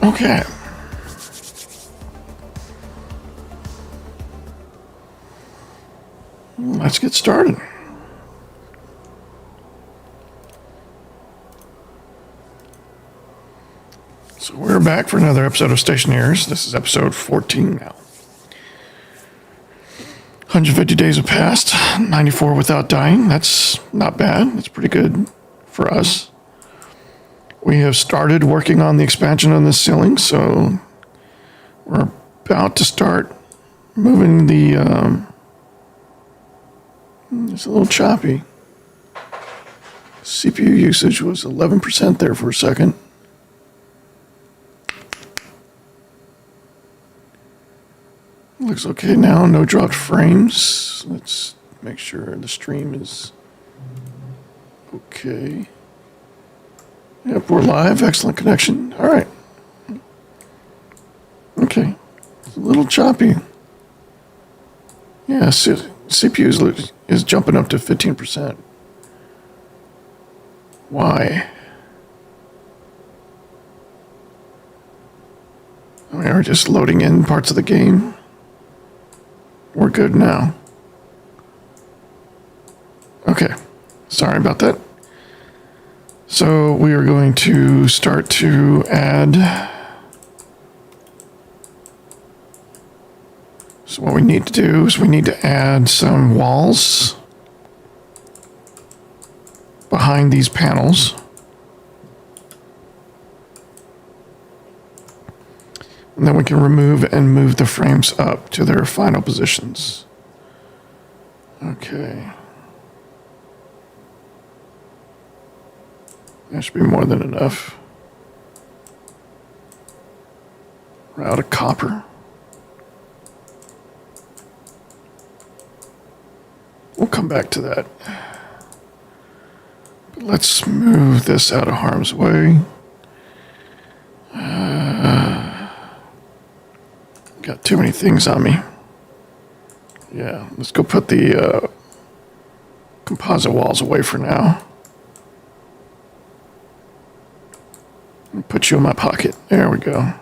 Okay. Let's get started. So we're back for another episode of Stationeers. This is episode 14 now. 150 days have passed, 94 without dying. That's not bad. That's pretty good for us. We have started working on the expansion on this ceiling, so we're about to start moving the... it's a little choppy. CPU usage was 11% there for a second. Looks okay now, no dropped frames. Let's make sure the stream is okay. Yep, we're live, excellent connection. All right. Okay, it's a little choppy. Yeah, CPU is jumping up to 15%. Why? I mean, we're just loading in parts of the game. We're good now. Okay, sorry about that. So we are going to start to add. So what we need to do is we need to add some walls behind these panels. And then we can remove and move the frames up to their final positions. Okay. That should be more than enough. We're out of copper. We'll come back to that. But let's move this out of harm's way. Got too many things on me. Yeah, let's go put the composite walls away for now. And put you in my pocket. There we go.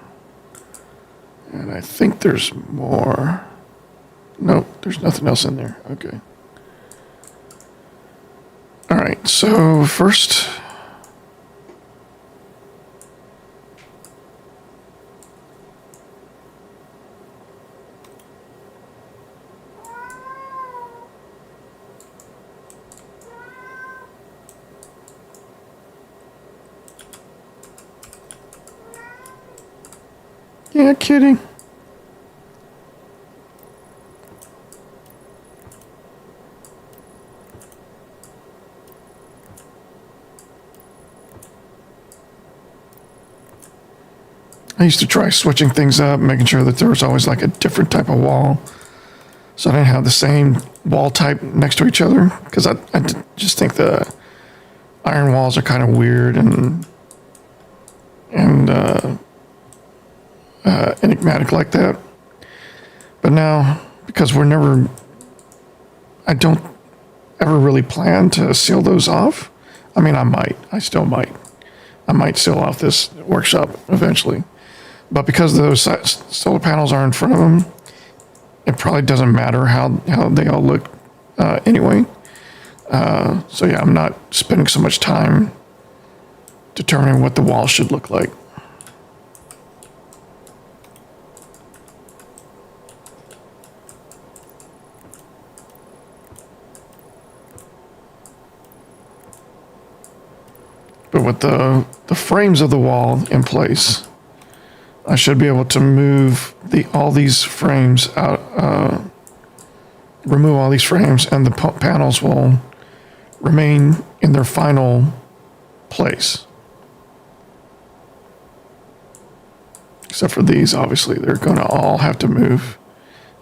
And I think there's more. Nope, there's nothing else in there. Okay. All right, so first... Yeah, kidding. I used to try switching things up, making sure that there was always like a different type of wall, so I didn't have the same wall type next to each other, because I just think the iron walls are kind of weird and enigmatic like that. But now, because I don't ever really plan to seal those off. I mean, I still might seal off this workshop eventually. But because those solar panels are in front of them, it probably doesn't matter how they all look anyway. So yeah, I'm not spending so much time determining what the wall should look like. But with the frames of the wall in place, I should be able to move all these frames out, remove all these frames, and the panels will remain in their final place. Except for these, obviously, they're going to all have to move,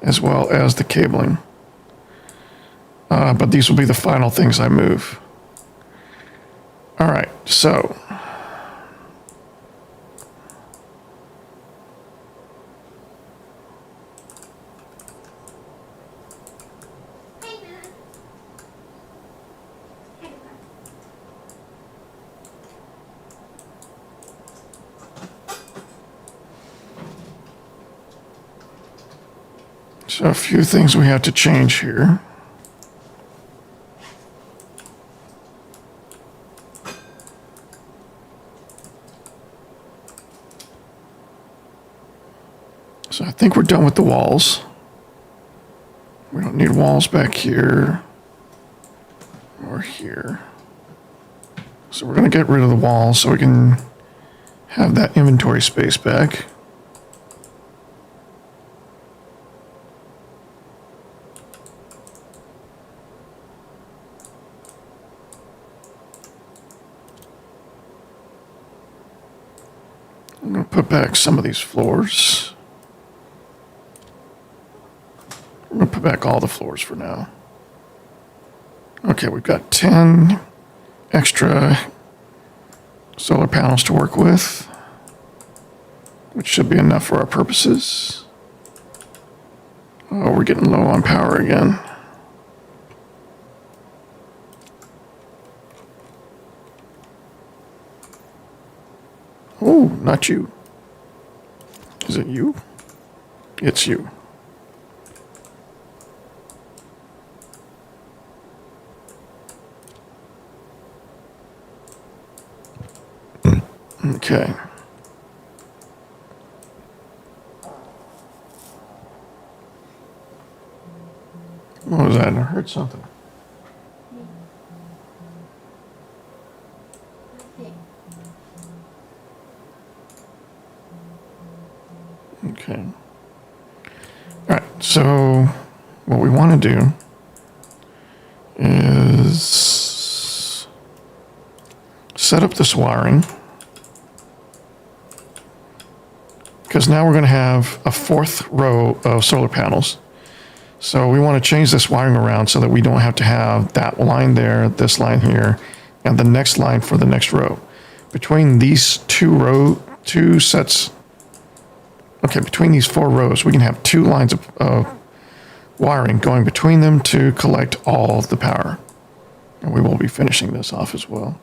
as well as the cabling. But these will be the final things I move. All right, so So a few things we have to change here. So I think we're done with the walls. We don't need walls back here or here. So we're going to get rid of the walls so we can have that inventory space back. I'm going to put back some of these floors. I'm going to put back all the floors for now. Okay, we've got 10 extra solar panels to work with, which should be enough for our purposes. Oh, we're getting low on power again. Oh, not you. Is it you? It's you. Okay. What was that? I heard something. Okay. All right. So what we want to do is set up this wiring, because now we're going to have a fourth row of solar panels. So we want to change this wiring around so that we don't have to have that line there, this line here, and the next line for the next row. Between these two sets, okay, between these 4 rows, we can have 2 lines of wiring going between them to collect all of the power. And we will be finishing this off as well.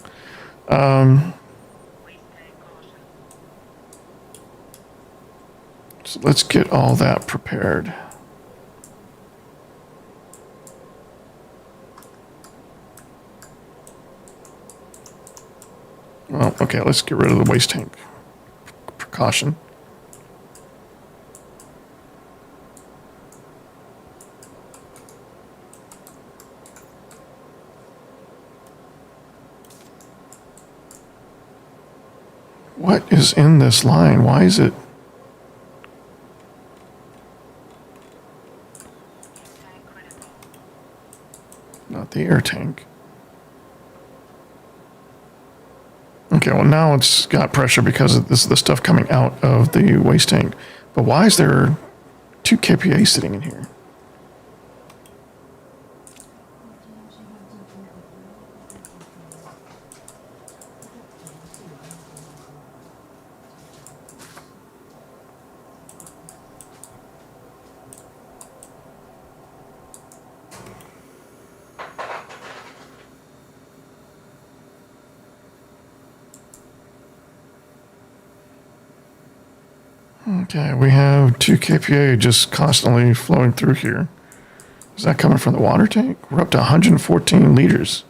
So let's get all that prepared. Well, okay, let's get rid of the waste tank precaution. What is in this line? Why is it? Not the air tank. Okay, well now it's got pressure because this is the stuff coming out of the waste tank. But why is there 2 kPa sitting in here? Okay, we have 2 kPa just constantly flowing through here. Is that coming from the water tank? We're up to 114 liters.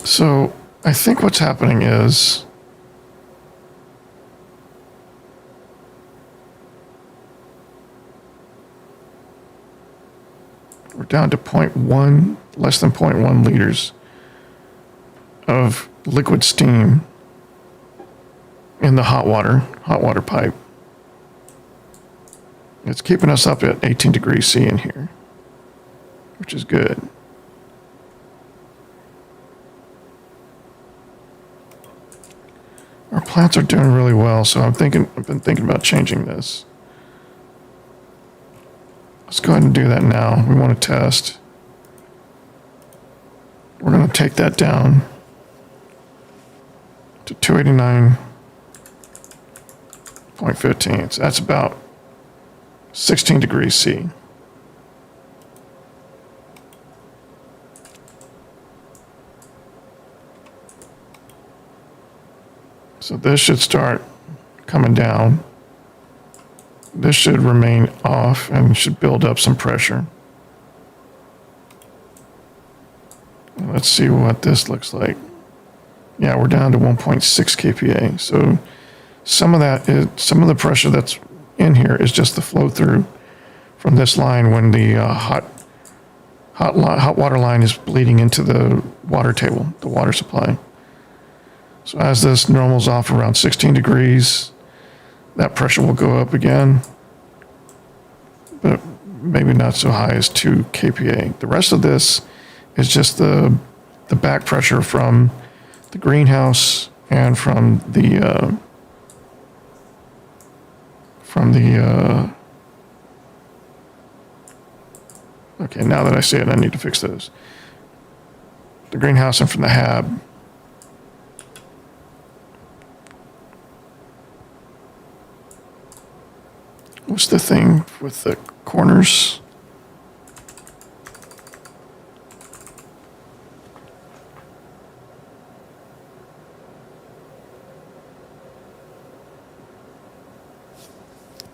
So I think what's happening is we're down to 0.1, less than 0.1 liters of liquid steam in the hot water pipe. It's keeping us up at 18 degrees C in here, which is good. Our plants are doing really well, so I've been thinking about changing this. Let's go ahead and do that now. We want to test. We're going to take that down to 289.15. So that's about 16 degrees C. So this should start coming down. This should remain off and should build up some pressure. Let's see what this looks like. Yeah, we're down to 1.6 kPa. So some of the pressure that's in here is just the flow through from this line when the hot water line is bleeding into the water table, the water supply. So as this normals off around 16 degrees, that pressure will go up again, but maybe not so high as 2 kPa. The rest of this is just the back pressure from the greenhouse and from the okay, now that I see it, I need to fix those. The greenhouse and from the hab. What's the thing with the corners?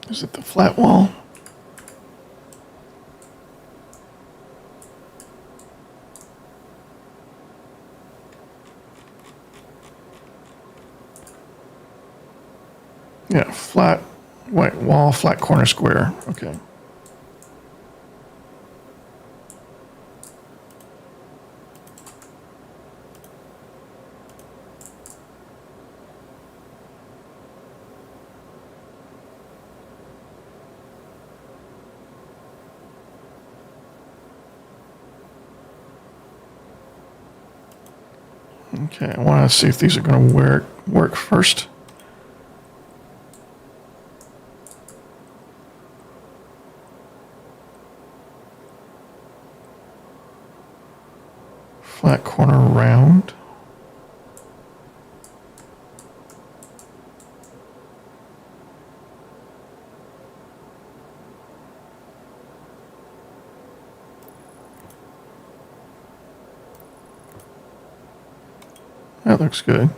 Is it the flat wall? Yeah, flat white wall, flat corner square. Okay. Okay, I want to see if these are going to work first. Flat corner round. That looks good.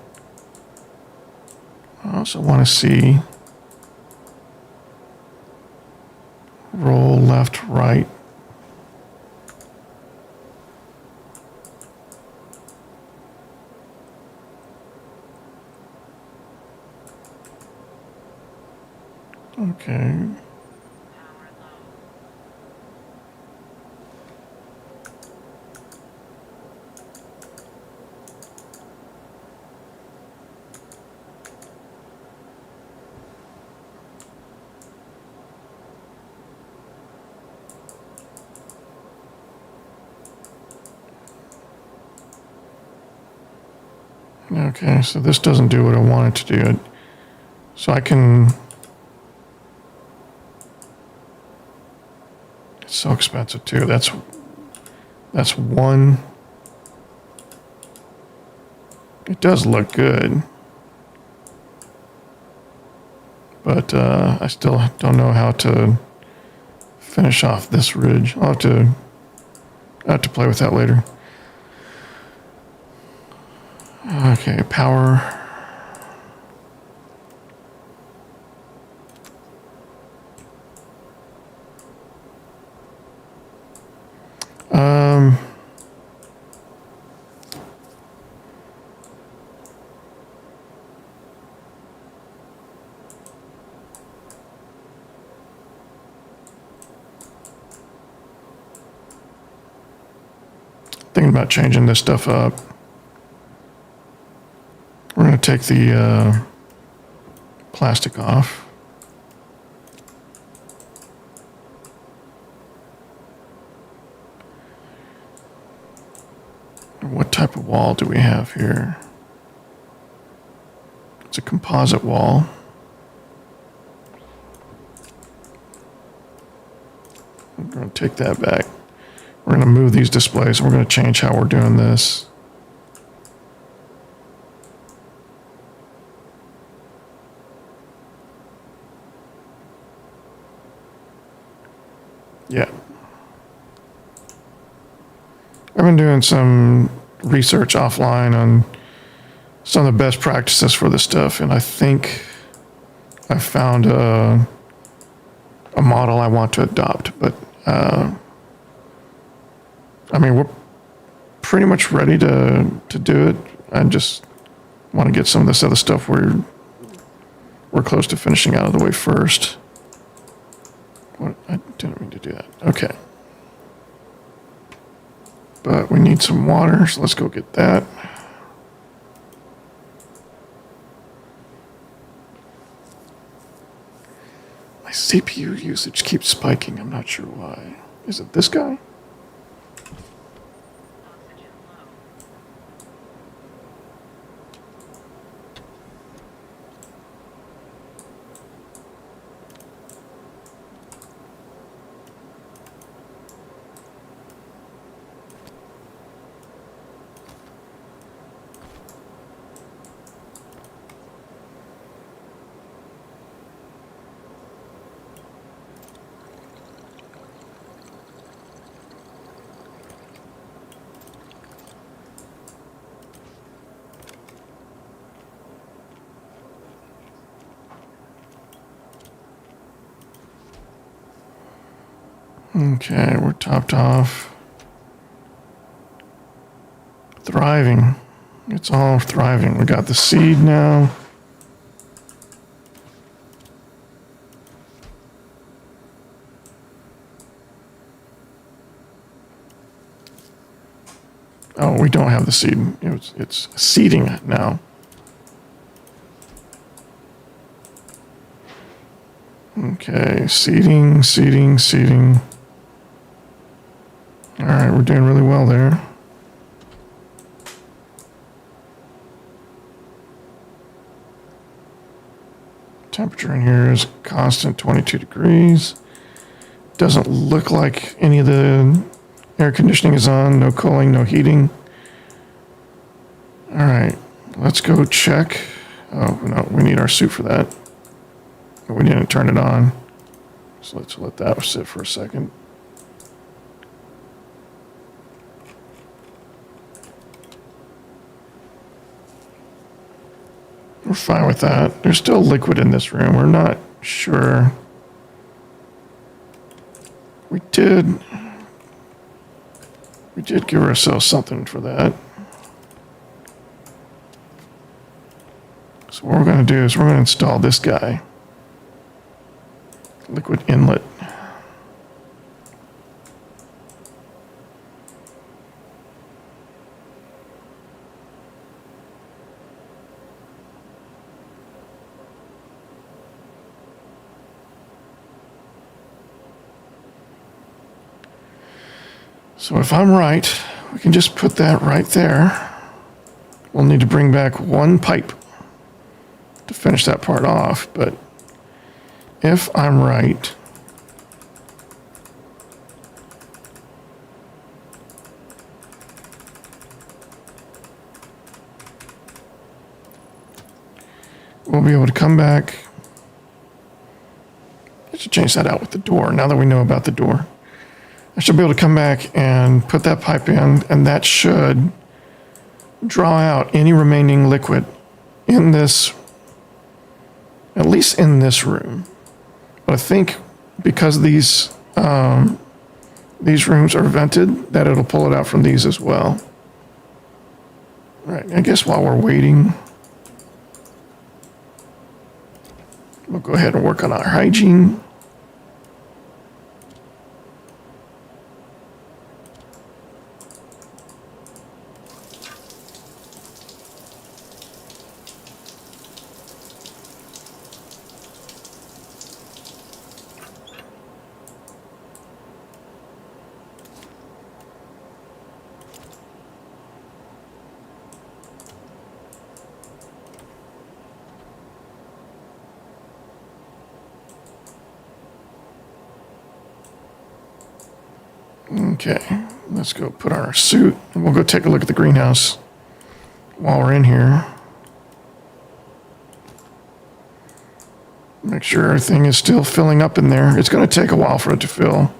I also want to see roll left, right. Okay. Okay, so this doesn't do what I want it to do. So I can... It's so expensive too. That's one. It does look good. But I still don't know how to finish off this ridge. I'll have to play with that later. Okay, power. Thinking about changing this stuff up. We're going to take the plastic off. What type of wall do we have here? It's a composite wall. I'm going to take that back. We're going to move these displays and we're going to change how we're doing this. Yeah. I've been doing some research offline on some of the best practices for this stuff, and I think I found a model I want to adopt. But I mean, we're pretty much ready to do it. I just want to get some of this other stuff we're close to finishing out of the way first. What? I didn't mean to do that. Okay. But we need some water, so let's go get that. My CPU usage keeps spiking. I'm not sure why. Is it this guy? Okay, we're topped off. Thriving. It's all thriving. We got the seed now. Oh, we don't have the seed. It's seeding now. Okay, seeding. All right, we're doing really well there. Temperature in here is constant 22 degrees. Doesn't look like any of the air conditioning is on. No cooling, no heating. All right, let's go check. Oh, no, we need our suit for that. We didn't turn it on. So let's let that sit for a second. We're fine with that. There's still liquid in this room. We're not sure. We did give ourselves something for that. So what we're going to do is we're going to install this guy. Liquid inlet. So if I'm right, we can just put that right there. We'll need to bring back one pipe to finish that part off, but if I'm right, we'll be able to come back. I should change that out with the door now that we know about the door. I should be able to come back and put that pipe in, and that should draw out any remaining liquid in this, at least in this room. But I think because these rooms are vented, that it'll pull it out from these as well. Right, I guess while we're waiting, we'll go ahead and work on our hygiene. Okay, let's go put on our suit, and we'll go take a look at the greenhouse while we're in here. Make sure everything is still filling up in there. It's going to take a while for it to fill,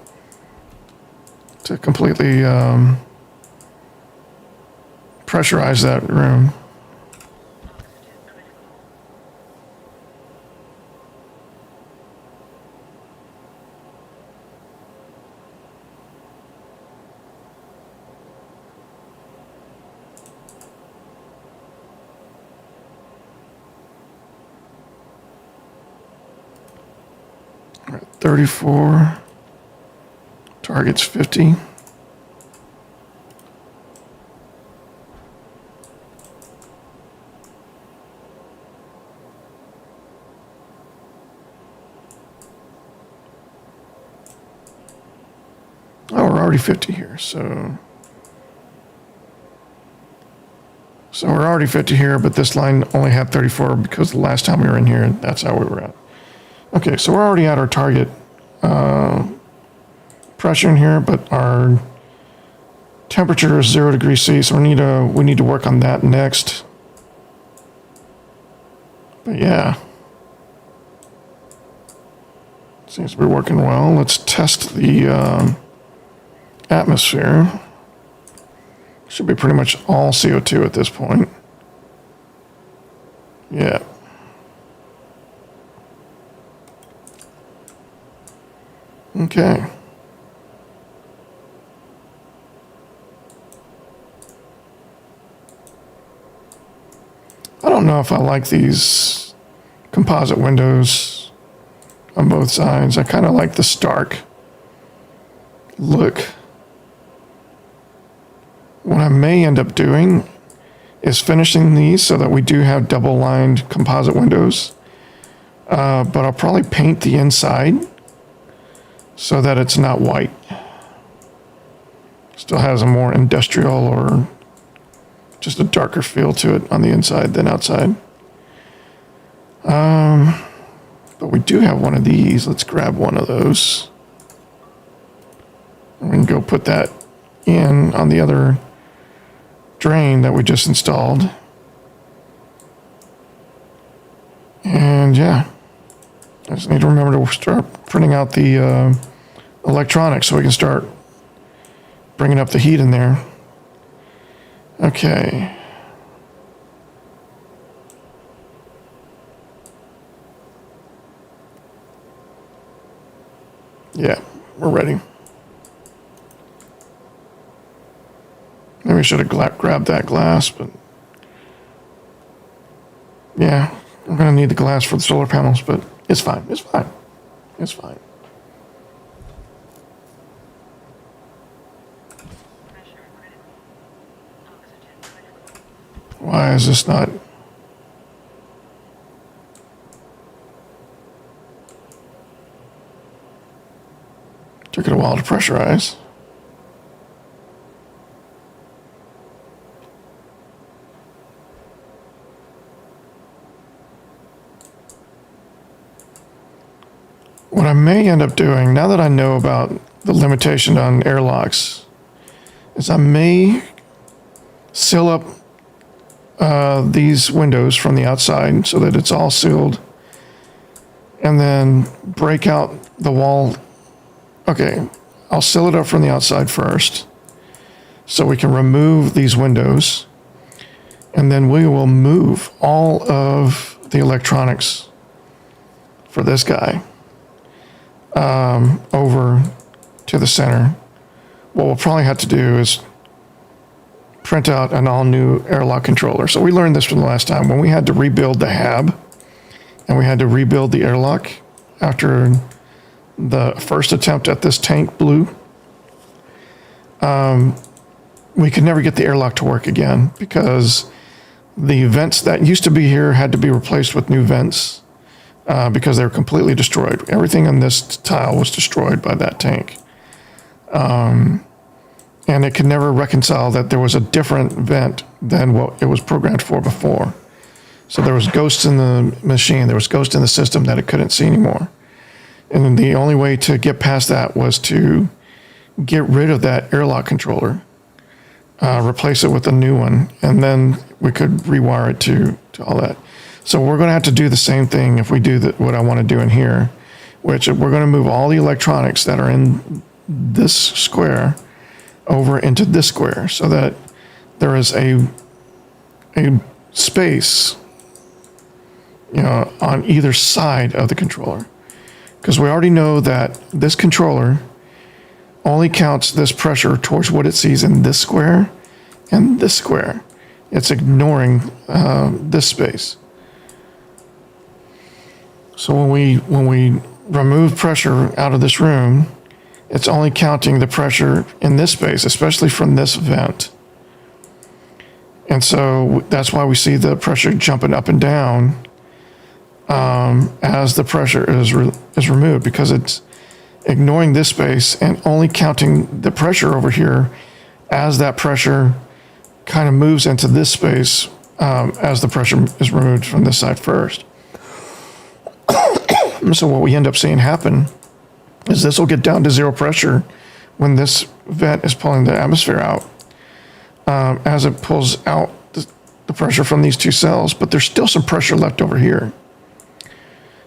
to completely pressurize that room. 34. Target's 50. Oh, we're already 50 here, so we're already 50 here, but this line only had 34 because the last time we were in here, that's how we were at. Okay, so we're already at our target pressure in here, but our temperature is 0 degrees C, so we need to work on that next. But yeah, seems to be working well. Let's test the atmosphere. Should be pretty much all CO2 at this point. Yeah. Okay. I don't know if I like these composite windows on both sides. I kind of like the stark look. What I may end up doing is finishing these so that we do have double-lined composite windows. But I'll probably paint the inside so that it's not white. Still has a more industrial or just a darker feel to it on the inside than outside. But we do have one of these. Let's grab one of those. And we can go put that in on the other drain that we just installed. And yeah, I just need to remember to start printing out the electronics so we can start bringing up the heat in there. Okay. Yeah, we're ready. Maybe we should have grabbed that glass, but yeah, I'm going to need the glass for the solar panels, but it's fine. It's fine. It's fine. Why is this not? Took it a while to pressurize. What I may end up doing, now that I know about the limitation on airlocks, is I may seal up these windows from the outside so that it's all sealed, and then break out the wall. Okay, I'll seal it up from the outside first so we can remove these windows, and then we will move all of the electronics for this guy over to the center. What we'll probably have to do is print out an all-new airlock controller. So we learned this from the last time when we had to rebuild the hab and we had to rebuild the airlock after the first attempt at this tank blew. We could never get the airlock to work again because the vents that used to be here had to be replaced with new vents because they were completely destroyed. Everything on this tile was destroyed by that tank. And it could never reconcile that there was a different vent than what it was programmed for before. So there was ghosts in the machine, there was ghosts in the system that it couldn't see anymore. And the only way to get past that was to get rid of that airlock controller, replace it with a new one, and then we could rewire it to all that. So we're going to have to do the same thing if we do what I want to do in here, which we're going to move all the electronics that are in this square over into this square so that there is a space, on either side of the controller. Because we already know that this controller only counts this pressure towards what it sees in this square and this square. It's ignoring this space. So when we remove pressure out of this room, it's only counting the pressure in this space, especially from this vent. And so that's why we see the pressure jumping up and down as the pressure is removed, because it's ignoring this space and only counting the pressure over here as that pressure kind of moves into this space as the pressure is removed from this side first. So what we end up seeing happen is this will get down to zero pressure when this vent is pulling the atmosphere out, as it pulls out the pressure from these two cells, but there's still some pressure left over here.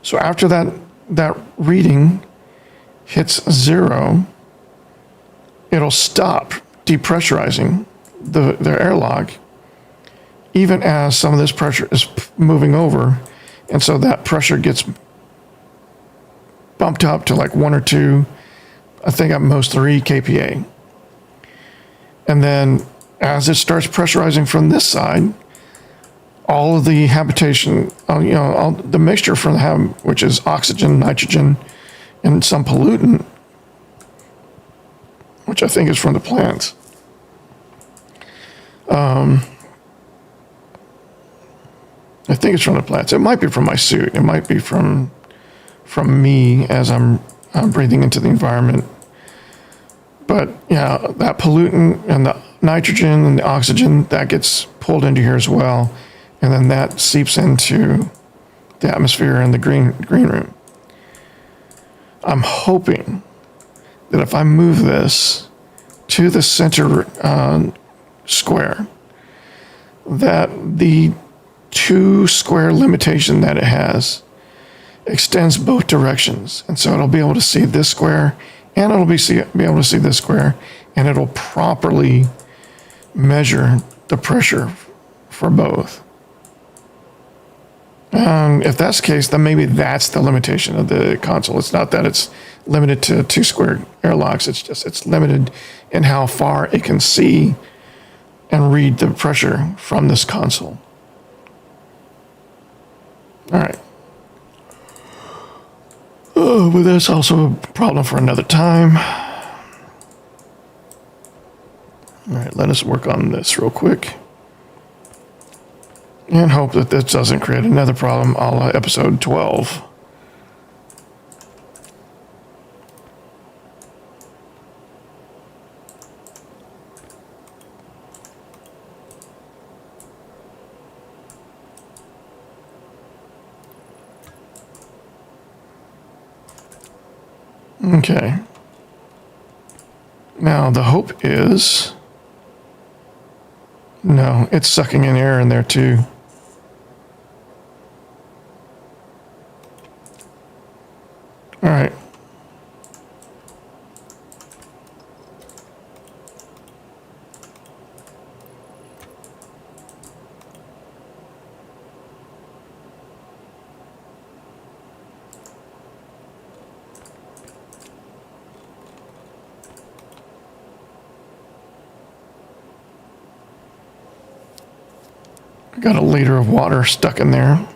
So after that reading hits zero, it'll stop depressurizing the airlock, even as some of this pressure is moving over. And so that pressure gets bumped up to like 1 or 2, I think at most 3 kPa. And then as it starts pressurizing from this side, all of the habitation, all the mixture from the which is oxygen, nitrogen, and some pollutant, which I think is from the plants. I think it's from the plants. It might be from my suit. It might be from me as I'm breathing into the environment. But yeah, that pollutant and the nitrogen and the oxygen, that gets pulled into here as well. And then that seeps into the atmosphere in the green room. I'm hoping that if I move this to the center square, that the 2 square limitation that it has extends both directions. And so it'll be able to see this square, and it'll be able to see this square, and it'll properly measure the pressure for both. If that's the case, then maybe that's the limitation of the console. It's not that it's limited to 2 square airlocks. It's just it's limited in how far it can see and read the pressure from this console. All right. Oh, but that's also a problem for another time. All right, let us work on this real quick. And hope that this doesn't create another problem a la episode 12. Okay. Now the hope is... No, it's sucking in air in there too. All right. I got a liter of water stuck in there.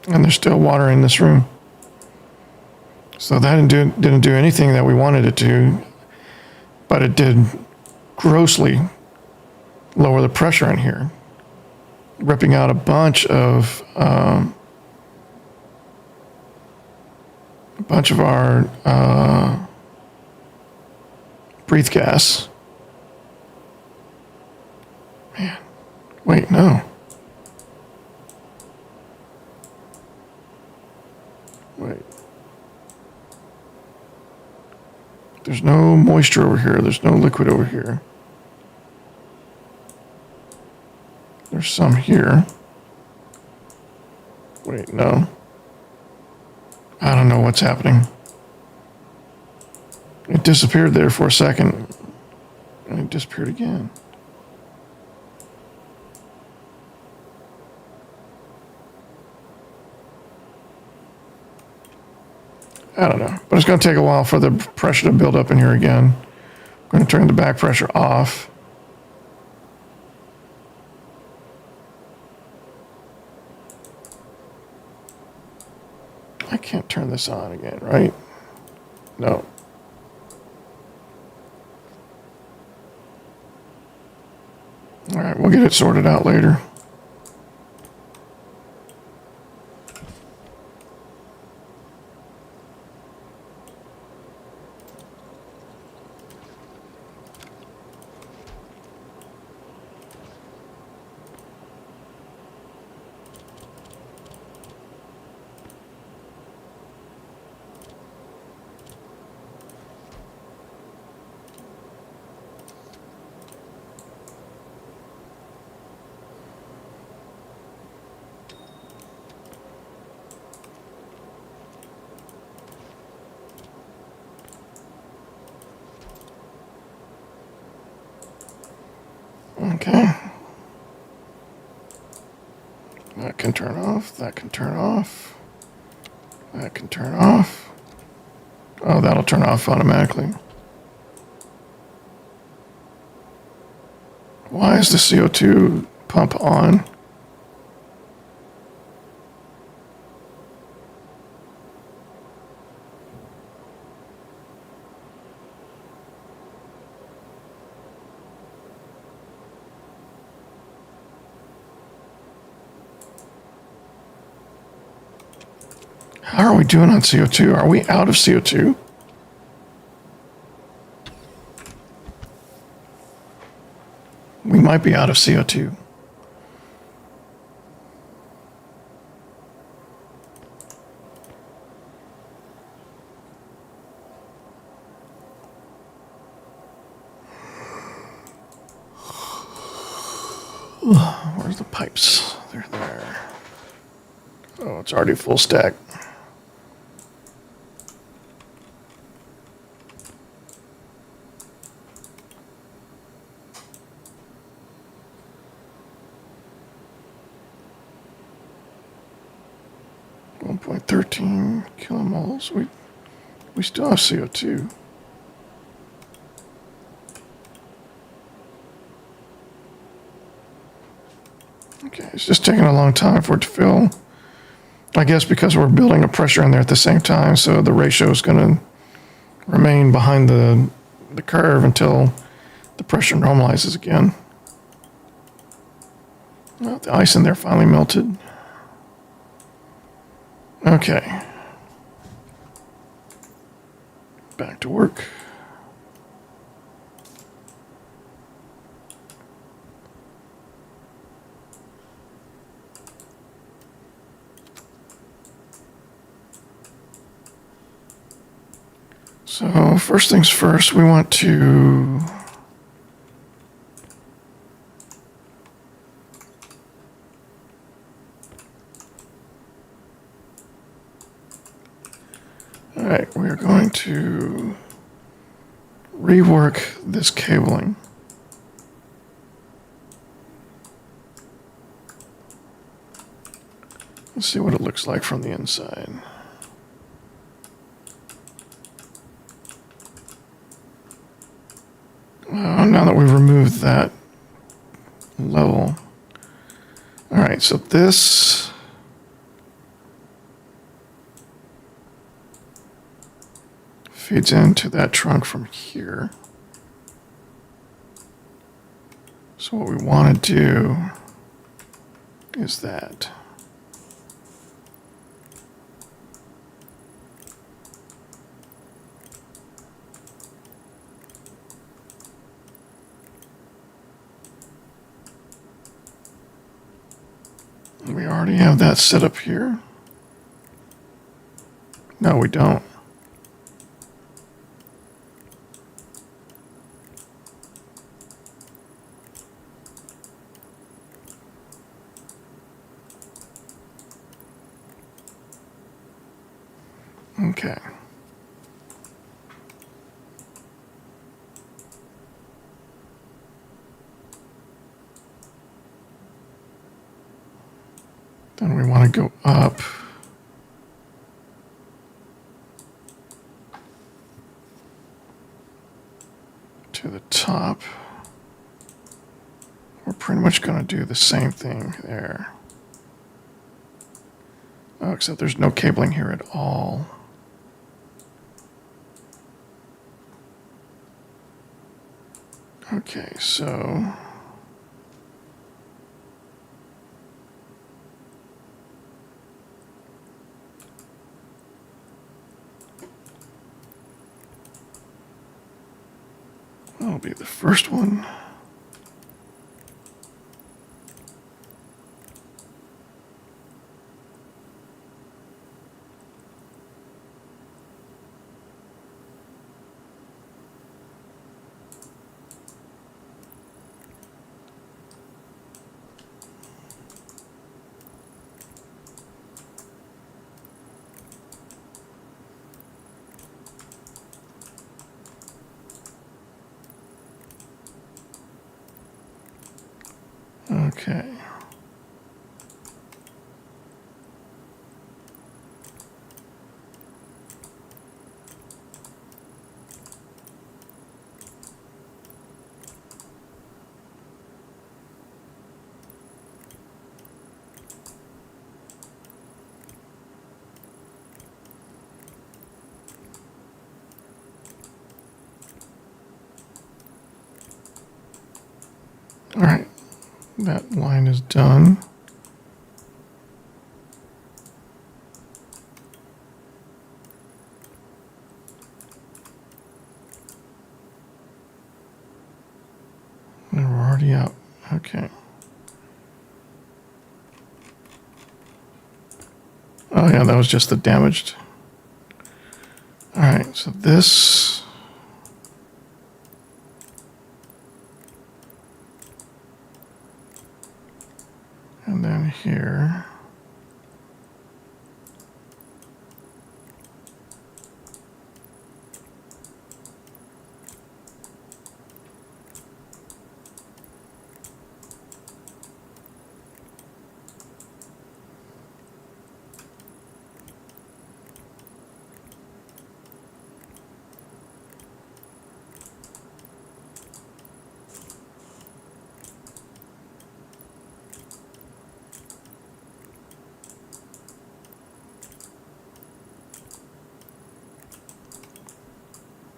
And there's still water in this room. So that didn't do anything that we wanted it to, but it did grossly lower the pressure in here, ripping out a bunch of our breathe gas. Man, wait, no. Wait. There's no moisture over here. There's no liquid over here. There's some here. Wait, no. I don't know what's happening. It disappeared there for a second, and it disappeared again. I don't know. But it's going to take a while for the pressure to build up in here again. I'm going to turn the back pressure off. I can't turn this on again, right? No. All right, we'll get it sorted out later. Okay. That can turn off. That can turn off. That can turn off. Oh, that'll turn off automatically. Why is the CO2 pump on? How are we doing on CO2? Are we out of CO2? We might be out of CO2. Where's the pipes? They're there. Oh, it's already full stack. .13 kilomoles. We still have CO2. Okay, it's just taking a long time for it to fill. I guess because we're building a pressure in there at the same time, so the ratio is going to remain behind the curve until the pressure normalizes again. Well, the ice in there finally melted. Okay. Back to work. So first things first, we want to all right, we are going to rework this cabling. Let's see what it looks like from the inside. Now that we've removed that level. All right, so this feeds into that trunk from here. So what we want to do is that. We already have that set up here. No, we don't. Okay. Then we want to go up much going to do the same thing there. Oh, except there's no cabling here at all. Okay, so that'll be the first one. Okay. All right. That line is done. And we're already out. Okay. Oh yeah, that was just the damaged. All right, so this. And then here.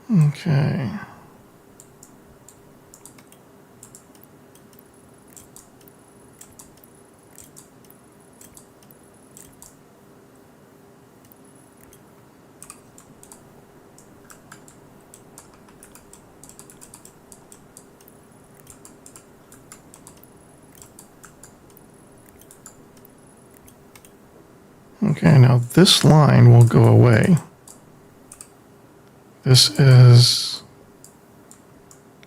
Okay. Okay, now this line will go away. This is,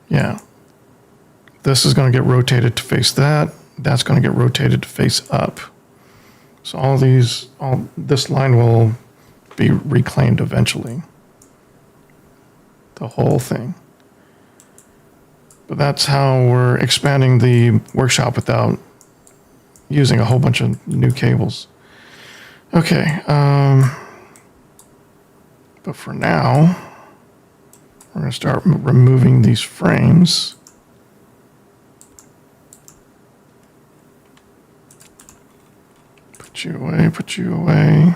yeah, this is going to get rotated to face that. That's going to get rotated to face up. So all this line will be reclaimed eventually. The whole thing. But that's how we're expanding the workshop without using a whole bunch of new cables. Okay, but for now, we're going to start removing these frames. Put you away, put you away.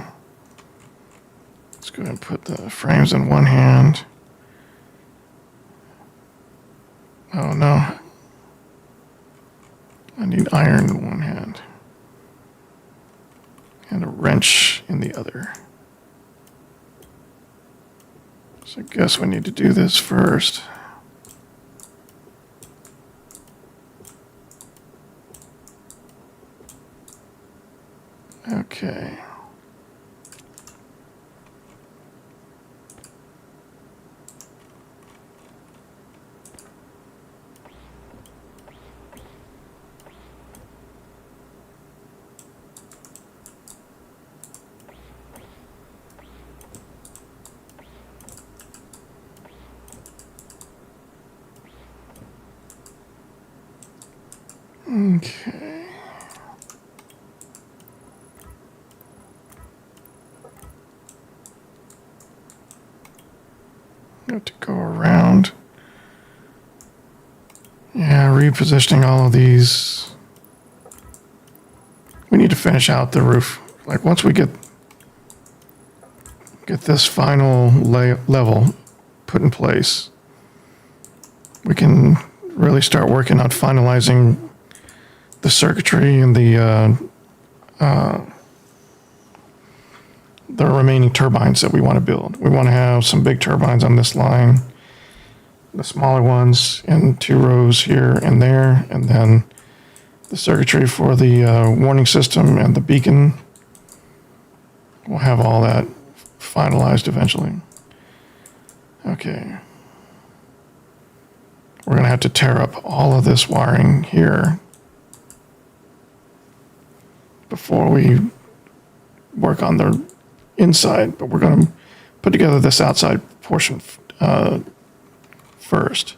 Let's go ahead and put the frames in one hand. Oh no, I need iron in one hand. And a wrench in the other. So I guess we need to do this first. Okay. Okay. Got to go around. Yeah, repositioning all of these we need to finish out the roof. Like once we get this final level put in place, we can really start working on finalizing the circuitry and the remaining turbines that we want to build. We want to have some big turbines on this line, the smaller ones in 2 rows here and there, and then the circuitry for the warning system and the beacon. We'll have all that finalized eventually. Okay. We're going to have to tear up all of this wiring here before we work on the inside, but we're going to put together this outside portion first.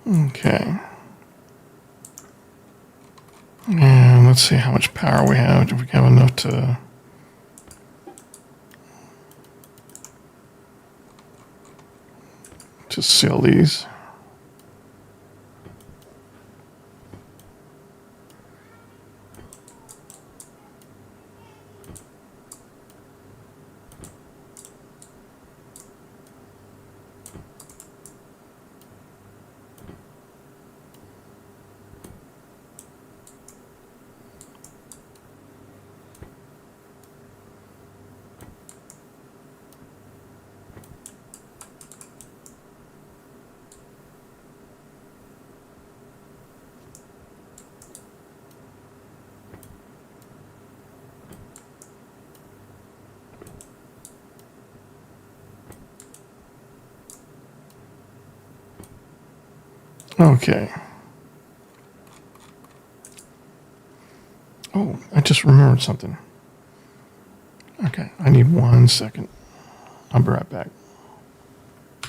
Okay. And let's see how much power we have. Do we have enough to seal these? Okay. Oh, I just remembered something. Okay, I need 1 second. I'll be right back.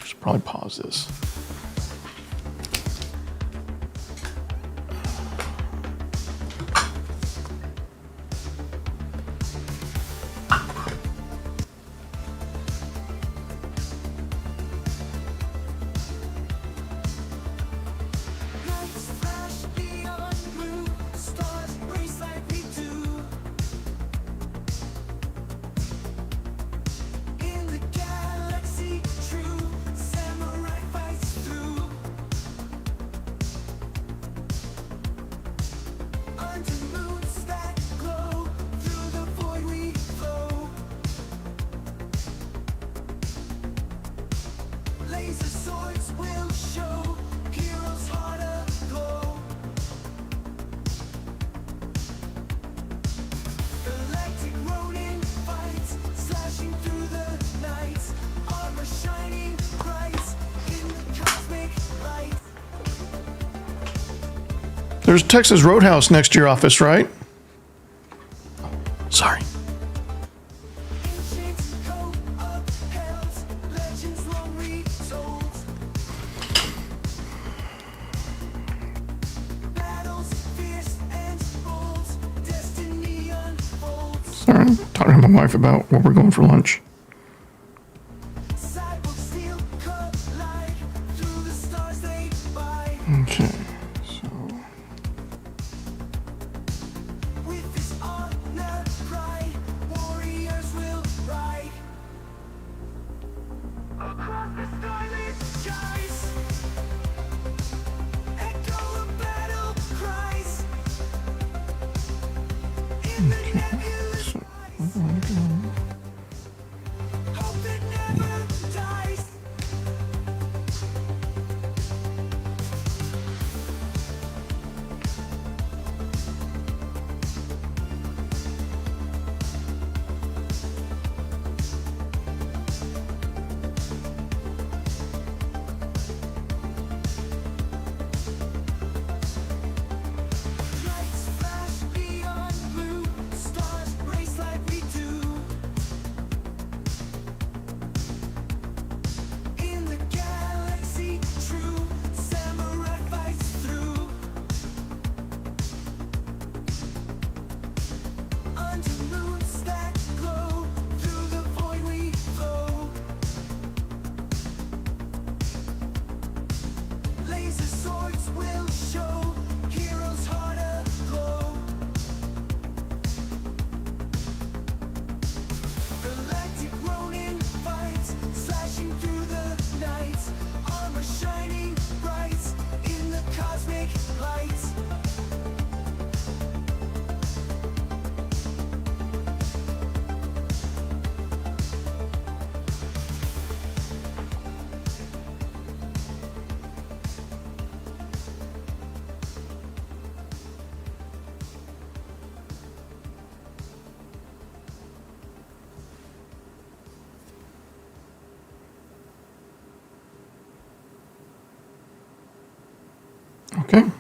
Should probably pause this. There's Texas Roadhouse next to your office, right? Sorry. Sorry, I'm talking to my wife about where we're going for lunch. Okay. Okay.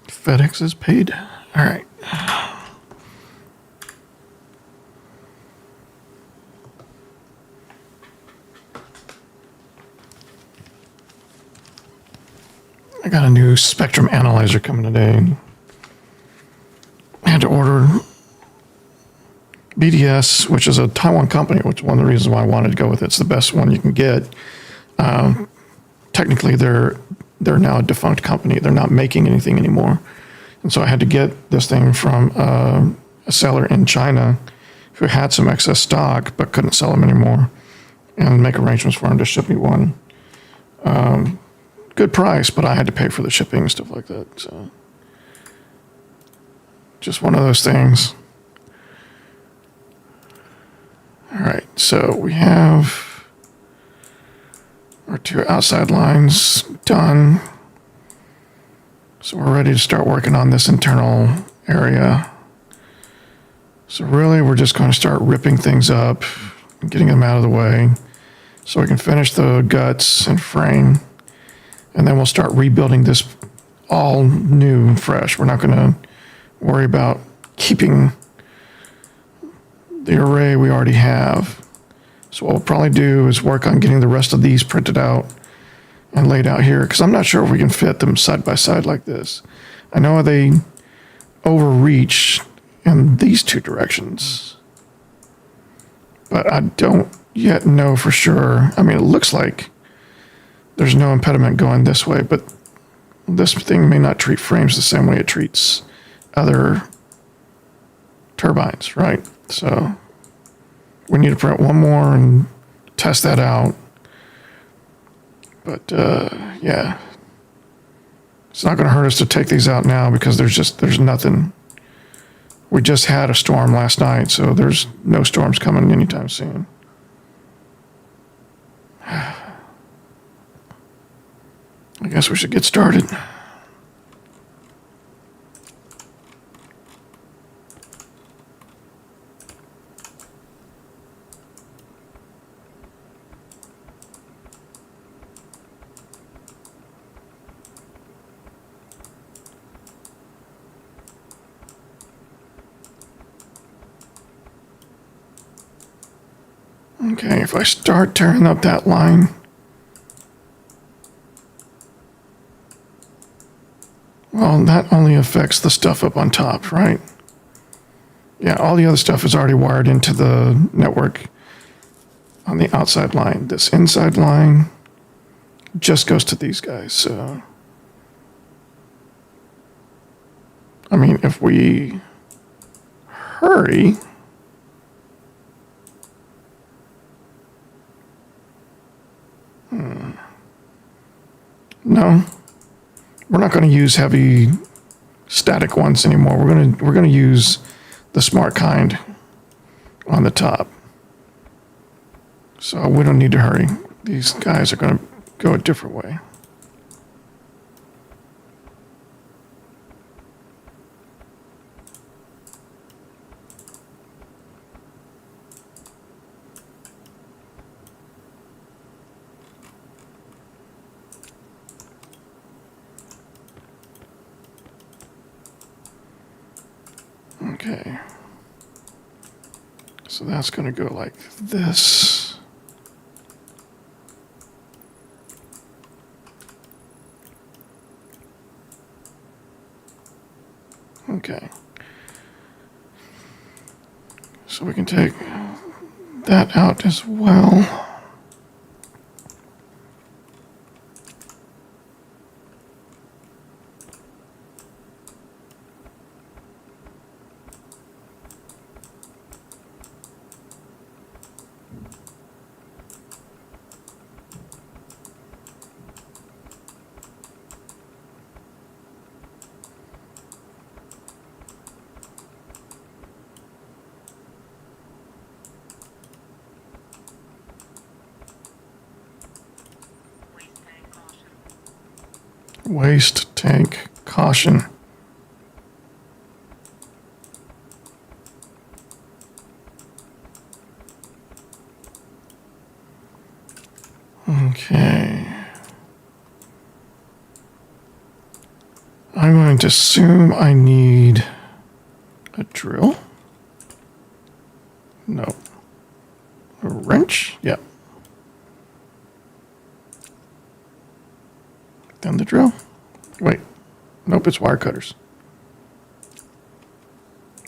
FedEx is paid. All right. I got a new spectrum analyzer coming today. I had to order BDS, which is a Taiwan company, which is one of the reasons why I wanted to go with it. It's the best one you can get. Technically, they're now a defunct company. They're not making anything anymore. And so I had to get this thing from a seller in China who had some excess stock but couldn't sell them anymore, and make arrangements for him to ship me one. Good price, but I had to pay for the shipping and stuff like that. So just one of those things. All right, so we have our 2 outside lines done. So we're ready to start working on this internal area. So really, we're just going to start ripping things up and getting them out of the way so we can finish the guts and frame. And then we'll start rebuilding this all new and fresh. We're not going to worry about keeping the array we already have. So what we'll probably do is work on getting the rest of these printed out and laid out here, because I'm not sure if we can fit them side by side like this. I know they overreach in these 2 directions, but I don't yet know for sure. I mean, it looks like there's no impediment going this way, but this thing may not treat frames the same way it treats other turbines, right? So we need to print one more and test that out. But yeah, it's not going to hurt us to take these out now, because there's nothing. We just had a storm last night, so there's no storms coming anytime soon. I guess we should get started. Okay, if I start tearing up that line, well, that only affects the stuff up on top, right? Yeah, all the other stuff is already wired into the network on the outside line. This inside line just goes to these guys. So, I mean, if we hurry, no, we're not going to use heavy static ones anymore. We're going to use the smart kind on the top. So we don't need to hurry. These guys are going to go a different way. Okay, so that's going to go like this. Okay, so we can take that out as well. Waste tank caution. Okay. I'm going to assume I need a drill. No. A wrench? Yep. Then the drill. Wait. Nope, it's wire cutters.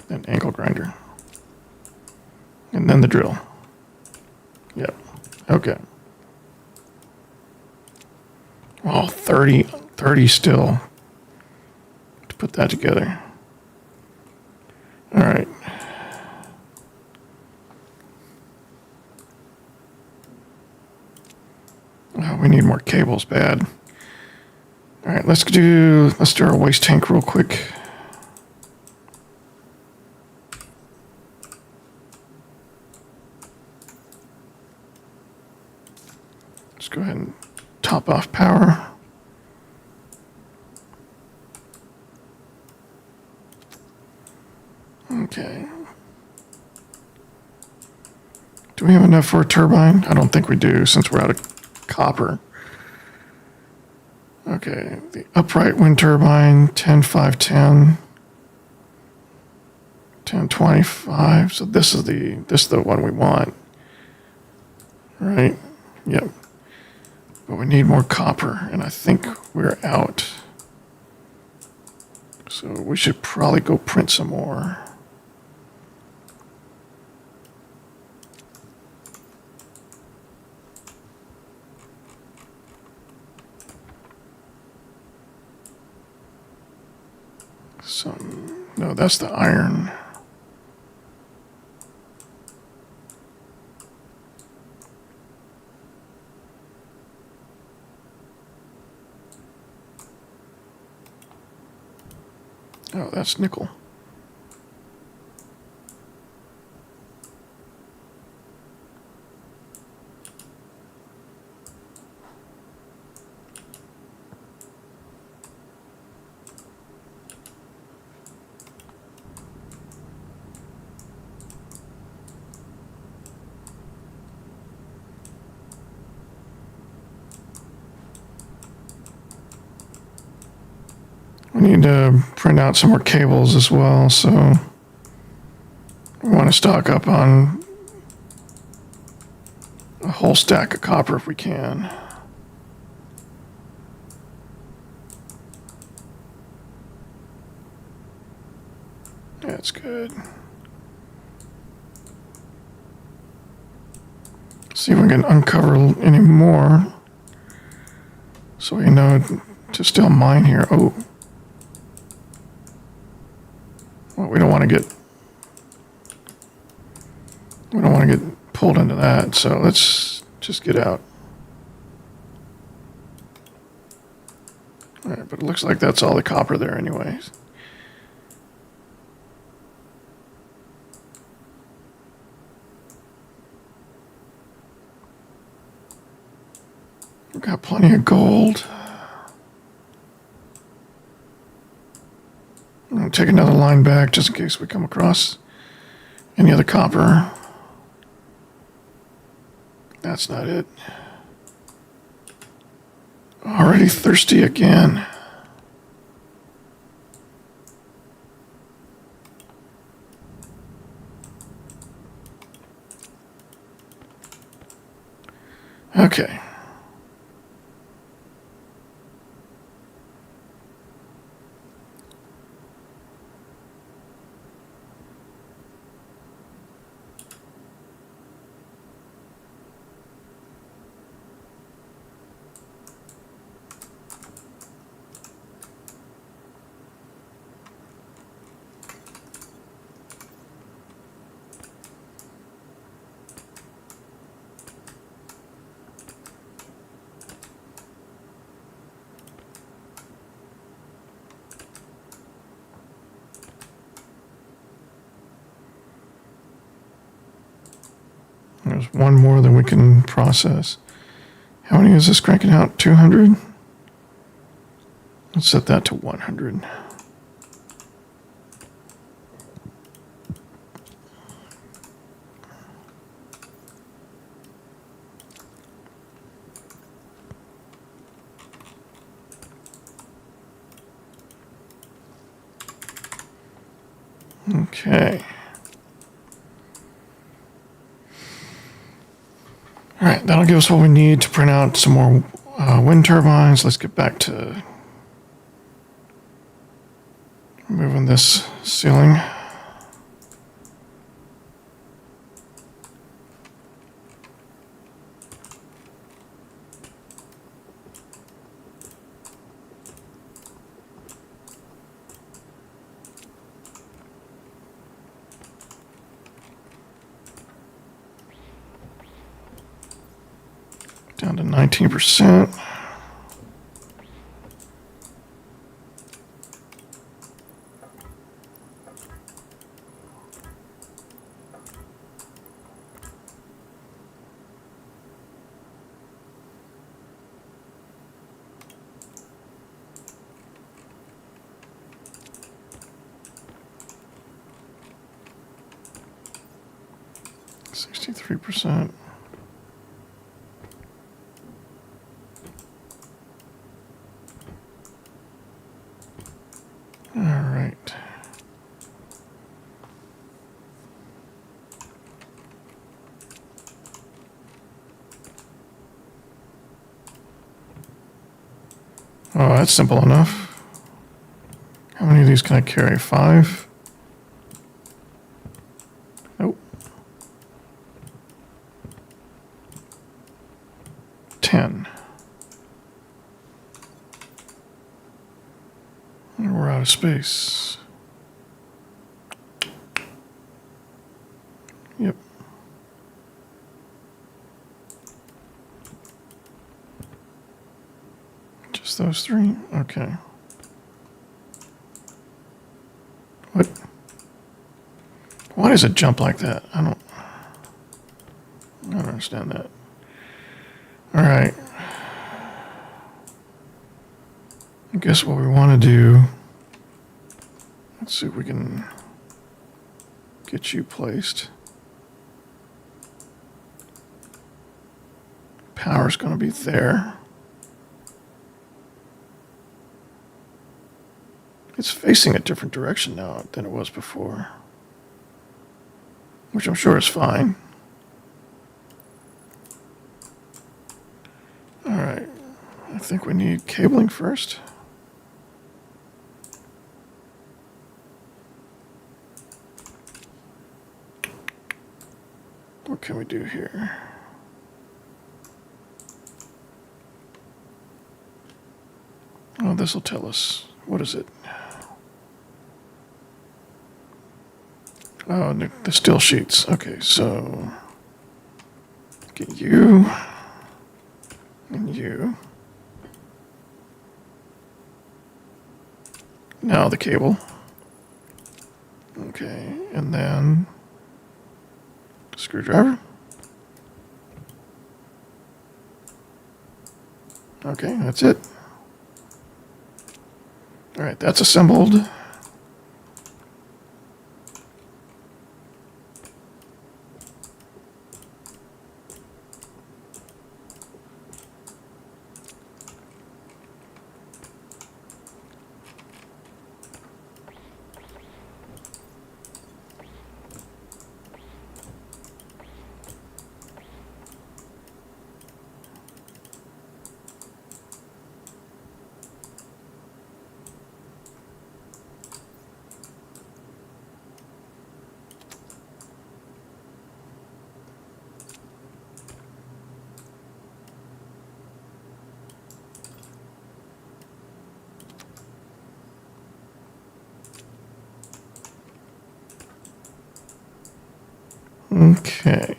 Then angle grinder. And then the drill. Yep. Okay. Oh, 30 still to put that together. All right. Oh, we need more cables bad. All right, let's do our waste tank real quick. Let's go ahead and top off power. Okay. Do we have enough for a turbine? I don't think we do since we're out of copper. Okay, the upright wind turbine, 10, 5, 10. 1025. So this is the one we want. Right? Yep. But we need more copper, and I think we're out. So we should probably go print some more. No, that's the iron. Oh, that's nickel. We need to print out some more cables as well, so we want to stock up on a whole stack of copper if we can. That's good. See if we can uncover any more so we know to still mine here. Oh. Well, we don't want to get pulled into that, so let's just get out. All right, but it looks like that's all the copper there anyways. We've got plenty of gold. I'm going to take another line back just in case we come across any other copper. That's not it. Already thirsty again. Okay. There's one more than we can process. How many is this cranking out? 200? Let's set that to 100. Okay. All right, that'll give us what we need to print out some more wind turbines. Let's get back to moving this ceiling. Down to 19%. %. All right. Oh, that's simple enough. How many of these can I carry? 5? Nope. 10. We're out of space. Yep. Just those 3? Okay. What? Why does it jump like that? I don't understand that. All right. I guess what we want to do, let's see if we can get you placed. Power's going to be there. It's facing a different direction now than it was before, which I'm sure is fine. All right, I think we need cabling first. What can we do here? Oh, this will tell us. What is it? Oh, the still sheets. Okay, so get you and you. Now the cable. Okay, and then screwdriver. Okay, that's it. All right, that's assembled. Okay.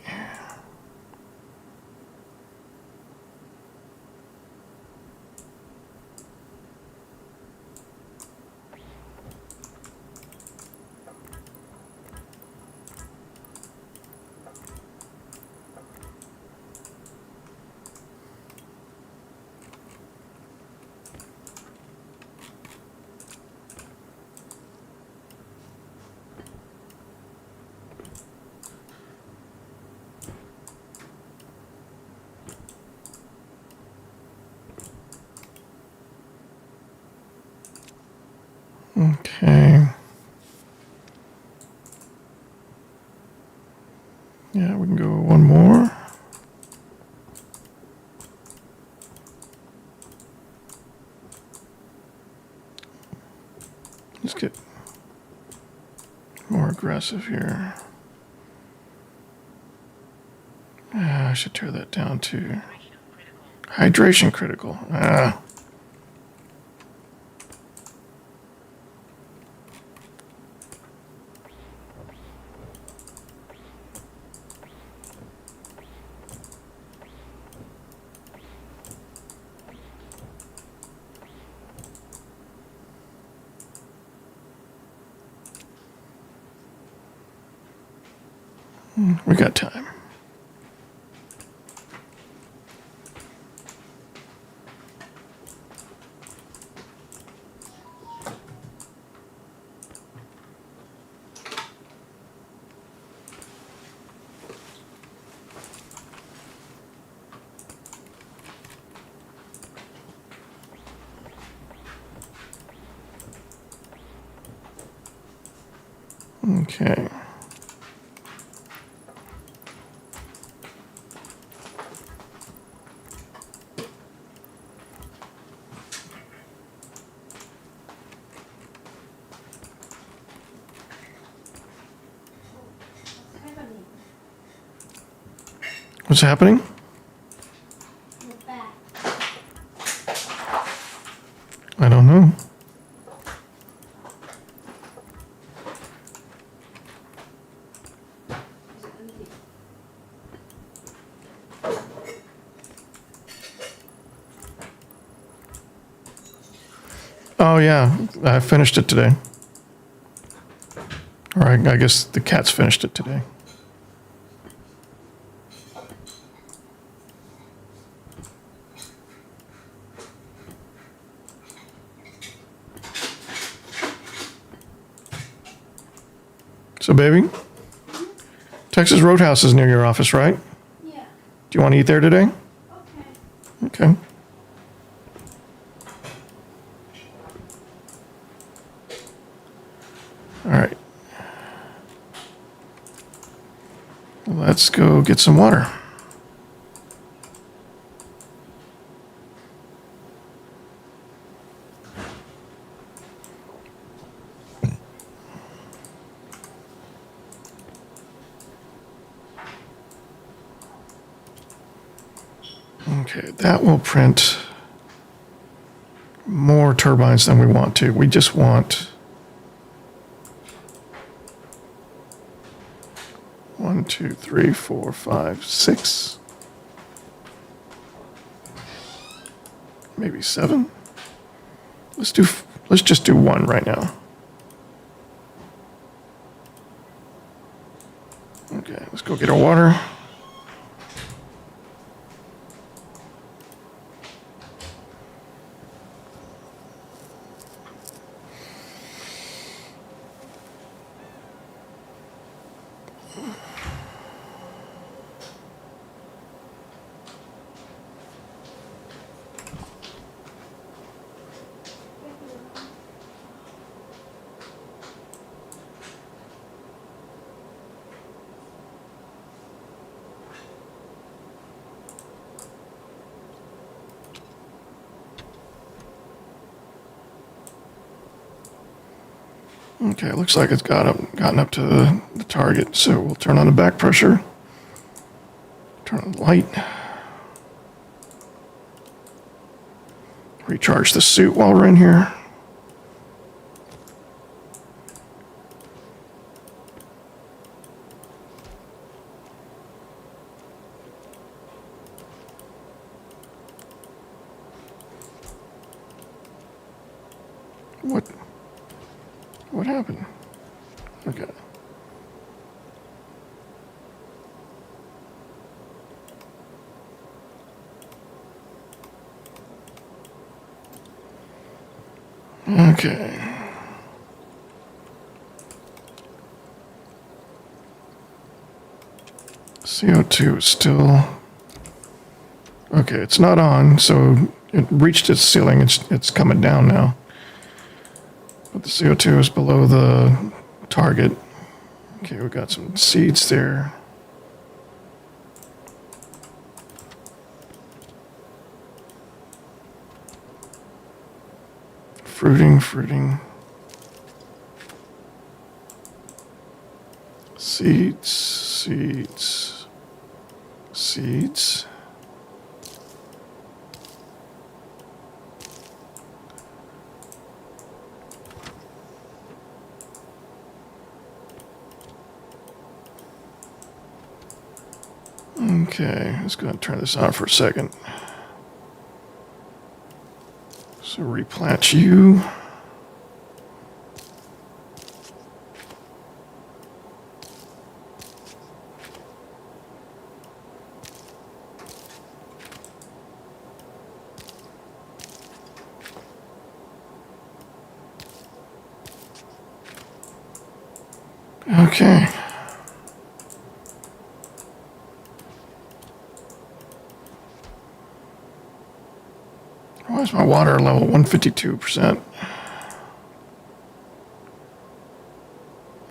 Okay. Let's get more aggressive here. I should tear that down to hydration critical. We got time. Okay. What's happening? I don't know. Oh yeah, I finished it today. Or I guess the cats finished it today. So, baby, Texas Roadhouse is near your office, right? Yeah. Do you want to eat there today? Okay. Okay. All right. Let's go get some water. Okay, that will print more turbines than we want to. We just want 1, 2, 3, 4, 5, 6, maybe 7. Let's just do 1 right now. Okay, let's go get our water. Okay, looks like it's gotten up to the target, so we'll turn on the back pressure, turn on the light, recharge the suit while we're in here. What happened? Okay. Okay. CO2 is still... Okay, it's not on, so it reached its ceiling. It's coming down now. But the CO2 is below the target. Okay, we got some seeds there. Fruiting. Seeds. Okay, let's go ahead and turn this on for a second. So replant you. Okay. Why is my water level 152%?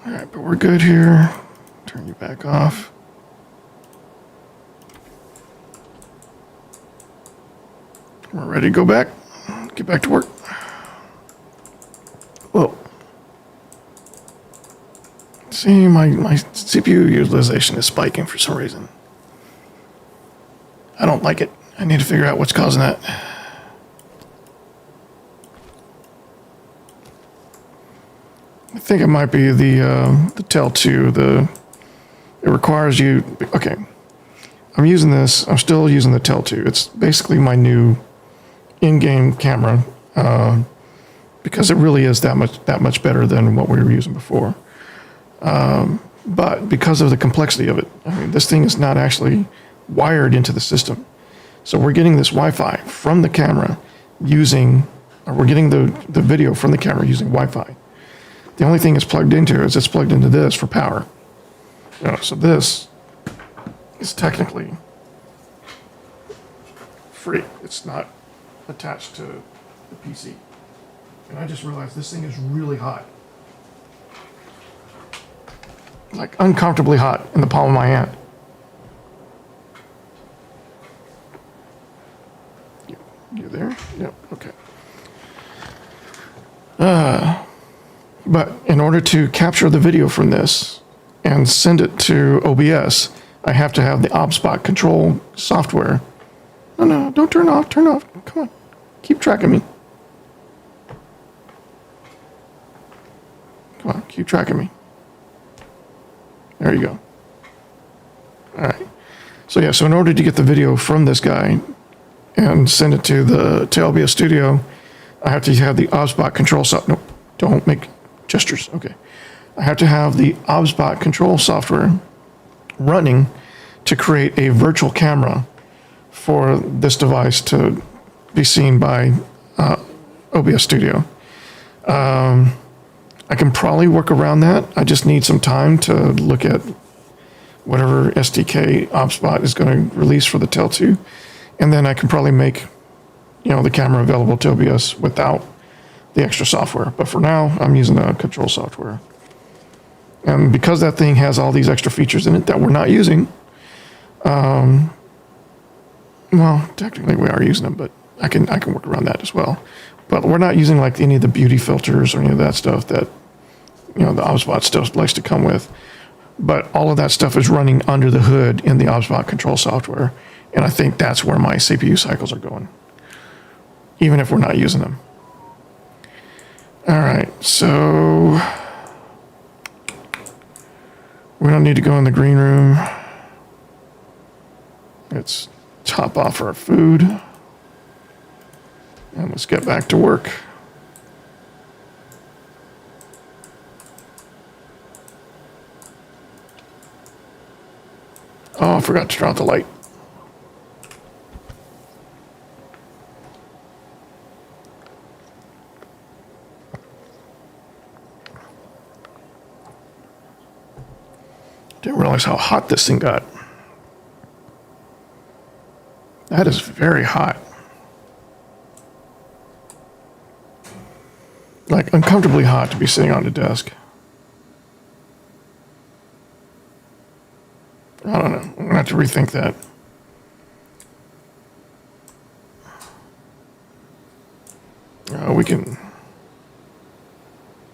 All right, but we're good here. Turn you back off. We're ready to go back. Get back to work. Whoa. See, my CPU utilization is spiking for some reason. I don't like it. I need to figure out what's causing that. I think it might be the Tel 2. It requires you. Okay, I'm using this. I'm still using the Tel 2. It's basically my new in-game camera because it really is that much better than what we were using before. But because of the complexity of it, I mean, this thing is not actually wired into the system. So we're getting this Wi-Fi from the camera we're getting the video from the camera using Wi-Fi. The only thing it's plugged into is it's plugged into this for power. So this is technically free. It's not attached to the PC. And I just realized this thing is really hot. Like uncomfortably hot in the palm of my hand. You there? Yep, okay. But in order to capture the video from this and send it to OBS, I have to have the OBSBOT control software. No, don't turn off, turn off. Come on, keep tracking me. Come on, keep tracking me. There you go. All right. So yeah, so in order to get the video from this guy and send it to OBS Studio, I have to have the OBSBOT control software. Nope, don't make gestures. Okay. I have to have the OBSBOT control software running to create a virtual camera for this device to be seen by OBS Studio. I can probably work around that. I just need some time to look at whatever SDK OBSBOT is going to release for the Tel 2. And then I can probably make, the camera available to OBS without the extra software. But for now, I'm using the control software. And because that thing has all these extra features in it that we're not using, well, technically we are using them, but I can work around that as well. But we're not using like any of the beauty filters or any of that stuff that, the OBSBOT stuff likes to come with. But all of that stuff is running under the hood in the OBSBOT control software. And I think that's where my CPU cycles are going, even if we're not using them. All right, so we don't need to go in the green room. Let's top off our food. And let's get back to work. Oh, I forgot to turn off the light. Didn't realize how hot this thing got. That is very hot. Like uncomfortably hot to be sitting on the desk. I don't know. I'm gonna have to rethink that. We can.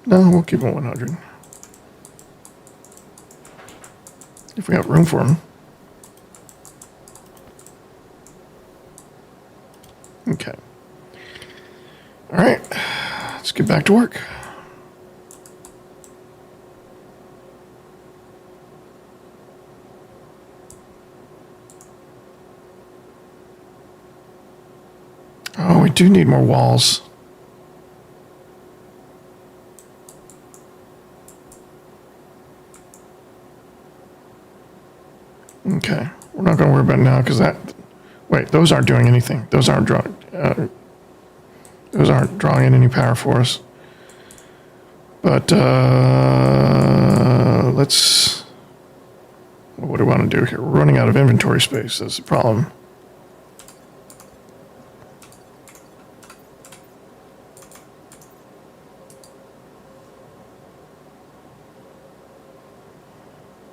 No, we'll keep it 100. if we have room for them. Okay. All right, let's get back to work. Oh, we do need more walls. Okay, we're not going to worry about it now because that. Wait, those aren't doing anything. Those aren't drawing. Those aren't drawing in any power for us. But let's. What do we want to do here? We're running out of inventory space. That's the problem.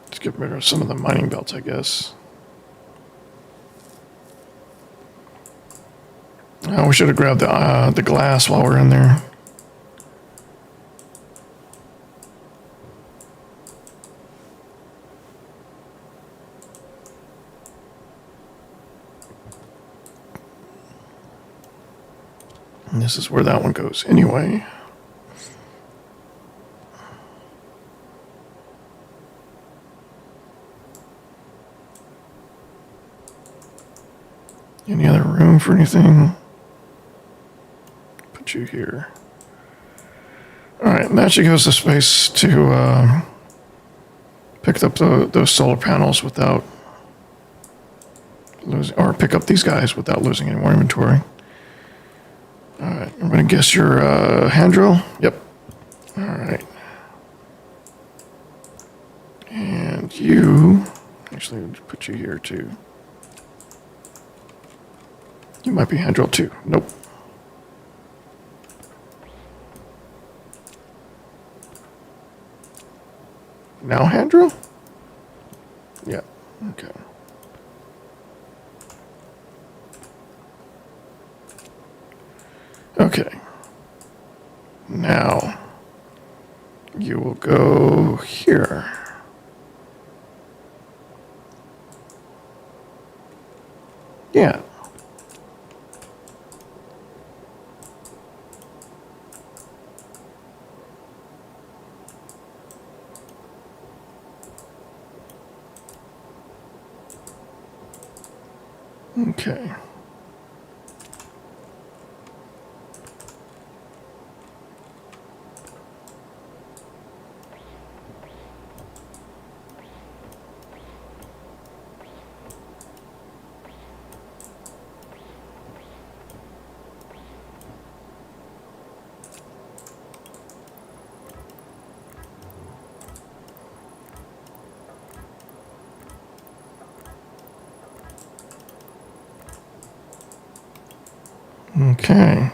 Let's get rid of some of the mining belts, I guess. Oh, we should have grabbed the glass while we're in there. And this is where that one goes anyway. Any other room for anything? Put you here. All right, and that should give us the space to pick up those solar panels without losing, or pick up these guys without losing any more inventory. All right, I'm gonna guess your hand drill. Yep. All right. And you, actually, we'll put you here too. You might be hand drill too. Nope. Now hand drill? Yeah. Okay. Okay. Now you will go here. Yeah. Okay. Okay.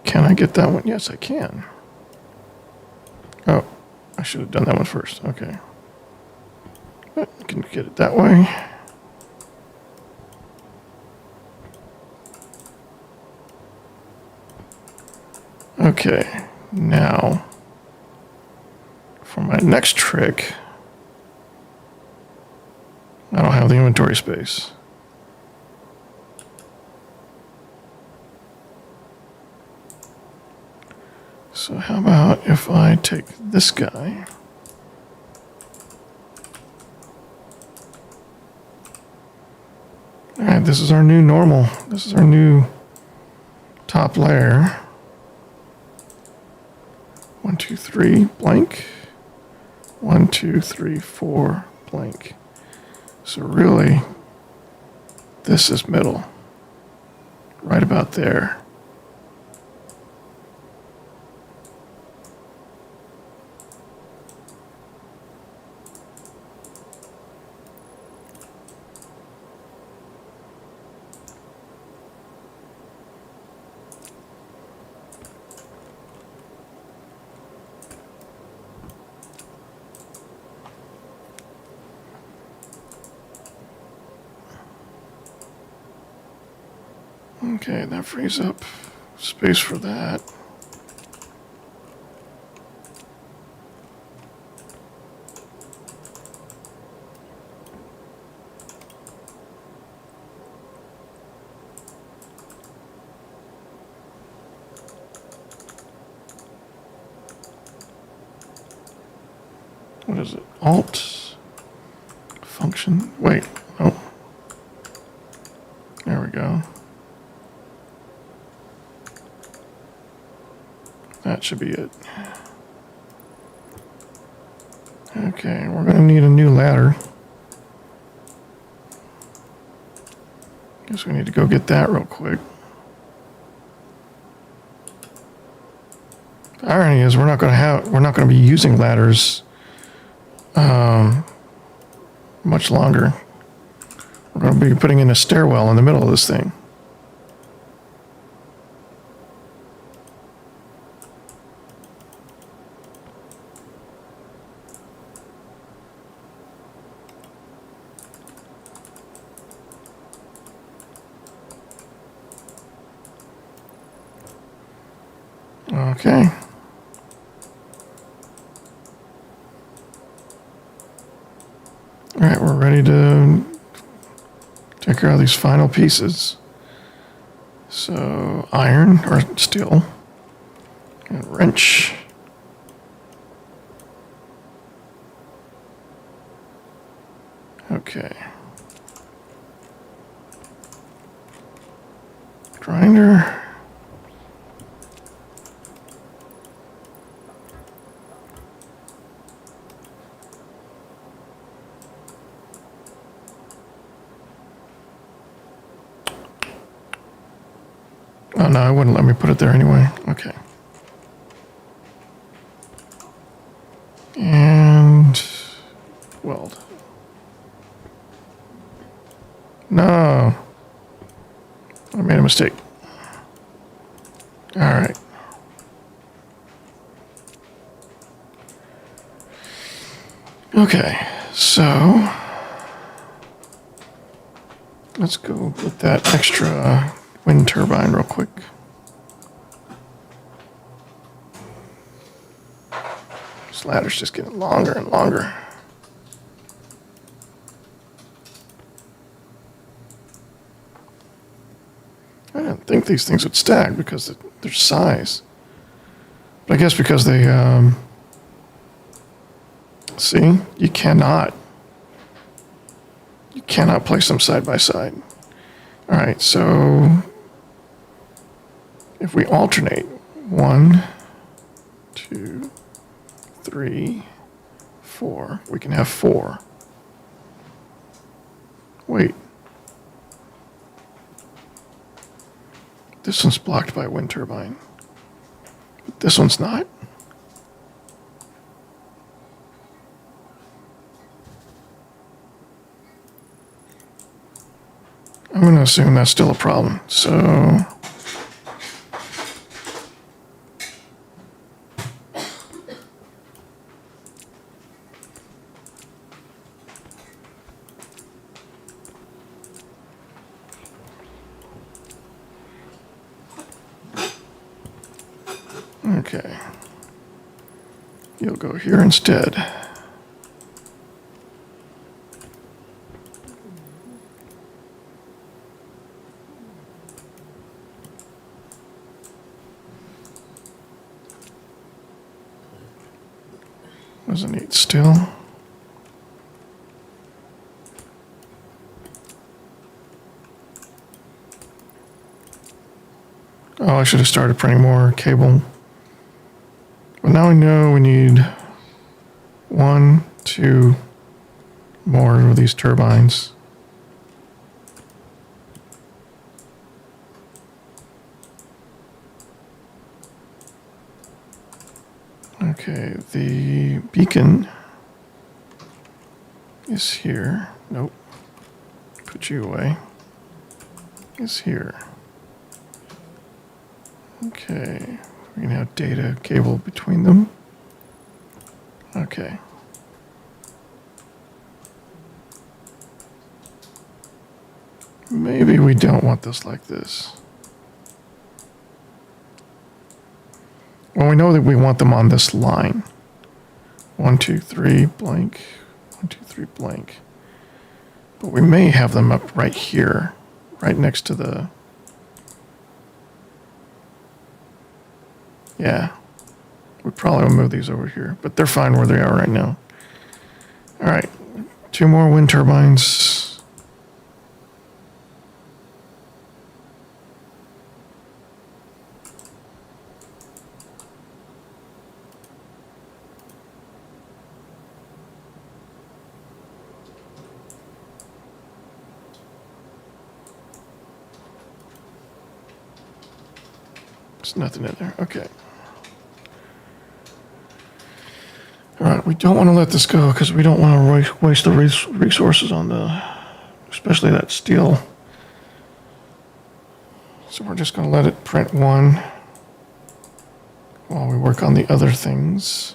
Can I get that one? Yes, I can. Oh, I should have done that one first. Okay. But you can get it that way. Okay, now for my next trick, I don't have the inventory space. So how about if I take this guy, all right, this is our new normal. This is our new top layer. 1, 2, 3, blank. 1, 2, 3, 4, blank. So really, this is middle, right about there. Okay, that frees up space for that. What is it? Alt function. Wait. Oh. There we go. That should be it. Okay, we're going to need a new ladder. Guess we need to go get that real quick. The irony is we're not going to be using ladders much longer. We're going to be putting in a stairwell in the middle of this thing. Okay. All right, we're ready to take care of these final pieces. So iron or steel and wrench. Okay. Grinder. Oh, no, it wouldn't let me put it there anyway. Okay. And weld. No. I made a mistake. All right. Okay, so let's go get that extra wind turbine real quick. This ladder's just getting longer and longer. I didn't think these things would stack because of their size. But I guess because they, see, you cannot place them side by side. All right, so if we alternate 1, 2, 3, 4, we can have 4. Wait. This one's blocked by a wind turbine. This one's not? I'm going to assume that's still a problem. So okay. You'll go here instead. Doesn't need still. Oh, I should have started printing more cable. But now we know we need 1, 2 more of these turbines. Okay, the beacon is here. Nope. Put you away. Is here. Okay. We can have data cable between them. Okay. Maybe we don't want this like this. Well, we know that we want them on this line. 1, 2, 3, blank. 1, 2, 3, blank. But we may have them up right here, right next to the... Yeah. We probably will move these over here, but they're fine where they are right now. All right. 2 more wind turbines. There's nothing in there. Okay. All right. We don't want to let this go because we don't want to waste the resources on the, especially that steel. So we're just going to let it print 1 while we work on the other things.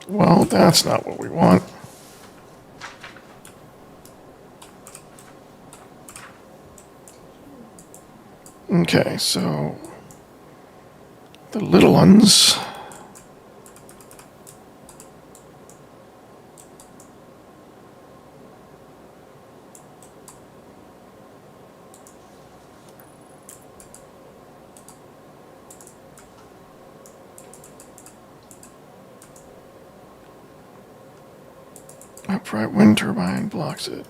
Well, that's not what we want. Okay, so the little ones. Upright wind turbine blocks it.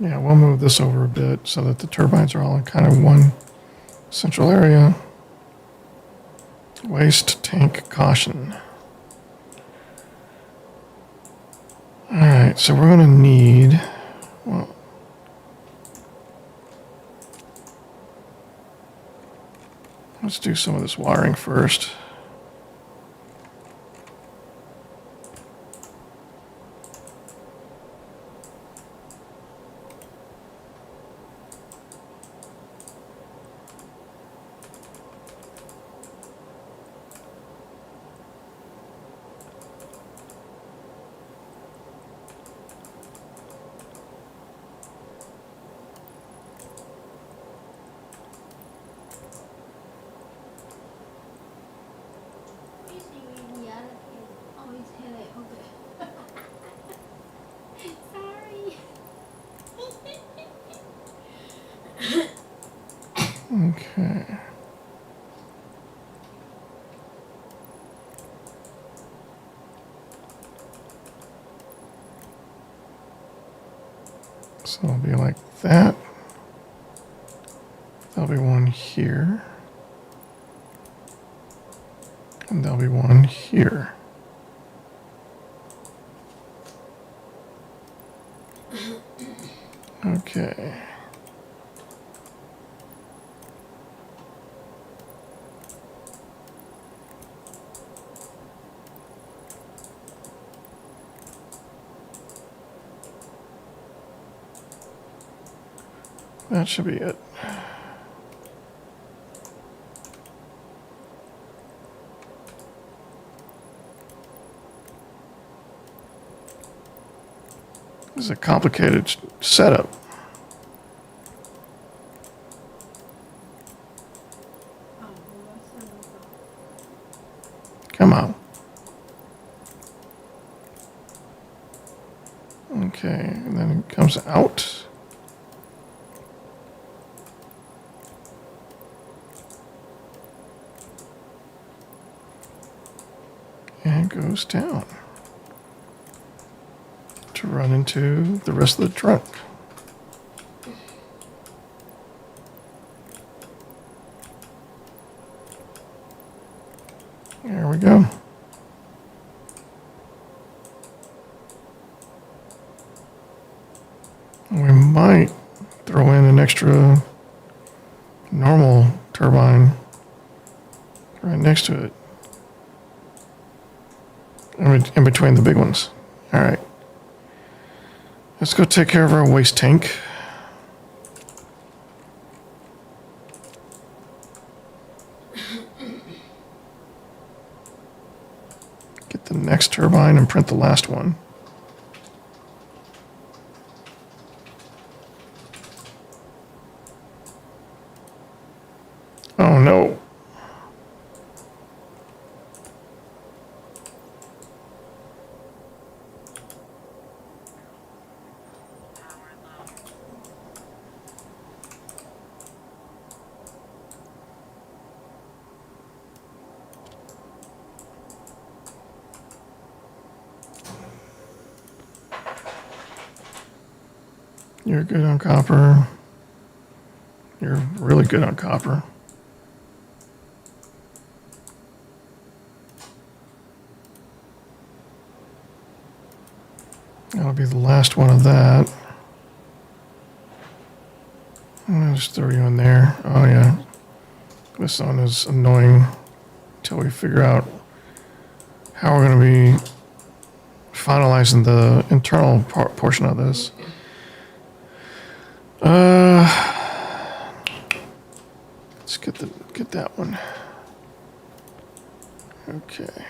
Yeah, we'll move this over a bit so that the turbines are all in kind of one central area. Waste tank caution. All right, so we're going to need, well, let's do some of this wiring first. Okay. So it'll be like that. There'll be one here. And there'll be one here. Okay. That should be it. This is a complicated setup. Come on. Okay, and then it comes out. And goes down to run into the rest of the trunk. There we go. We might throw in an extra normal turbine right next to it. In between the big ones. All right. Let's go take care of our waste tank. Get the next turbine and print the last one. Oh no. You're good on copper. You're really good on copper. That'll be the last one of that. I'll just throw you in there. Oh yeah. This one is annoying until we figure out how we're going to be finalizing the internal portion of this. Let's get that one. Okay.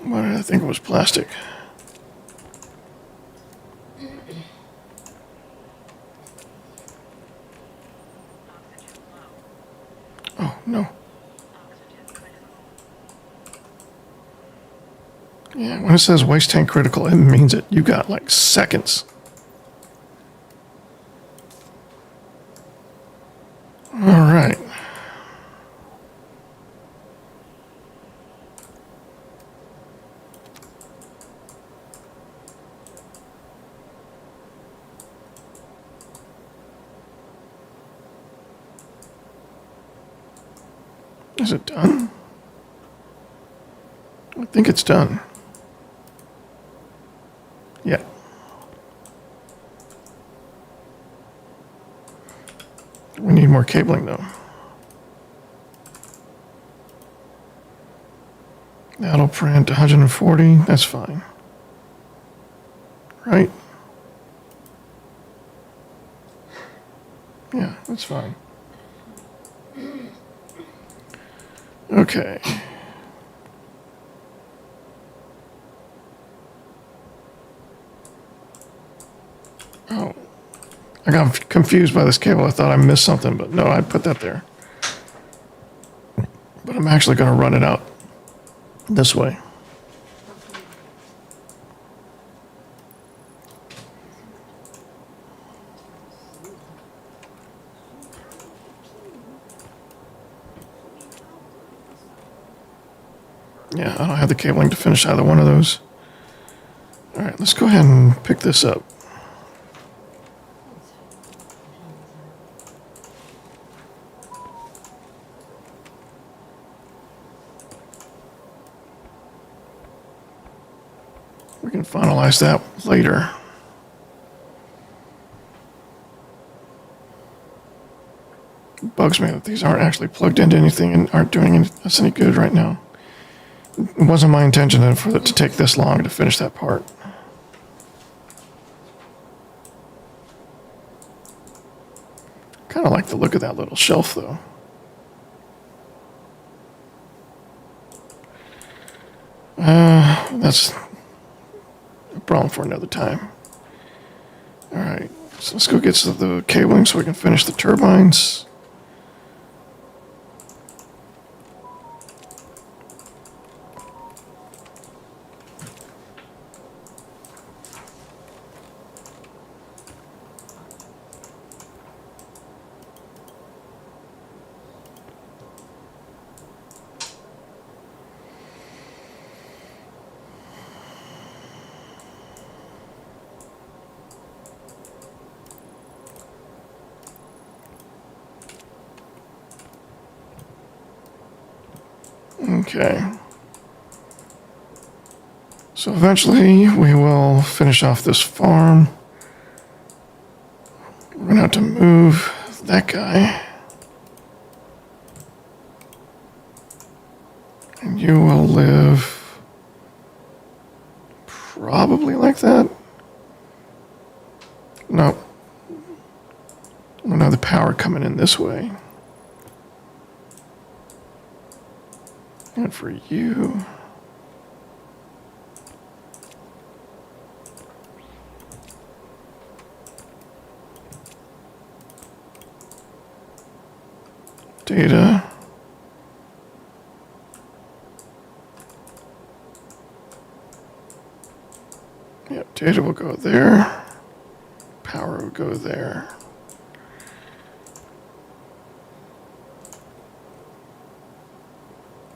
Why did I think it was plastic? Oh, no. Yeah, when it says waste tank critical, it means it. You got like seconds. All right. Is it done? I think it's done. Yeah. We need more cabling though. That'll print 140. That's fine. Right? Yeah, that's fine. Okay. Oh, I got confused by this cable. I thought I missed something, but no, I put that there. But I'm actually going to run it out this way. Yeah, I don't have the cabling to finish either one of those. All right, let's go ahead and pick this up. We can finalize that later. It bugs me that these aren't actually plugged into anything and aren't doing us any good right now. It wasn't my intention for it to take this long to finish that part. Kind of like the look of that little shelf though. That's a problem for another time. All right, so let's go get the cabling so we can finish the turbines. Okay. So eventually we will finish off this farm. We're gonna have to move that guy. And you will live probably like that. No. Another power coming in this way. And for you. Data. Yep, data will go there. Power will go there.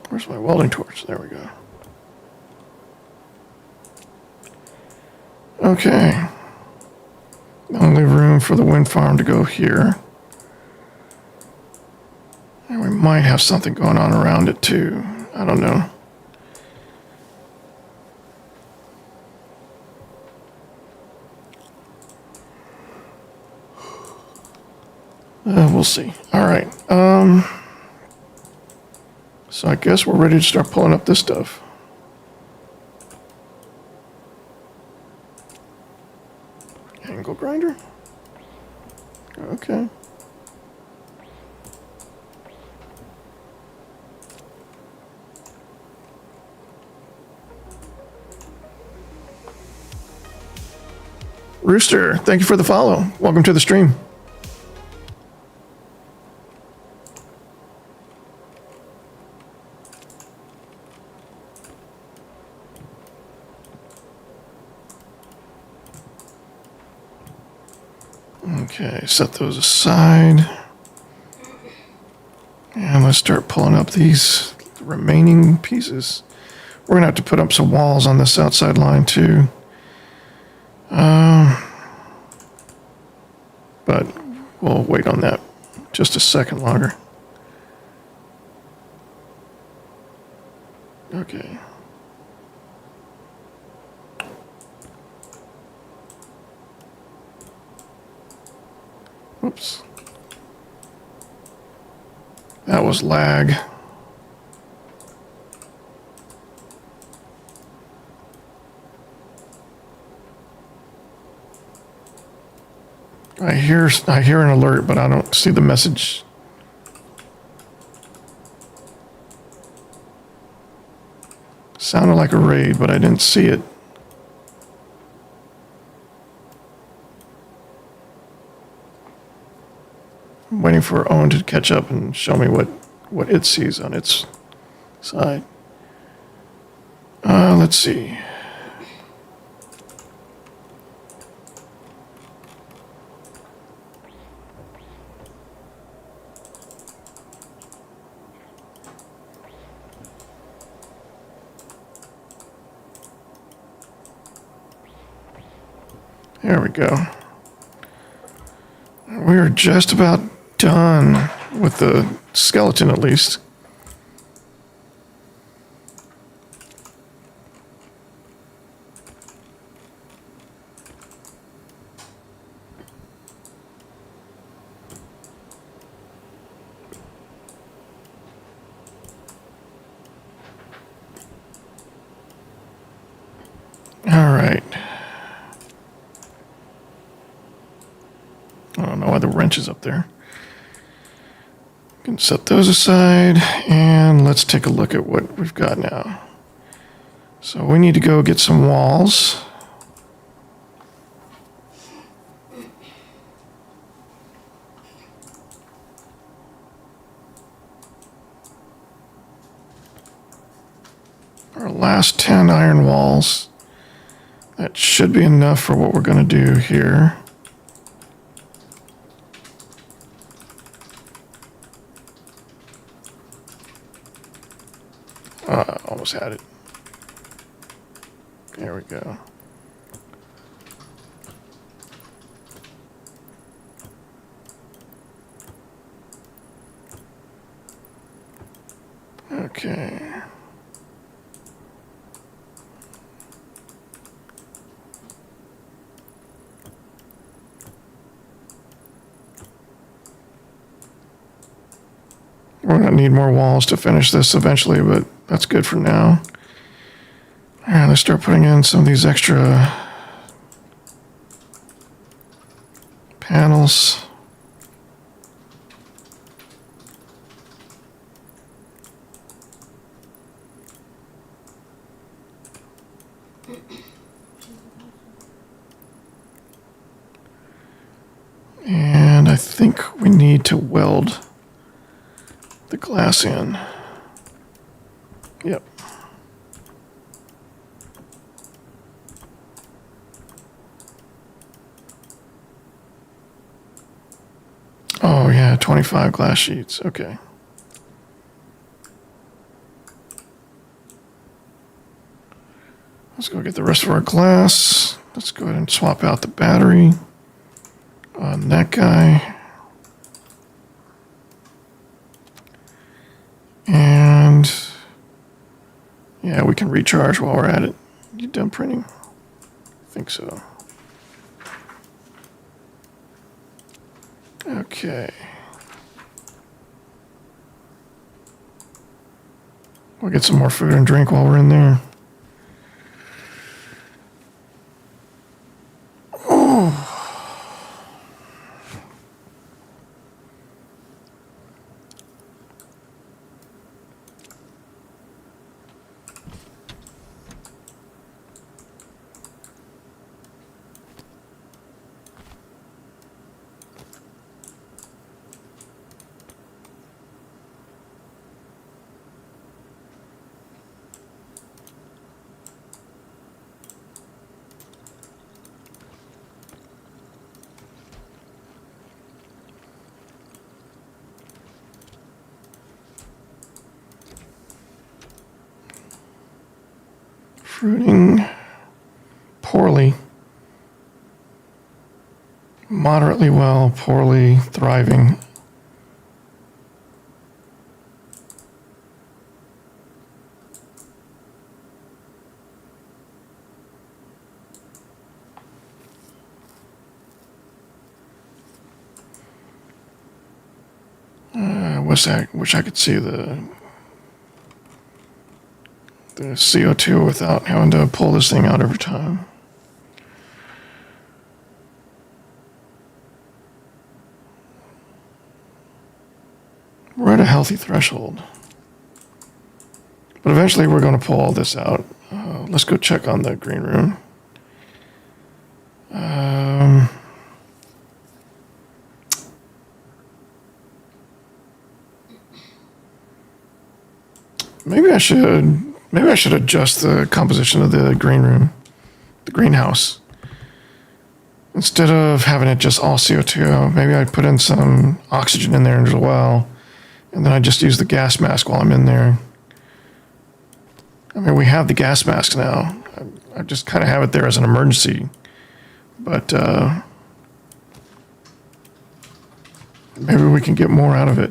Where's my welding torch? There we go. Okay. Only room for the wind farm to go here. And we might have something going on around it too. I don't know. We'll see. All right. So I guess we're ready to start pulling up this stuff. Angle grinder? Okay. Rooster, thank you for the follow. Welcome to the stream. Okay, set those aside. And let's start pulling up these remaining pieces. We're going to have to put up some walls on this outside line too. But we'll wait on that just a second longer. Okay. Whoops. That was lag. I hear an alert, but I don't see the message. Sounded like a raid, but I didn't see it. I'm waiting for Owen to catch up and show me what it sees on its side. Let's see. There we go. We are just about done with the skeleton, at least. All right. I don't know why the wrench is up there. Can set those aside, and let's take a look at what we've got now. So we need to go get some walls. Our last 10 iron walls. That should be enough for what we're going to do here. Almost had it. There we go. Okay. We're gonna need more walls to finish this eventually, but that's good for now. All right, let's start putting in some of these extra panels. And I think we need to weld the glass in. Yep. Oh yeah, 25 glass sheets. Okay. Let's go get the rest of our glass. Let's go ahead and swap out the battery on that guy. And yeah, we can recharge while we're at it. You done printing? I think so. Okay. We'll get some more food and drink while we're in there. Fruiting poorly, moderately well, poorly, thriving. Wish I could see the CO2 without having to pull this thing out every time. We're at a healthy threshold. But eventually we're going to pull all this out. Let's go check on the green room. Maybe I should adjust the composition of the green room, the greenhouse. Instead of having it just all CO2, maybe I put in some oxygen in there as well, and then I just use the gas mask while I'm in there. I mean, we have the gas mask now. I just kind of have it there as an emergency, but maybe we can get more out of it.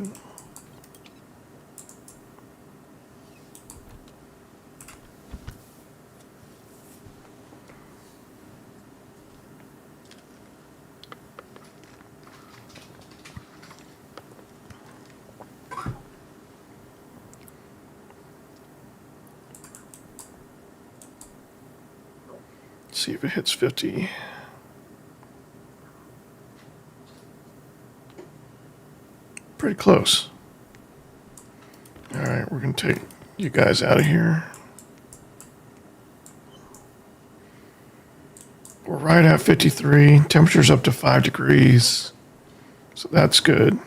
See if it hits 50. Pretty close. All right, we're going to take you guys out of here. We're right at 53. Temperature's up to 5 degrees. So that's good.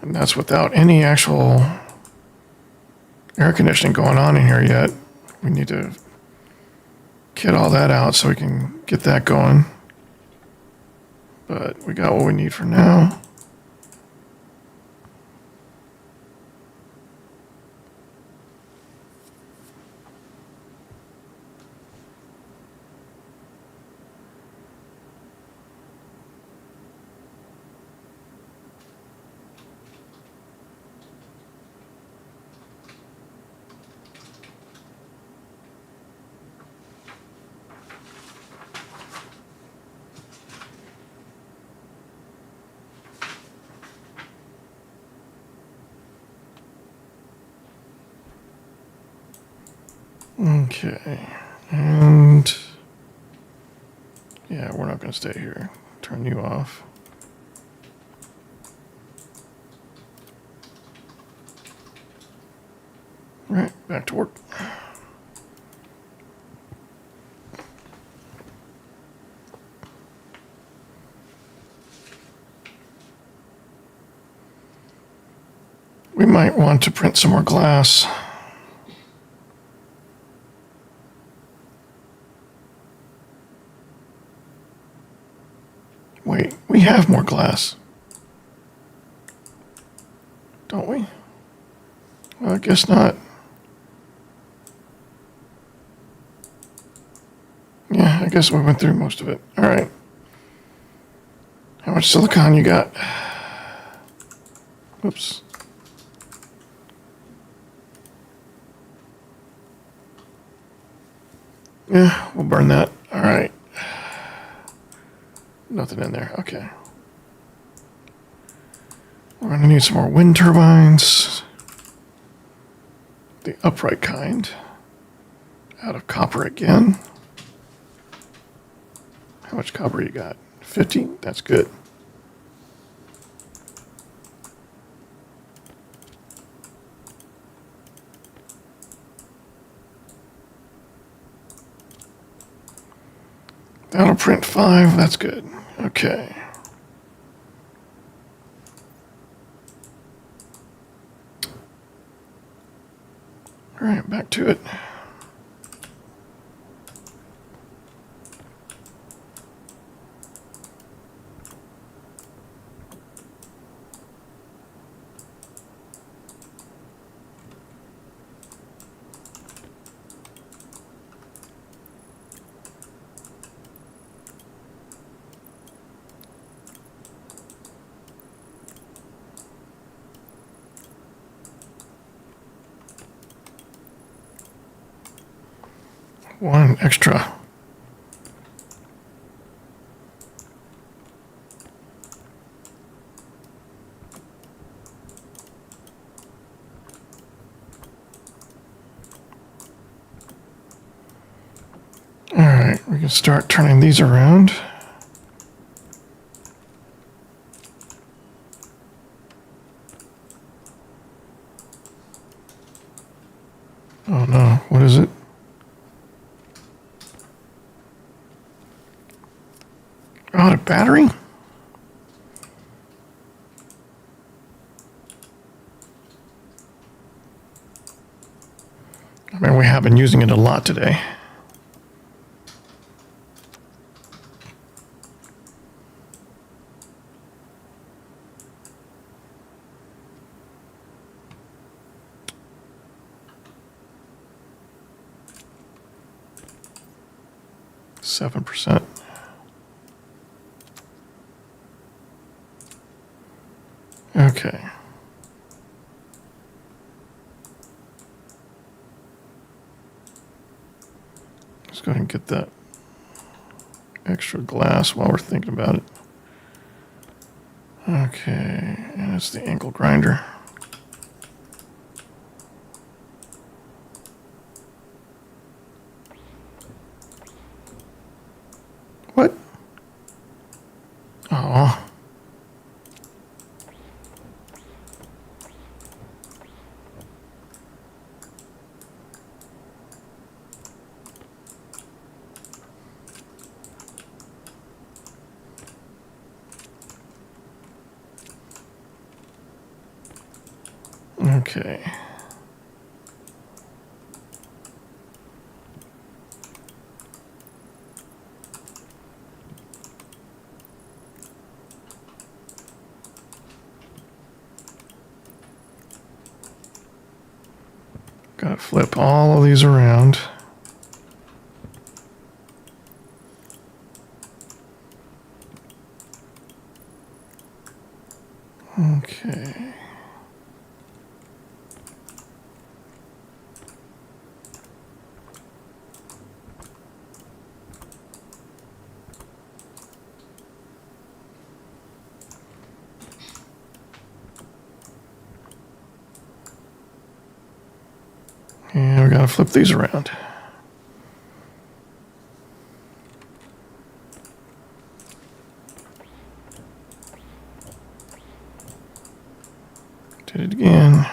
And that's without any actual air conditioning going on in here yet. We need to kit all that out so we can get that going. But we got what we need for now. Okay. And yeah, we're not going to stay here. Turn you off. All right, back to work. We might want to print some more glass. Wait, we have more glass. Don't we? Well, I guess not. Yeah, I guess we went through most of it. All right. How much silicon you got? Oops. Yeah, we'll burn that. All right. Nothing in there. Okay. We're going to need some more wind turbines. The upright kind. Out of copper again. How much copper you got? 50? That's good. That'll print 5. That's good. Okay. All right, back to it. One extra. All right, we can start turning these around. Oh no, what is it? Oh, the battery? I mean, we have been using it a lot today. %. Okay. Let's go ahead and get that extra glass while we're thinking about it. Okay, and it's the ankle grinder. What? Oh. Okay. Got to flip all of these around. Okay. And we got to flip these around. Did it again.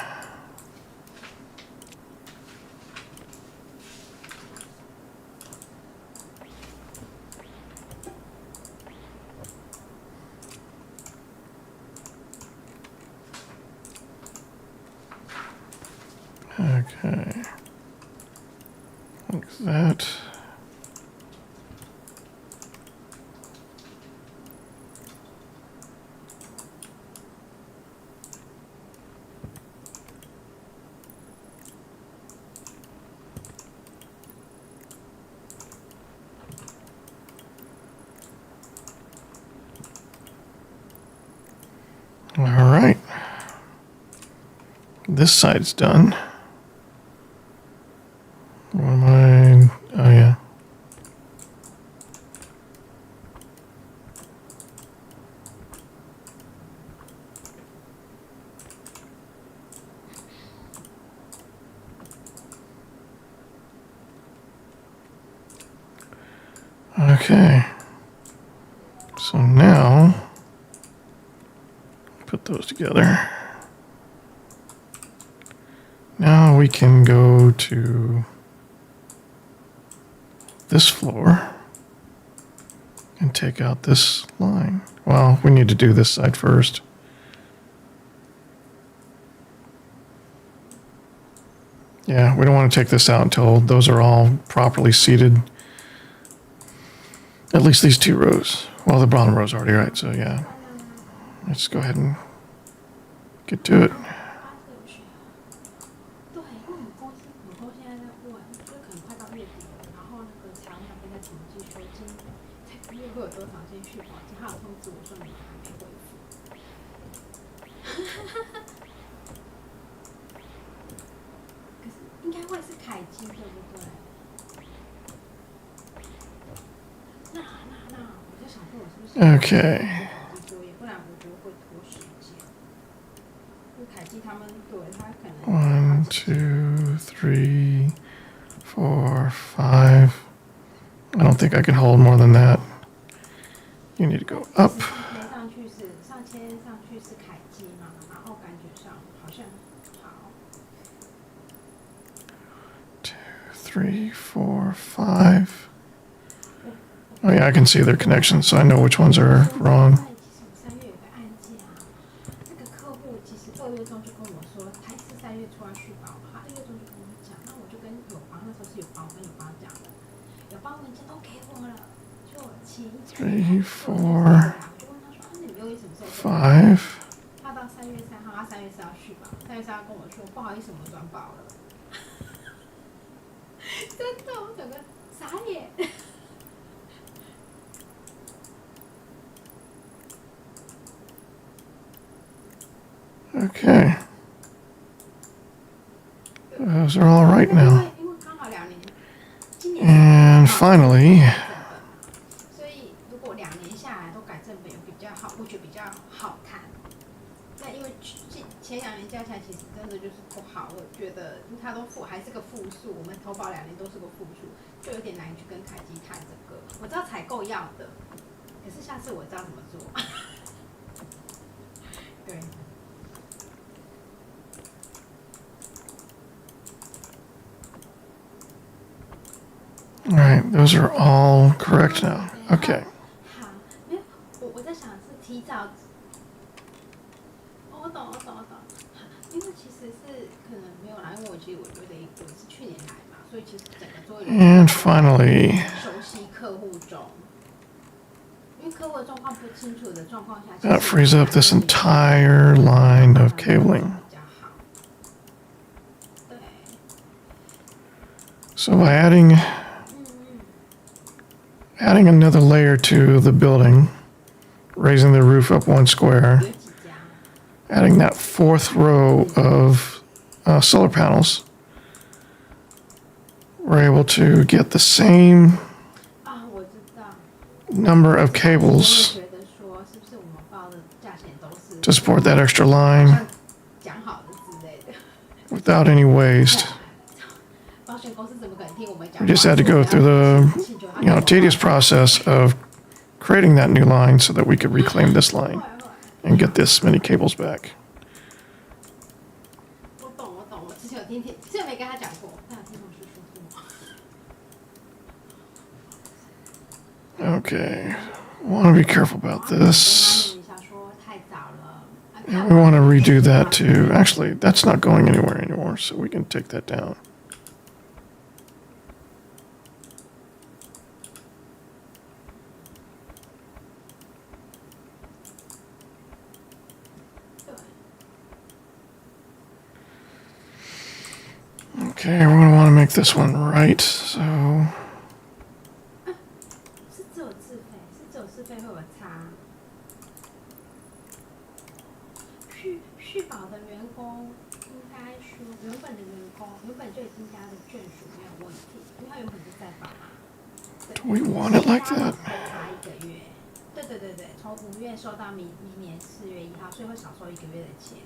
Okay. Like that. All right. This side's done. What am I? Oh, yeah. Okay. So now, put those together. Now we can go to this floor and take out this line. Well, we need to do this side first. Yeah, we don't want to take this out until those are all properly seated. At least these two rows. Well, the bottom row's already right, so yeah. Let's go ahead and get to it. 对，因为我们公司现在在问，就可能快到月底了，然后那个财务那边在统计说这个月会有多少件续保金，他有通知我说你们还没回复。可是应该会是凯基对不对？那我就想说我是不是 Okay. 不然我觉得会拖时间。因为凯基他们对他可能 1, 2, 3, 4, 5. I don't think I can hold more than that. You need to go up. 上去是上签上去是凯基嘛，然后感觉上好像好。 2, 3, 4, 5. Oh yeah, I can see their connections, so I know which ones are wrong. 3月有个案件啊，这个客户其实2月中就跟我说，他是3月初要续保，他2月中就跟我讲，那我就跟友邦那时候是友邦，我跟友邦讲的，友邦文件都给我了，就请 3, 4, 我就问他说，你们6月什么时候5. 他到3月3号，他3月4号续保，3月4号跟我说，不好意思，我们转保了。真的，我整个傻眼。Okay. Those are all right now. And finally, 所以如果2年下来都改正本，比较好，我觉得比较好看。那因为前2年加起来其实真的就是不好，我觉得它都还是个负数，我们投保2年都是个负数，就有点难去跟凯基谈这个。我知道采购要的，可是下次我知道怎么做。对。all right, those are all correct now. Okay. 好，没有，我在想是提早。我懂。因为其实是可能没有啦，因为我觉得我是去年来嘛，所以其实整个作业 And finally, 熟悉客户中，因为客户的状况不清楚的状况下， that frees up this entire line of cabling. 比较好。对。 So by adding another layer to the building, raising the roof up 1 square, adding that 4th row of solar panels, we're able to get the same number of cables to support that extra line without any waste. We just had to go through the tedious process of creating that new line so that we could reclaim this line and get this many cables back. 跟他讲过，那听同事说过。 Okay, want to be careful about this. 一下说太早了。 And we want to redo that too. Actually, that's not going anywhere anymore, so we can take that down. Okay, we're going to want to make this one right, so... 是只有自费，是只有自费会有差。续保的员工应该说，原本的员工原本就已经加的眷属没有问题，因为他原本是在保嘛。We want it like that. 差1个月。对，从5月收到明年4月1号，所以会少收1个月的钱。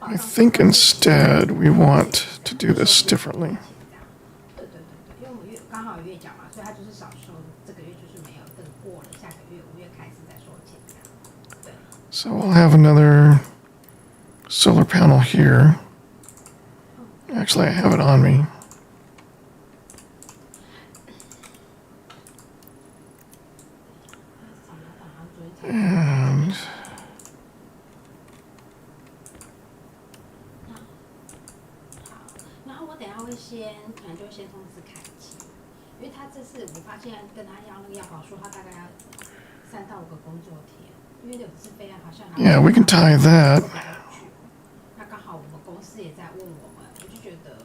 I think instead we want to do this differently. So we'll have another solar panel here. Actually, I have it on me. And可能就会先通知凯基，因为他这次我发现跟他要那个药保说，他大概要3到5个工作天，因为有自费案好像。Yeah, we can tie that. 那刚好我们公司也在问我们，我就觉得，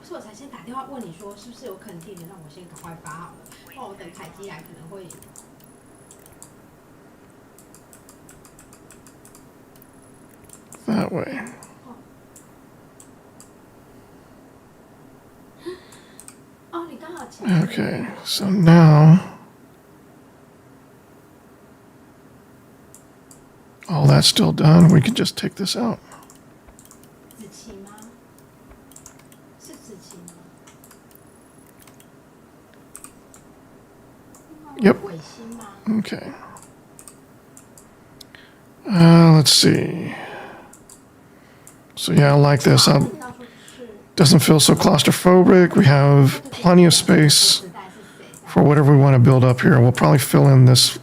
所以我才先打电话问你说，是不是有肯定的，让我先赶快发好了，不然我等凯基来可能会。 That way. Okay, so now all that's still done. We can just take this out. Yep. Okay. Let's see. So yeah, I like this. Doesn't feel so claustrophobic. We have plenty of space for whatever we want to build up here. We'll probably fill in this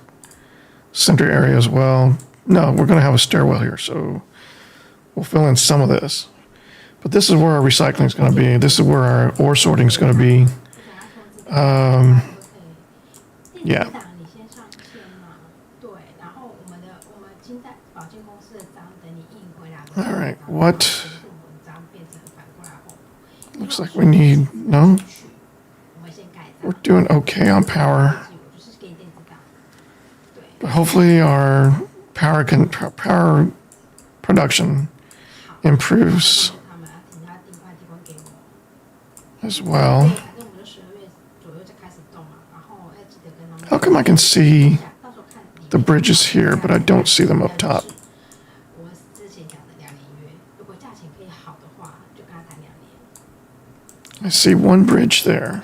center area as well. No, we're going to have a stairwell here, so we'll fill in some of this. But this is where our recycling is going to be. This is where our ore sorting is going to be. Yeah. All right, what? Looks like we need, no? We're doing okay on power. But hopefully our power production improves as well. How come I can see the bridges here, but I don't see them up top? I see one bridge there.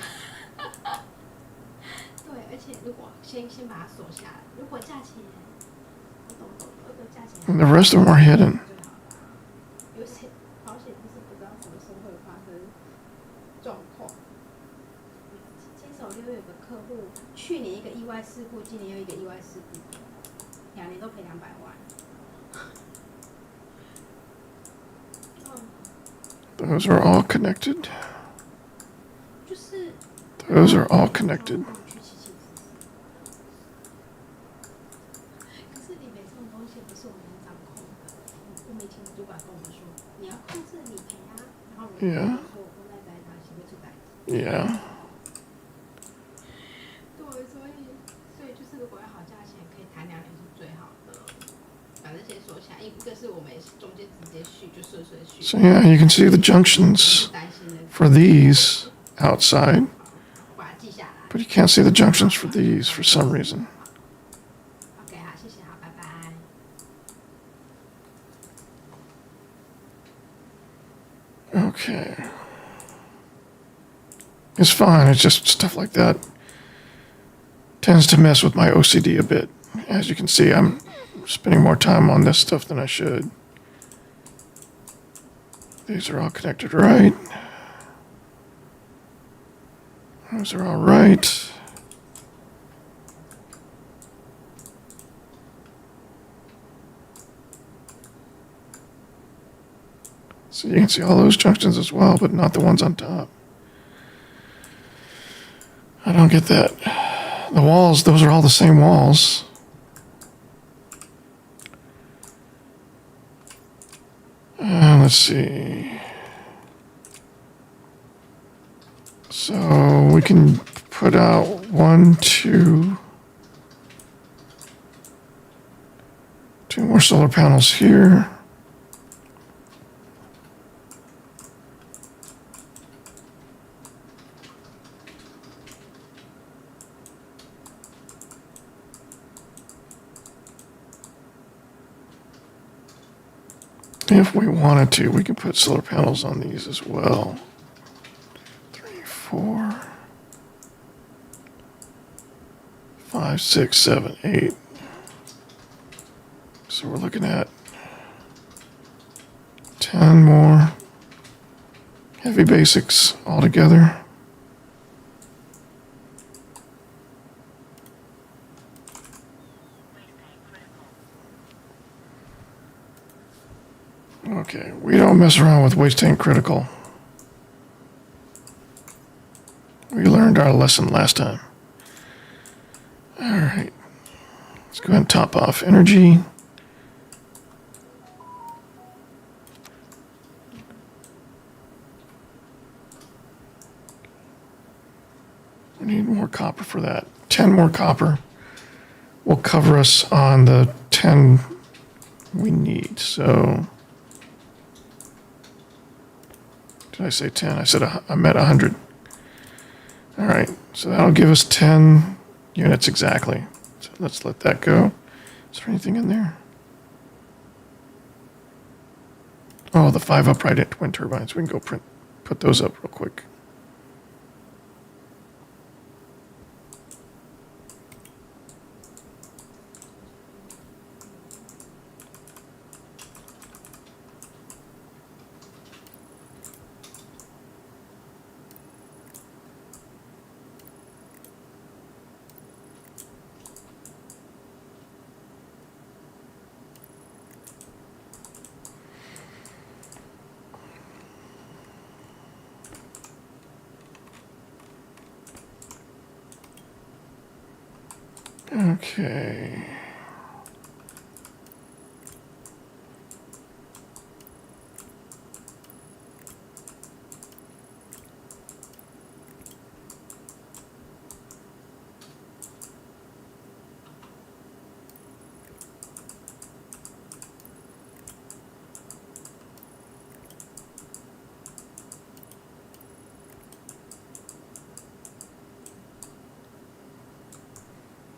And the rest of them are hidden. Those are all connected. Those are all connected. Yeah. Yeah. So yeah, you can see the junctions for these outside, but you can't see the junctions for these for some reason. Okay. It's fine, it's just stuff like that tends to mess with my OCD a bit. As you can see, I'm spending more time on this stuff than I should. These are all connected right. Those are all right. So you can see all those junctions as well, but not the ones on top. I don't get that. The walls, those are all the same walls. Let's see. So we can put out 1, 2, 2 more solar panels here. If we wanted to, we could put solar panels on these as well. 3, 4, 5, 6, 7, 8. So we're looking at 10 more heavy basics altogether. Okay, we don't mess around with waste tank critical. We learned our lesson last time. All right, let's go ahead and top off energy. We need more copper for that. 10 more copper will cover us on the 10 we need. So, did I say 10? I said I meant 100. All right, so that'll give us 10 units exactly. So let's let that go. Is there anything in there? Oh, the 5 upright wind turbines. We can go put those up real quick. Okay.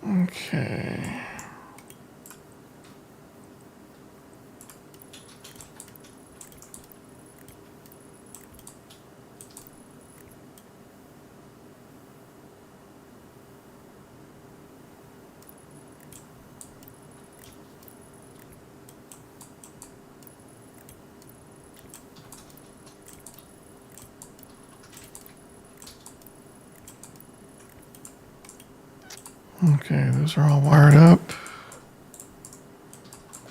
Okay. Okay, those are all wired up.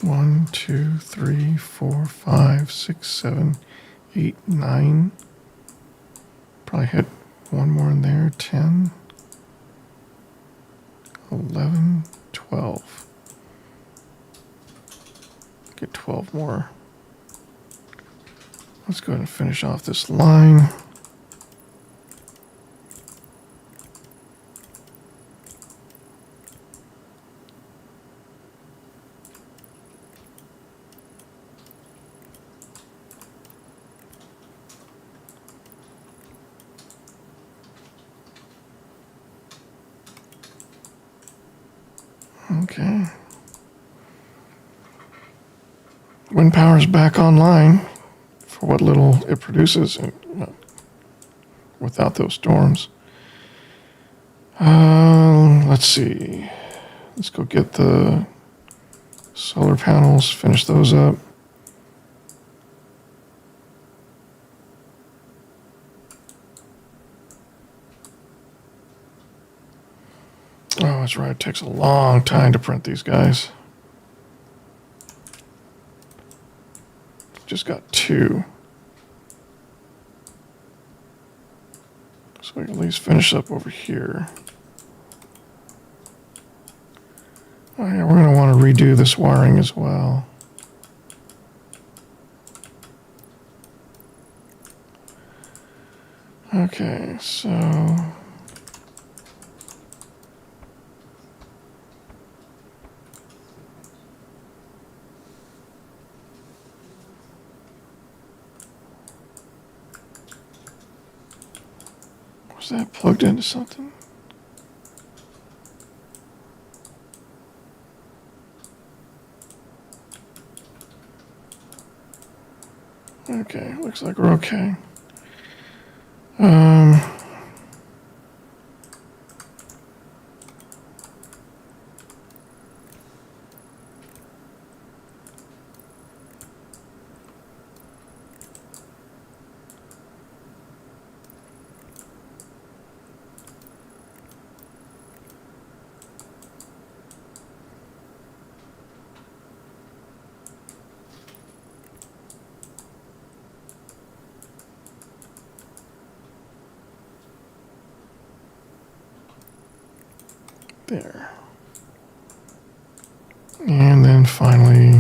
1, 2, 3, 4, 5, 6, 7, 8, 9. Probably hit one more in there. 10, 11, 12. Get 12 more. Let's go ahead and finish off this line. Okay. Wind power is back online for what little it produces without those storms. Let's see. Let's go get the solar panels, finish those up. Oh, that's right. It takes a long time to print these guys. Just got 2. So we can at least finish up over here. Oh yeah, we're going to want to redo this wiring as well. Okay, so... Was that plugged into something? Okay, looks like we're okay. There. And then finally,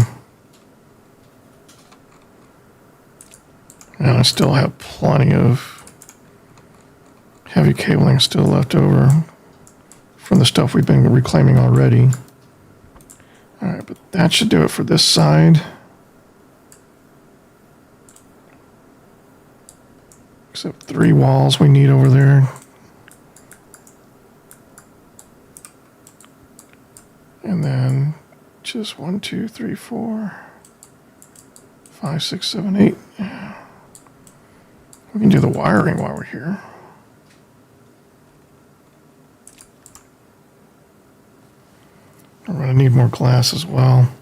and I still have plenty of heavy cabling still left over from the stuff we've been reclaiming already. All right, but that should do it for this side. Except 3 walls we need over there. And then just 1, 2, 3, 4, 5, 6, 7, 8. We can do the wiring while we're here. We're going to need more glass as well.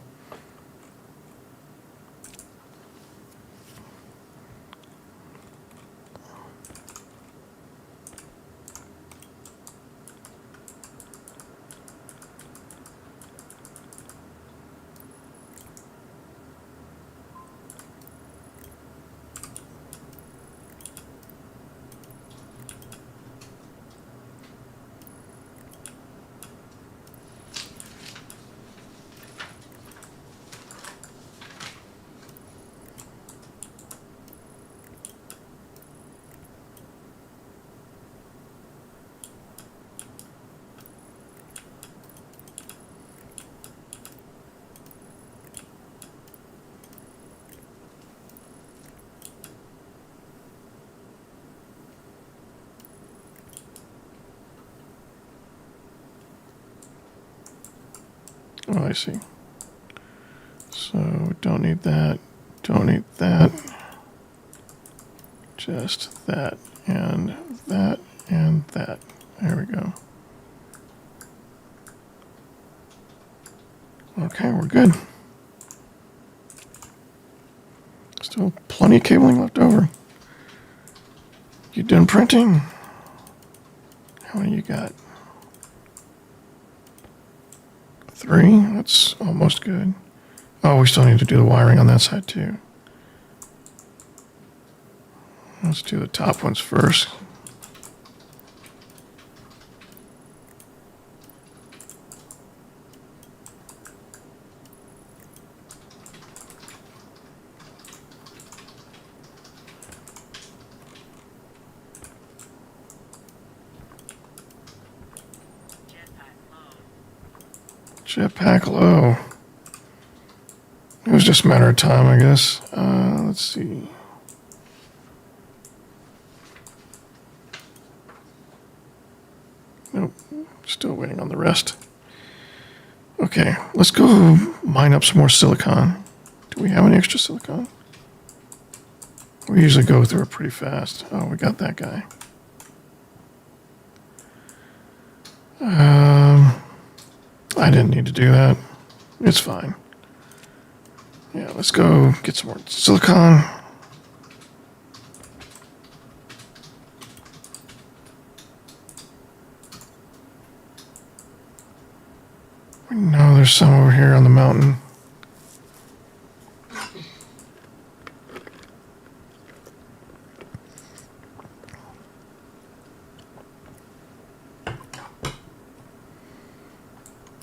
Oh, I see. So don't need that, don't need that. Just that, and that, and that. There we go. Okay, we're good. Still plenty of cabling left over. You done printing? How many you got? 3? That's almost good. Oh, we still need to do the wiring on that side too. Let's do the top ones first. Jetpack low. It was just a matter of time, I guess. Let's see. Nope. Still waiting on the rest. Okay, let's go mine up some more silicon. Do we have any extra silicon? We usually go through it pretty fast. Oh, we got that guy. I didn't need to do that. It's fine. Yeah, let's go get some more silicon. No, there's some over here on the mountain.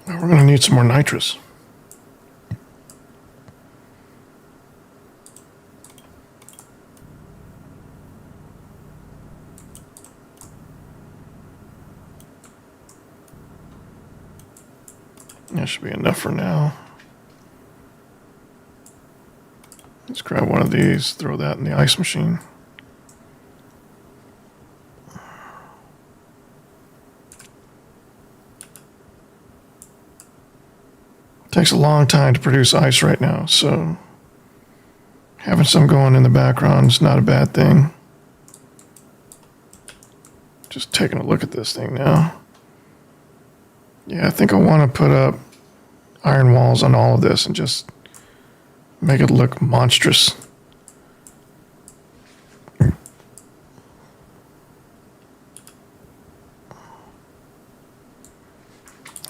Well, we're going to need some more nitrous. That should be enough for now. Let's grab one of these, throw that in the ice machine. Takes a long time to produce ice right now, so having some going in the background is not a bad thing. Just taking a look at this thing now. Yeah, I think I want to put up iron walls on all of this and just make it look monstrous. All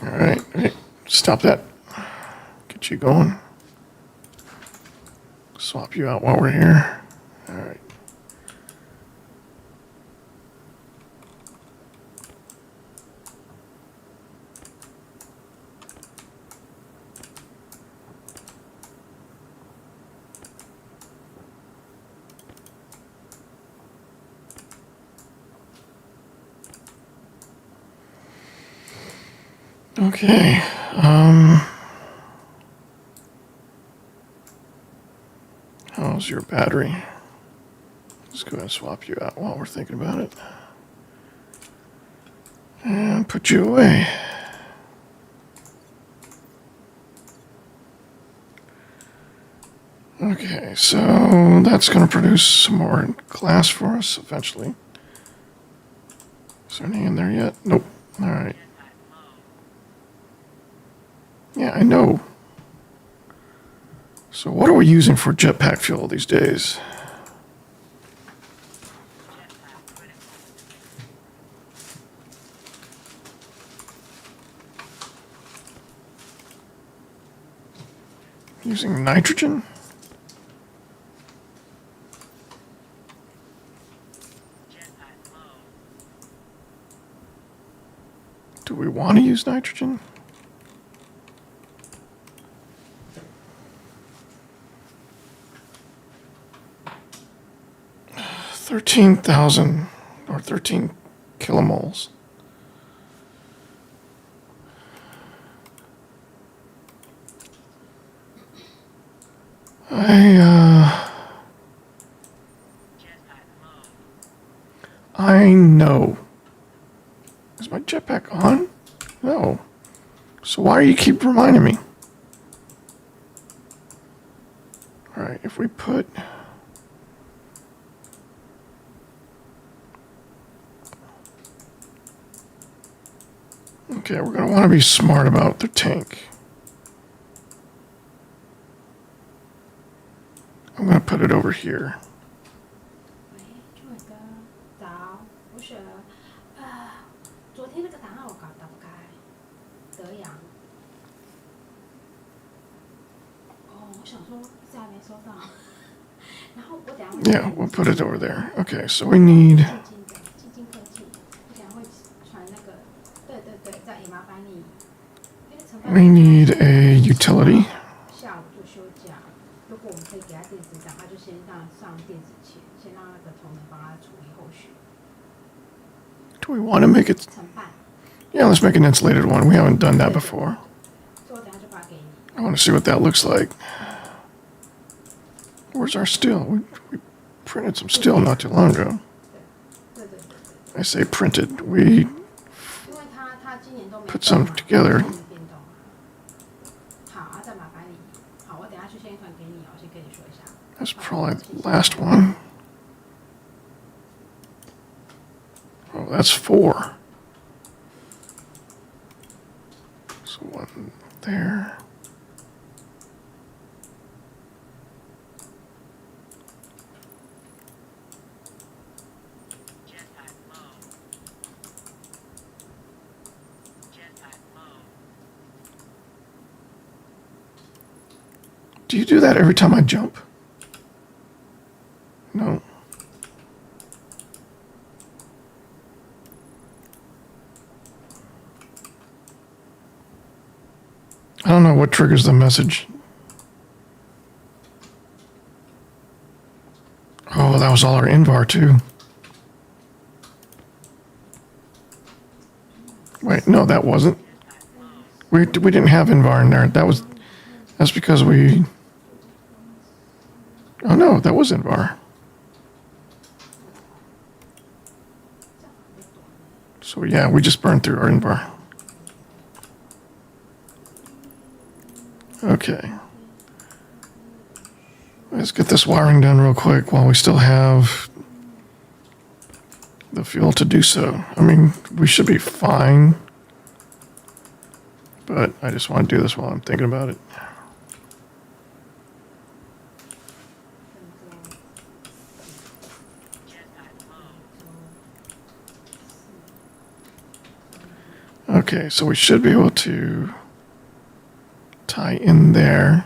right, stop that. Get you going. Swap you out while we're here. All right. Okay. How's your battery? Let's go ahead and swap you out while we're thinking about it. And put you away. Okay, so that's going to produce some more glass for us eventually. Is there any in there yet? Nope. All right. Yeah, I know. So what are we using for jetpack fuel these days? Using nitrogen? Do we want to use nitrogen? $13,000 or 13 kilomoles. I know. Is my jetpack on? No. So why do you keep reminding me? All right, if we put... Okay, we're going to want to be smart about the tank. I'm going to put it over here. Yeah, we'll put it over there. Okay, so we need... We need a utility. Do we want to make it? Yeah, let's make an insulated one. We haven't done that before. I want to see what that looks like. Where's our steel? We printed some steel not too long ago. I say printed. We put some together. That's probably the last one. Oh, that's 4. So one there. Do you do that every time I jump? No. I don't know what triggers the message. Oh, that was all our invar too. Wait, no, that wasn't. We didn't have invar in there. That's because we. Oh no, that was invar. So yeah, we just burned through our invar. Okay. Let's get this wiring done real quick while we still have the fuel to do so. I mean, we should be fine, but I just want to do this while I'm thinking about it. Okay, so we should be able to tie in there.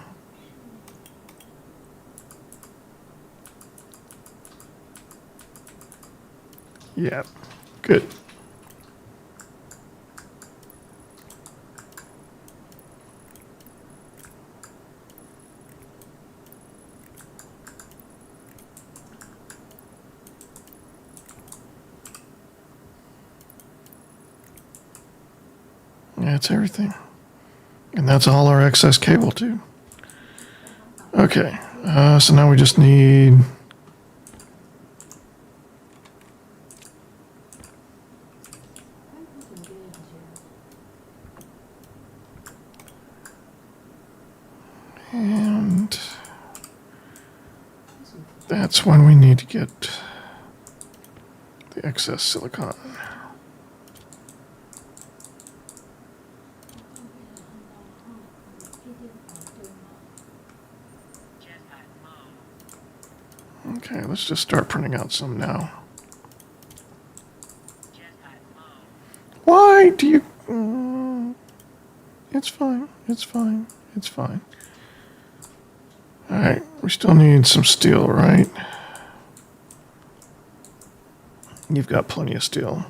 Yeah, good. That's everything. And that's all our excess cable too. Okay, so now we just need and that's when we need to get the excess silicon. Okay, let's just start printing out some now. Why do you... it's fine, it's fine, it's fine. Alright, we still need some steel, right? You've got plenty of steel.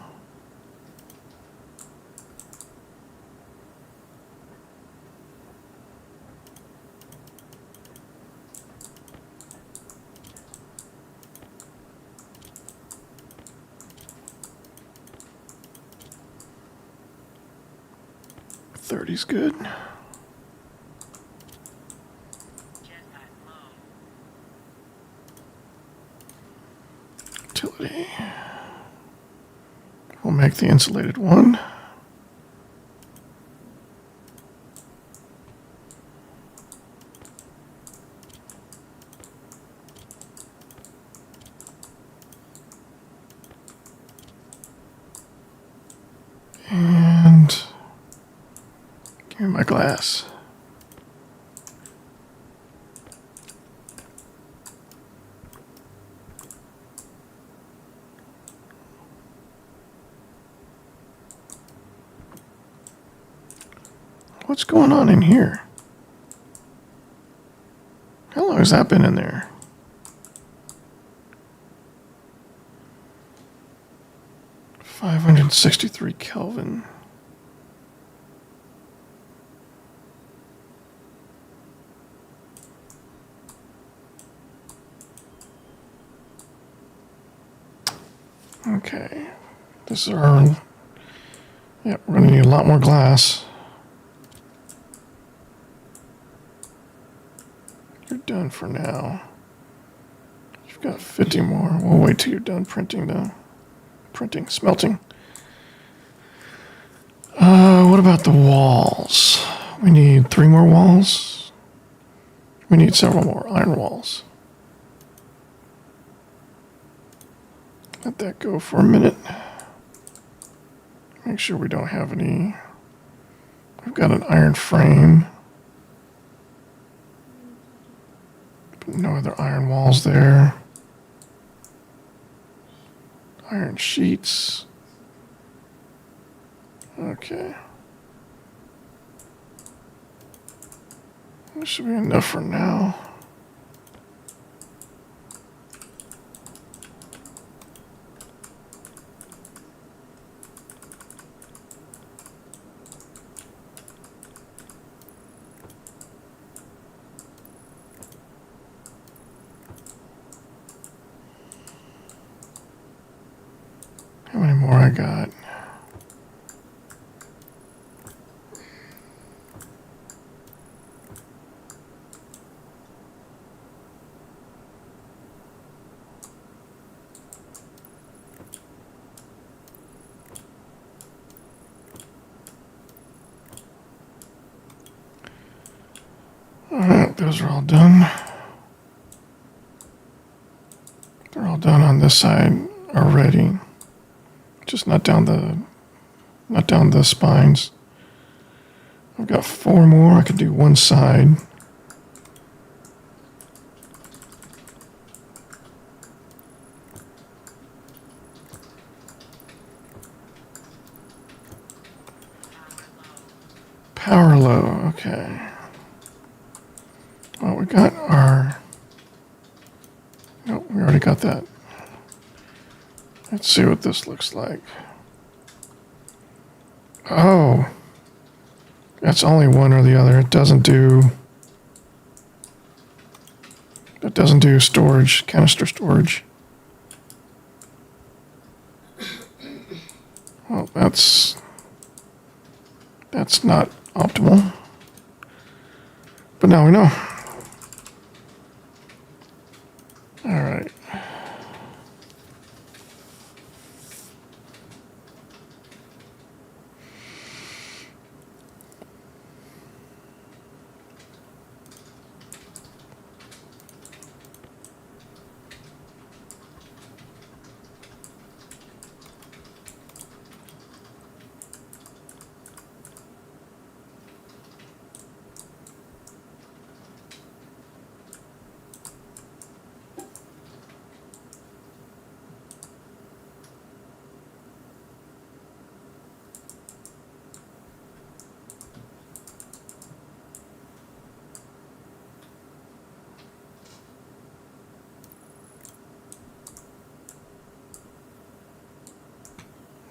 .30's good. Utility. We'll make the insulated one. And give me my glass. What's going on in here? How long has that been in there? .563 Kelvin. Okay, this is our, yeah, we're gonna need a lot more glass. You're done for now. You've got 50 more. We'll wait till you're done printing though. Smelting. What about the walls? We need 3 more walls. We need several more iron walls. Let that go for a minute. Make sure we don't have any. We've got an iron frame. But no other iron walls there. Iron sheets. Okay. This should be enough for now. How many more I got? All right, those are all done. They're all done on this side already. Just not down the spines. I've got 4 more. I could do one side. Power low, okay. Well, we got our... Nope, we already got that. Let's see what this looks like. Oh. That's only one or the other. It doesn't do storage, canister storage. Well, that's not optimal. But now we know. All right.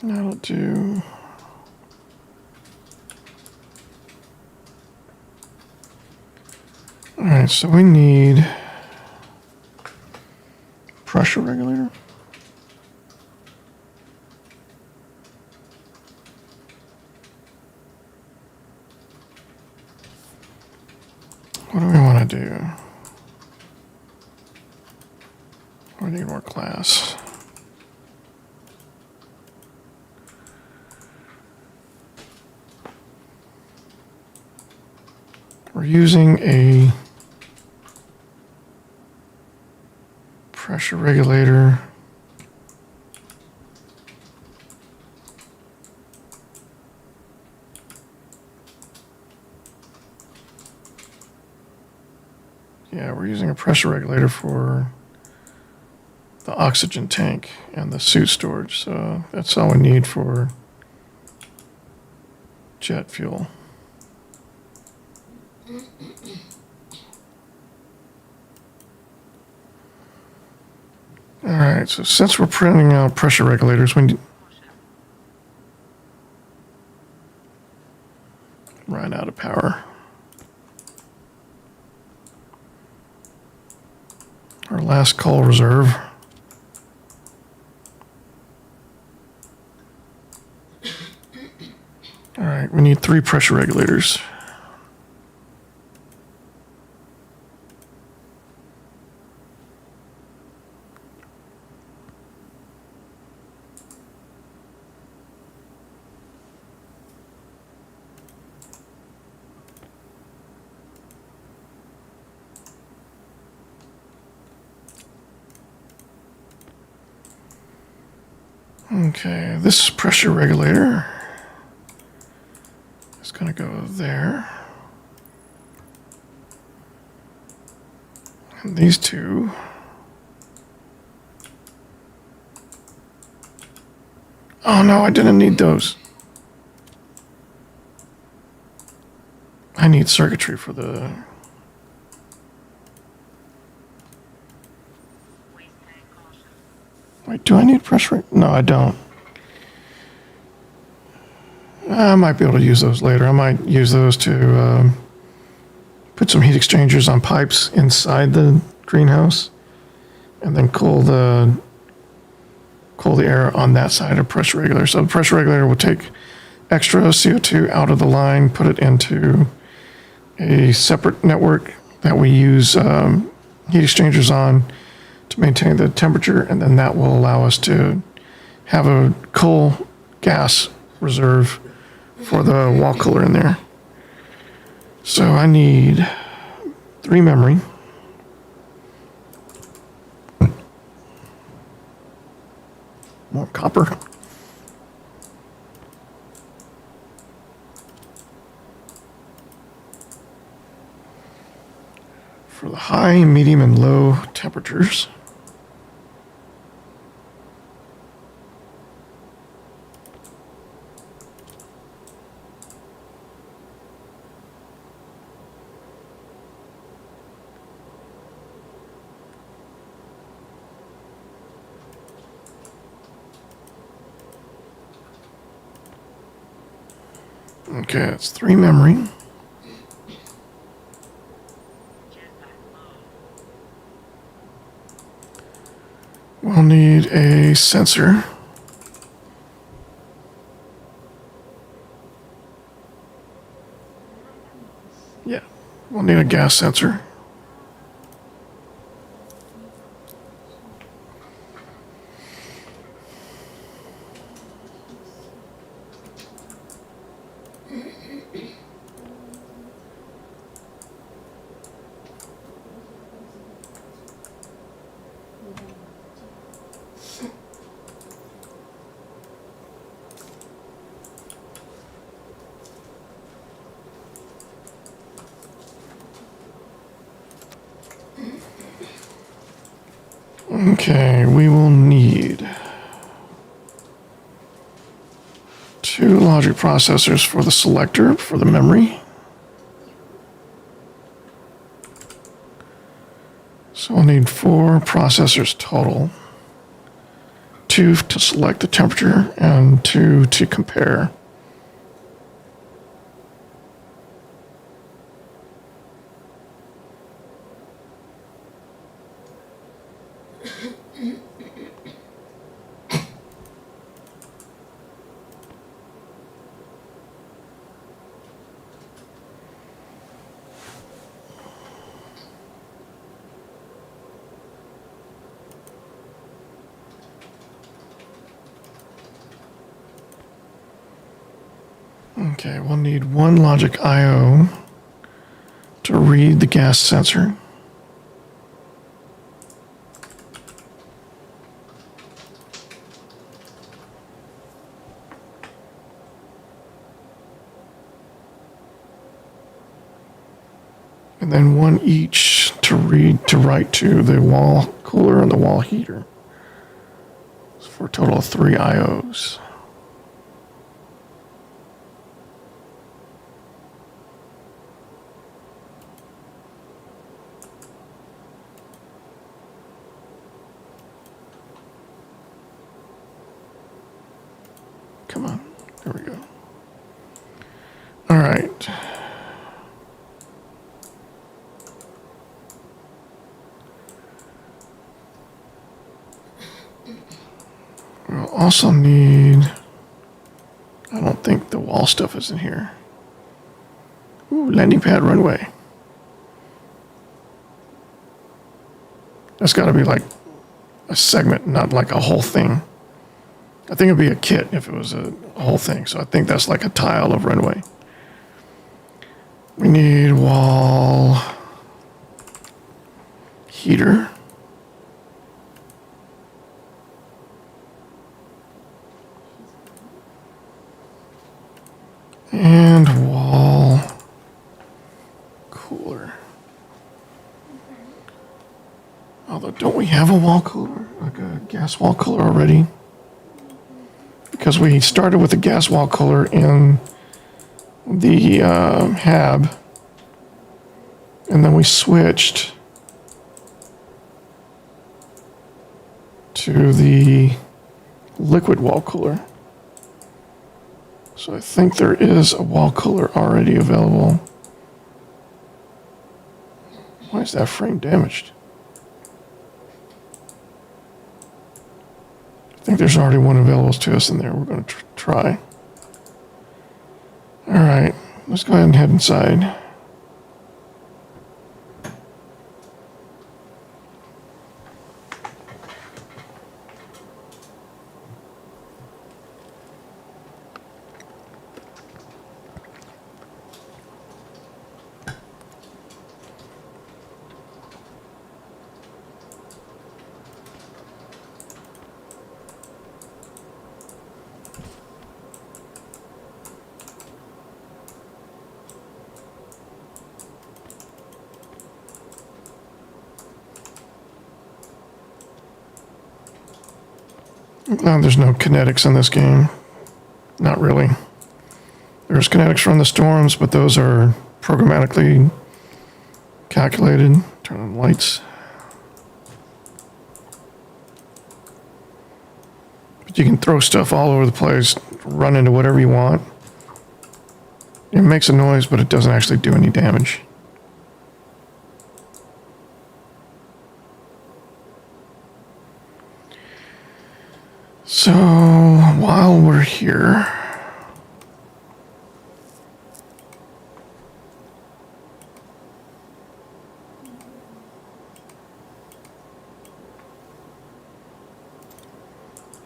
That'll do. All right, so we need pressure regulator. What do we want to do? We need more glass. We're using a pressure regulator. Yeah, we're using a pressure regulator for the oxygen tank and the suit storage. So that's all we need for jet fuel. All right, so since we're printing out pressure regulators, we need run out of power. Our last coal reserve. All right, we need 3 pressure regulators. Okay, this pressure regulator is going to go there. And these 2. Oh no, I didn't need those. I need circuitry for the Wait, do I need pressure? No, I don't. I might be able to use those later. I might use those to put some heat exchangers on pipes inside the greenhouse and then cool the air on that side of pressure regulator. So the pressure regulator will take extra CO2 out of the line, put it into a separate network that we use heat exchangers on to maintain the temperature, and then that will allow us to have a cool gas reserve for the wall cooler in there. So I need 3 memory. More copper. For the high, medium, and low temperatures. Okay, that's 3 memory. We'll need a sensor. Yeah, we'll need a gas sensor. Okay, we will need 2 logic processors for the selector for the memory. So we'll need 4 processors total. 2 to select the temperature and 2 to compare. Okay, we'll need 1 logic I/O to read the gas sensor. And then 1 each to write to the wall cooler and the wall heater. So for a total of 3 I/Os. Come on, there we go. All right. We'll also need, I don't think the wall stuff is in here. Ooh, landing pad runway. That's got to be like a segment, not like a whole thing. I think it'd be a kit if it was a whole thing. So I think that's like a tile of runway. We need wall heater. And wall cooler. Although, don't we have a wall cooler? Like a gas wall cooler already? Because we started with a gas wall cooler in the hab. And then we switched to the liquid wall cooler. So I think there is a wall cooler already available. Why is that frame damaged? I think there's already one available to us in there. We're going to try. All right, let's go ahead and head inside. I'm glad there's no kinetics in this game. Not really. There's kinetics from the storms, but those are programmatically calculated. Turn on lights. But you can throw stuff all over the place, run into whatever you want. It makes a noise, but it doesn't actually do any damage. So, while we're here,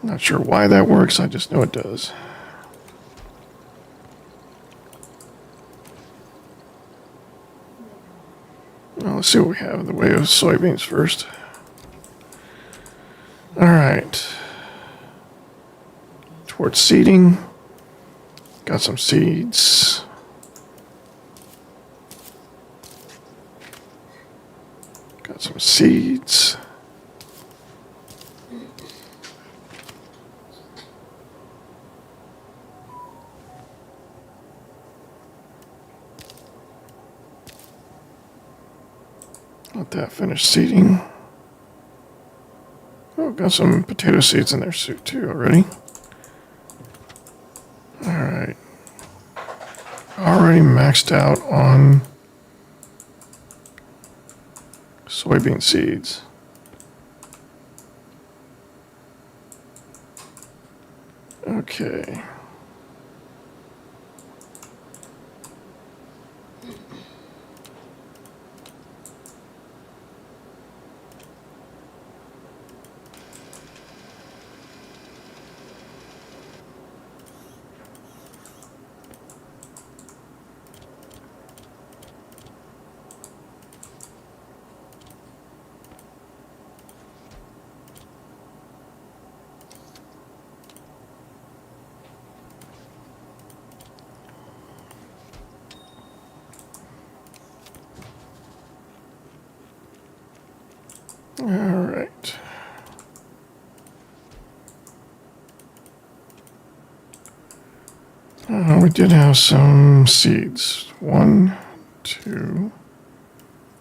not sure why that works, I just know it does. Well, let's see what we have in the way of soybeans first. All right. Towards seeding. Got some seeds. Got some seeds. Let that finish seeding. Oh, got some potato seeds in there too already. Alright. Already maxed out on soybean seeds. Okay. All right. We did have some seeds. 1, 2,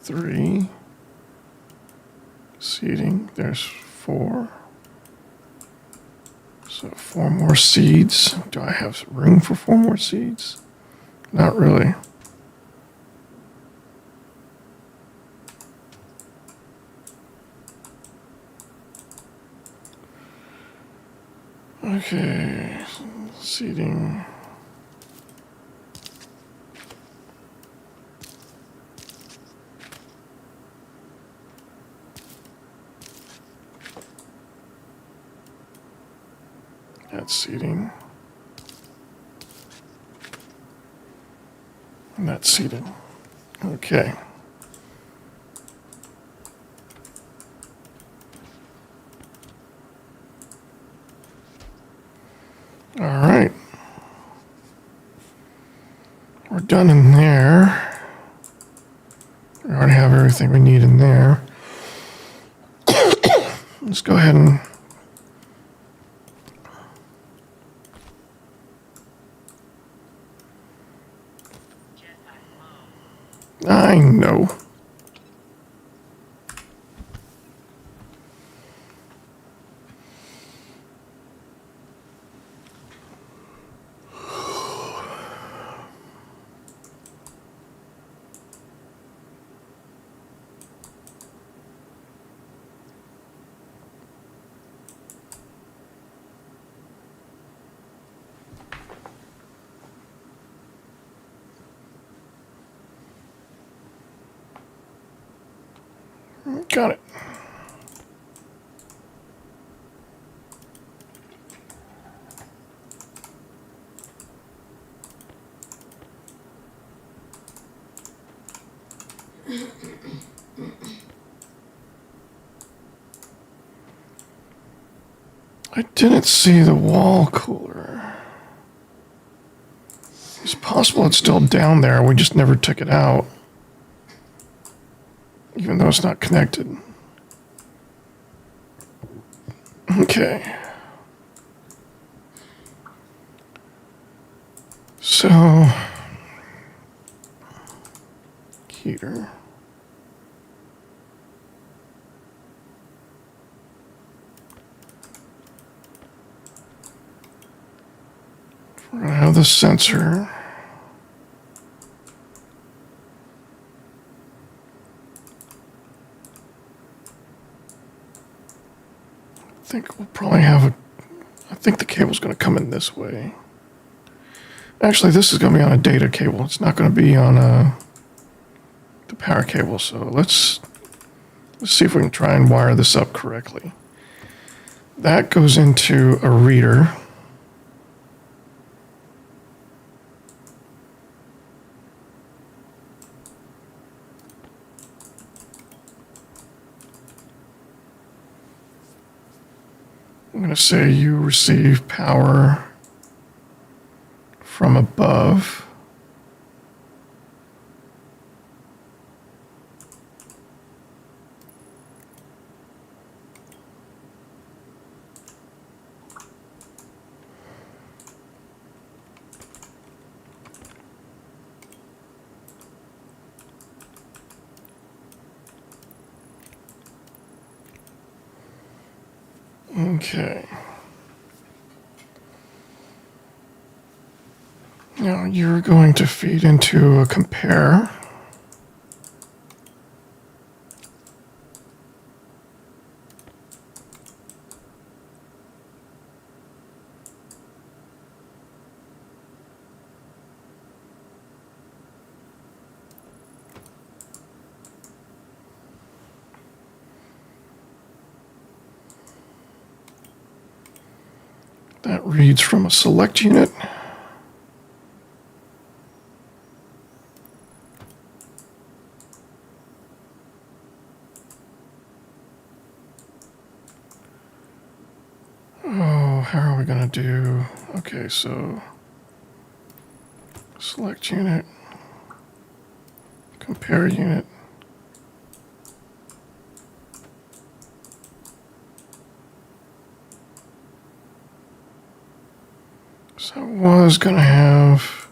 3. Seeding. There's 4. So 4 more seeds. Do I have room for 4 more seeds? Not really. Okay, seeding. That's seeding. And that's seeding. Okay. All right. We're done in there. We already have everything we need in there. Let's go ahead and I know. Got it. I didn't see the wall cooler. It's possible it's still down there. We just never took it out. Even though it's not connected. Okay. So, heater. We're gonna have the sensor. I think we'll probably have a, I think the cable's gonna come in this way. Actually, this is gonna be on a data cable. It's not gonna be on the power cable. So let's see if we can try and wire this up correctly. That goes into a reader. I'm going to say you receive power from above. Okay. Now you're going to feed into a compare. That reads from a select unit. Oh, how are we going to do? Okay, so select unit, compare unit. So I was going to have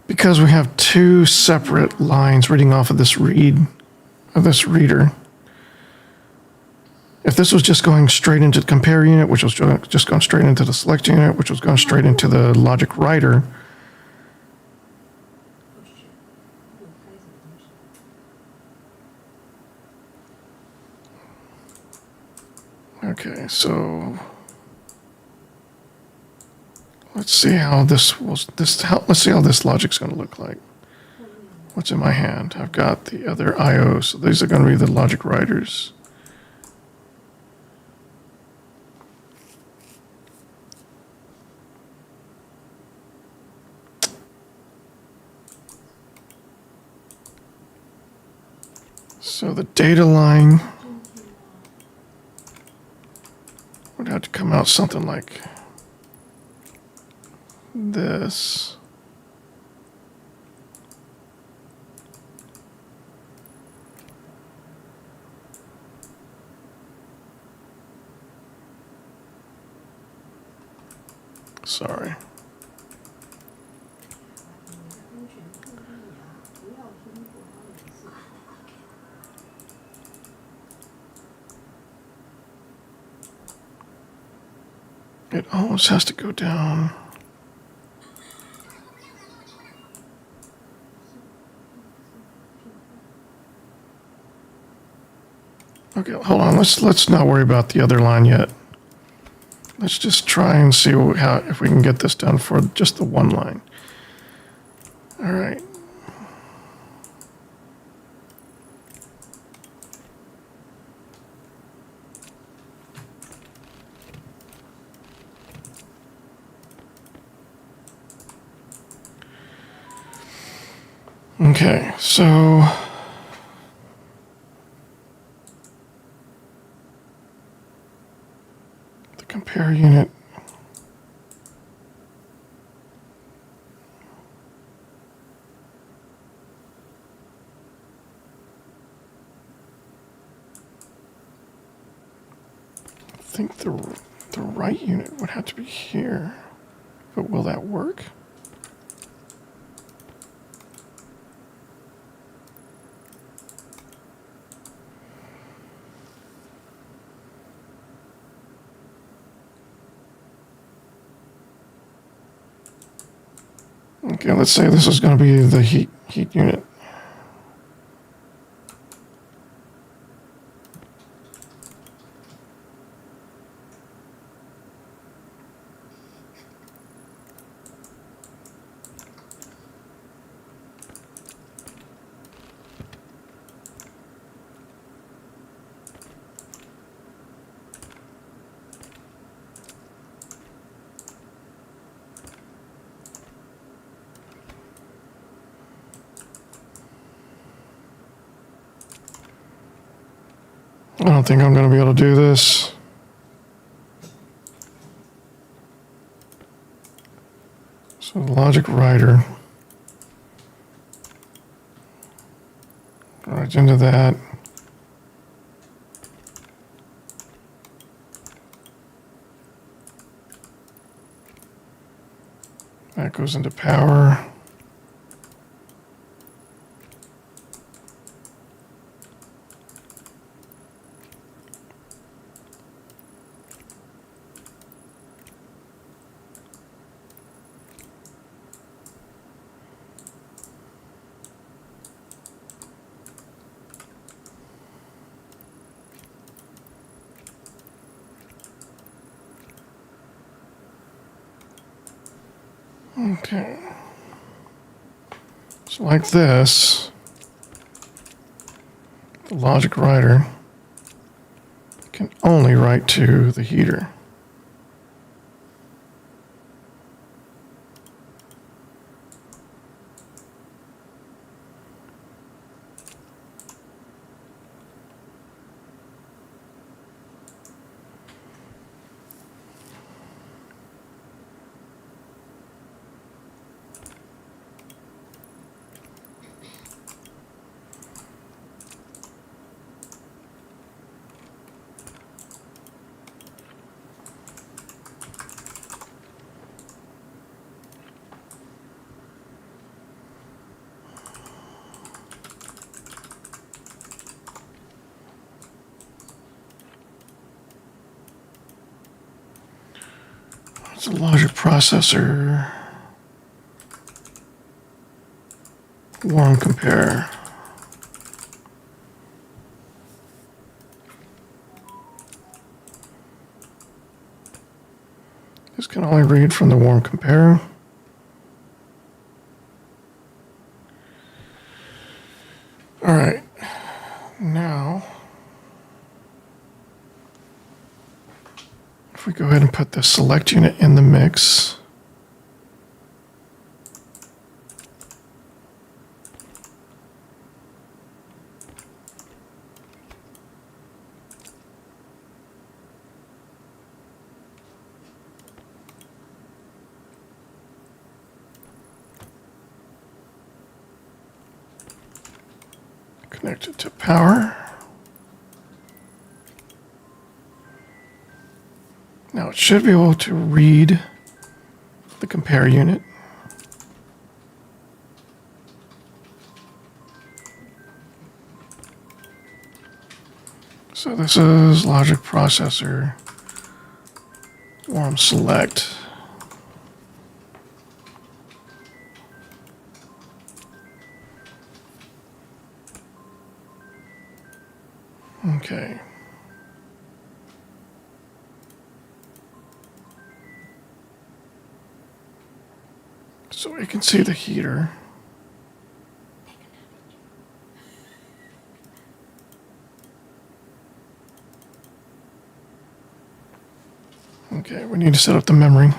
because we have two separate lines reading off of this reader. If this was just going straight into the compare unit, which was just going straight into the select unit, which was going straight into the logic writer, okay, so let's see how let's see how this logic's going to look like. What's in my hand? I've got the other I/O, so these are going to be the logic writers. So the data line would have to come out something like this. Sorry. It almost has to go down. Okay, hold on. Let's not worry about the other line yet. Let's just try and see how if we can get this done for just the one line. All right. Okay, so the compare unit. I think the right unit would have to be here, but will that work? Okay, let's say this is going to be the heat unit. I don't think I'm going to be able to do this. So logic writer. Right into that. That goes into power. Okay. So like this, the logic writer can only write to the heater. It's a logic processor. Warm compare. This can only read from the warm compare. All right. Now, if we go ahead and put the select unit in the mix, connect it to power. Now it should be able to read the compare unit. So this is logic processor, warm select. Okay. So we can see the heater. Okay, we need to set up the memory.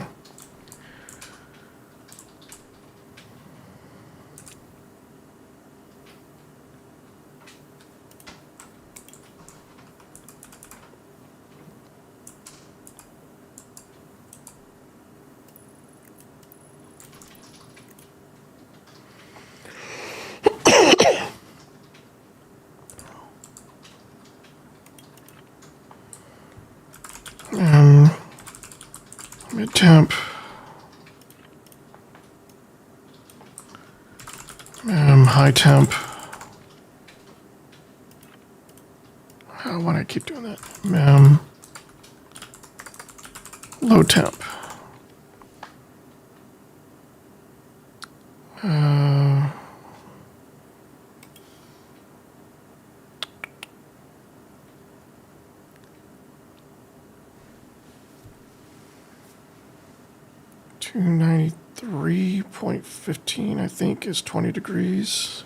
Mid temp. High temp. Why do I keep doing that? Low temp. 293.15, I think, is 20 degrees.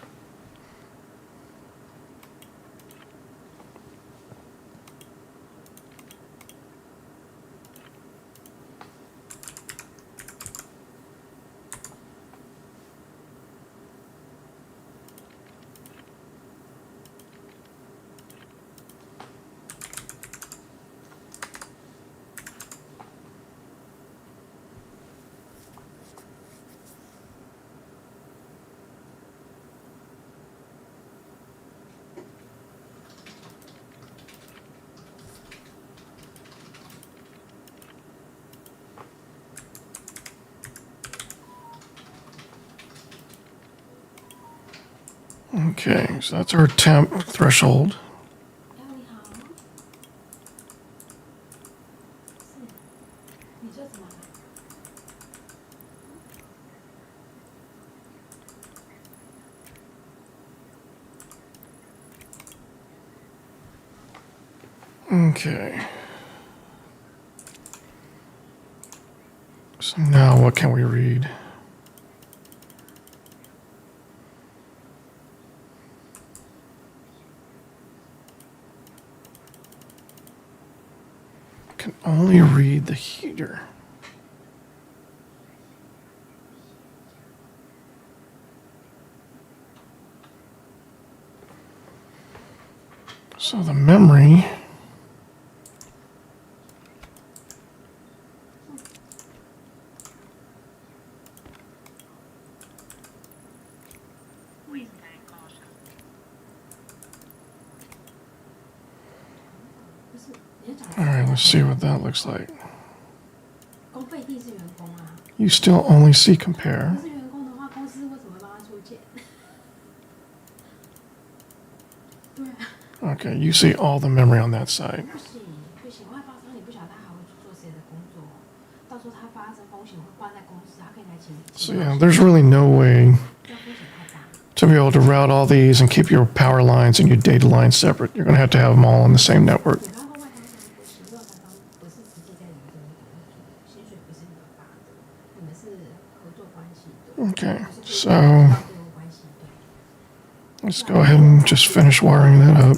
Okay, so that's our temp threshold. Okay. So now what can we read? Can only read the heater. So the memory all right, let's see what that looks like. You still only see compare. Okay, you see all the memory on that side. So yeah, there's really no way to be able to route all these and keep your power lines and your data lines separate. You're going to have them all on the same network. Okay, so let's go ahead and just finish wiring that up.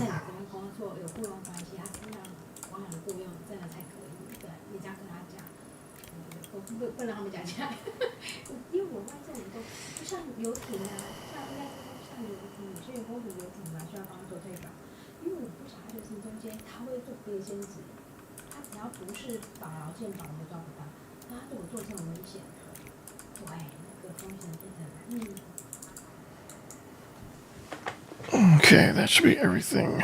Okay, that should be everything.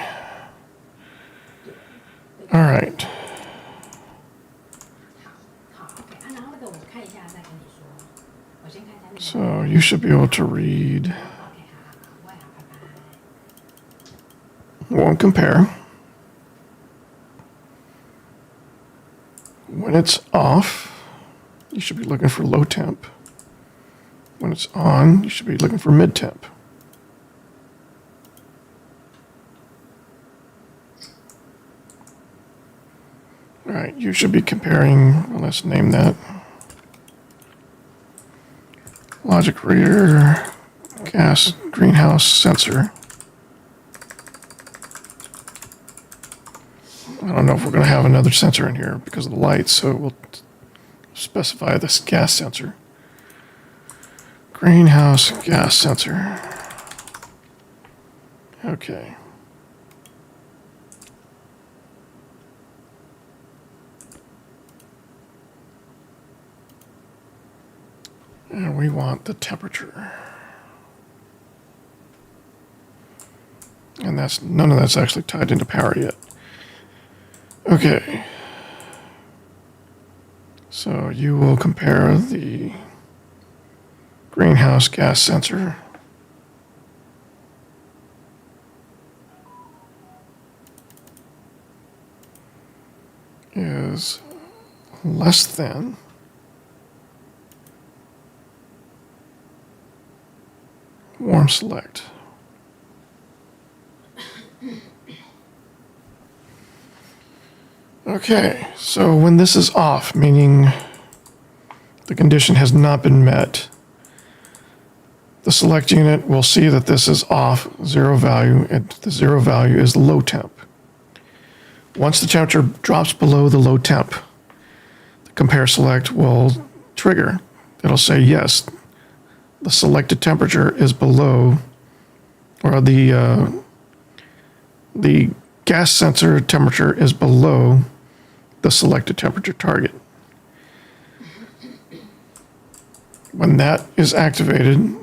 All right. So you should be able to read. Won't compare. When it's off, you should be looking for low temp. When it's on, you should be looking for mid temp. All right, you should be comparing, well, let's name that logic reader, gas greenhouse sensor. I don't know if we're going to have another sensor in here because of the lights, so we'll specify this gas sensor. Greenhouse gas sensor. Okay. And we want the temperature. And that's none of that's actually tied into power yet. Okay. So you will compare the greenhouse gas sensor is less than warm select. Okay, so when this is off, meaning the condition has not been met, the select unit will see that this is off, zero value, and the zero value is low temp. Once the temperature drops below the low temp, the compare select will trigger. It'll say yes, the selected temperature is below, or the gas sensor temperature is below the selected temperature target. When that is activated,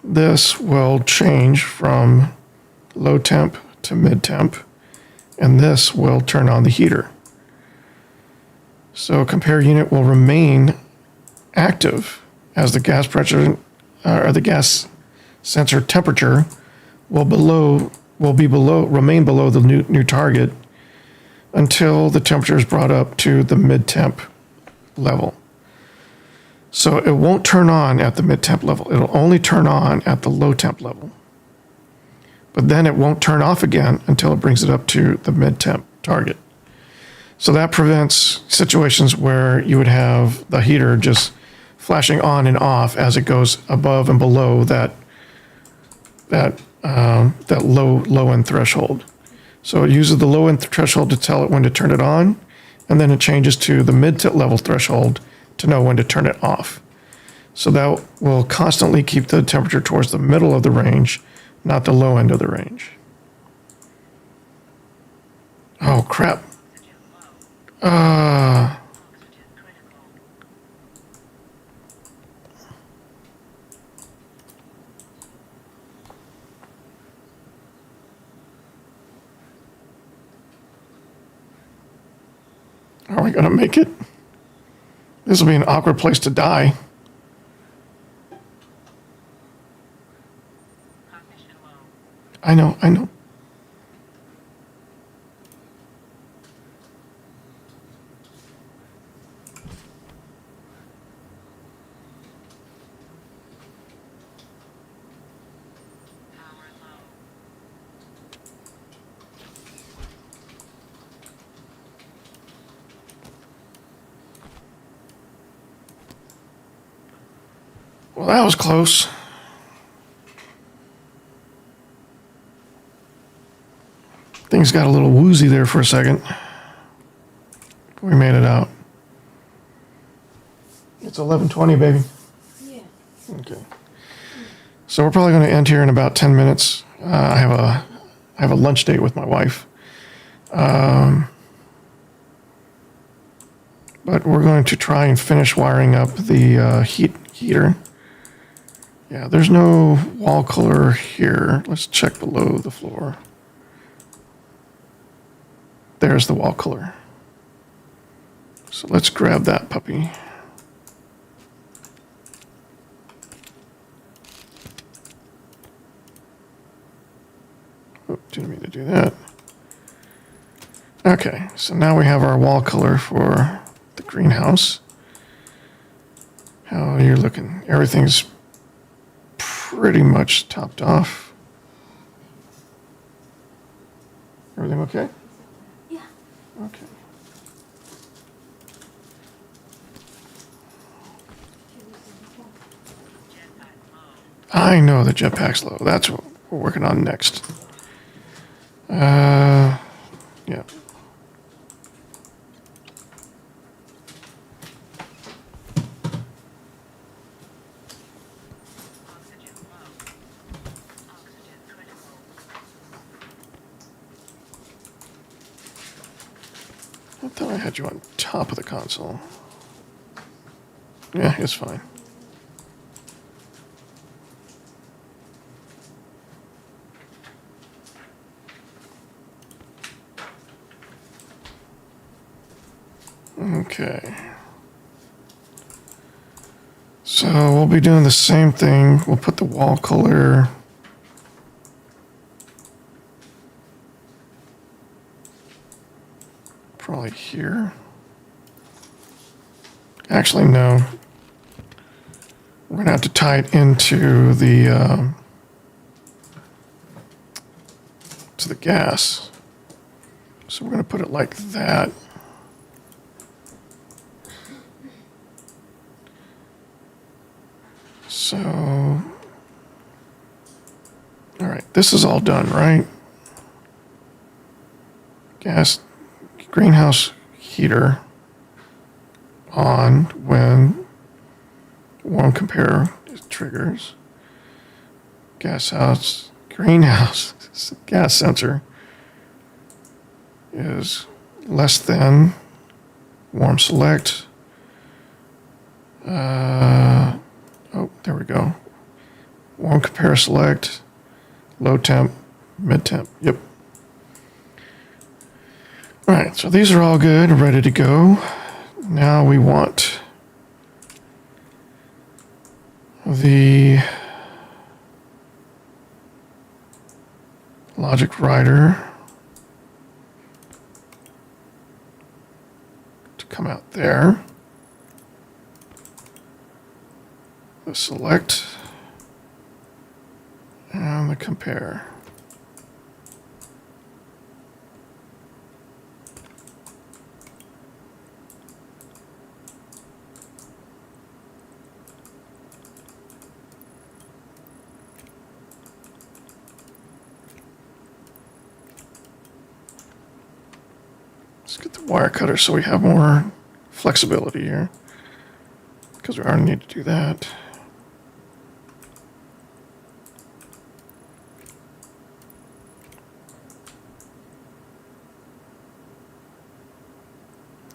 this will change from low temp to mid temp, and this will turn on the heater. So compare unit will remain active as the gas pressure or the gas sensor temperature will remain below the new target until the temperature is brought up to the mid temp level. So it won't turn on at the mid temp level. It'll only turn on at the low temp level. But then it won't turn off again until it brings it up to the mid temp target. So that prevents situations where you would have the heater just flashing on and off as it goes above and below that low end threshold. So it uses the low end threshold to tell it when to turn it on, and then it changes to the mid level threshold to know when to turn it off. So that will constantly keep the temperature towards the middle of the range, not the low end of the range. Oh crap. Are we gonna make it? This will be an awkward place to die. I know. Well, that was close. Things got a little woozy there for a second. We made it out. It's 11:20, baby. Yeah. Okay. So we're probably going to end here in about 10 minutes. I have a lunch date with my wife. But we're going to try and finish wiring up the heater. Yeah, there's no wall color here. Let's check below the floor. There's the wall color. So let's grab that puppy. Oh, didn't mean to do that. Okay, so now we have our wall color for the greenhouse. How you're looking? Everything's pretty much topped off. Everything okay? Yeah. Okay. I know the jetpack's low. That's what we're working on next. Yeah. I thought I had you on top of the console. Yeah, it's fine. Okay. So we'll be doing the same thing. We'll put the wall color probably here. Actually, no. We're going to have to tie it into the to the gas. So we're going to put it like that. So, all right, this is all done, right? Gas, greenhouse heater on when warm compare triggers. Gas house, greenhouse gas sensor is less than warm select. Oh, there we go. Warm compare select, low temp, mid temp. Yep. All right, so these are all good, ready to go. Now we want the logic writer to come out there. The select and the compare. Let's get the wire cutter so we have more flexibility here, because we already need to do that.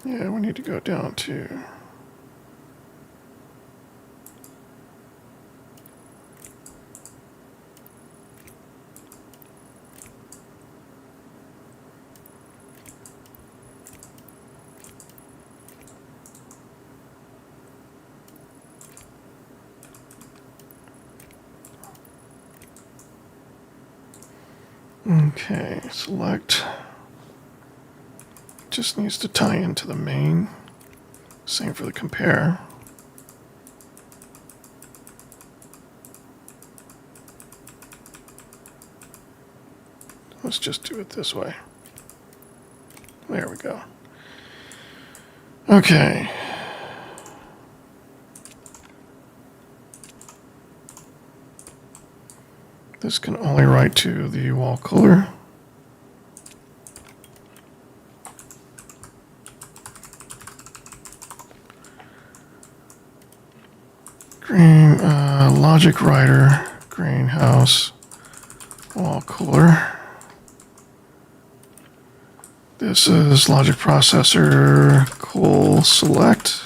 Yeah, we need to go down to okay, select. Just needs to tie into the main. Same for the compare. Let's just do it this way. There we go. Okay. This can only write to the wall cooler. Green logic writer, greenhouse, wall cooler. This is logic processor, cool select.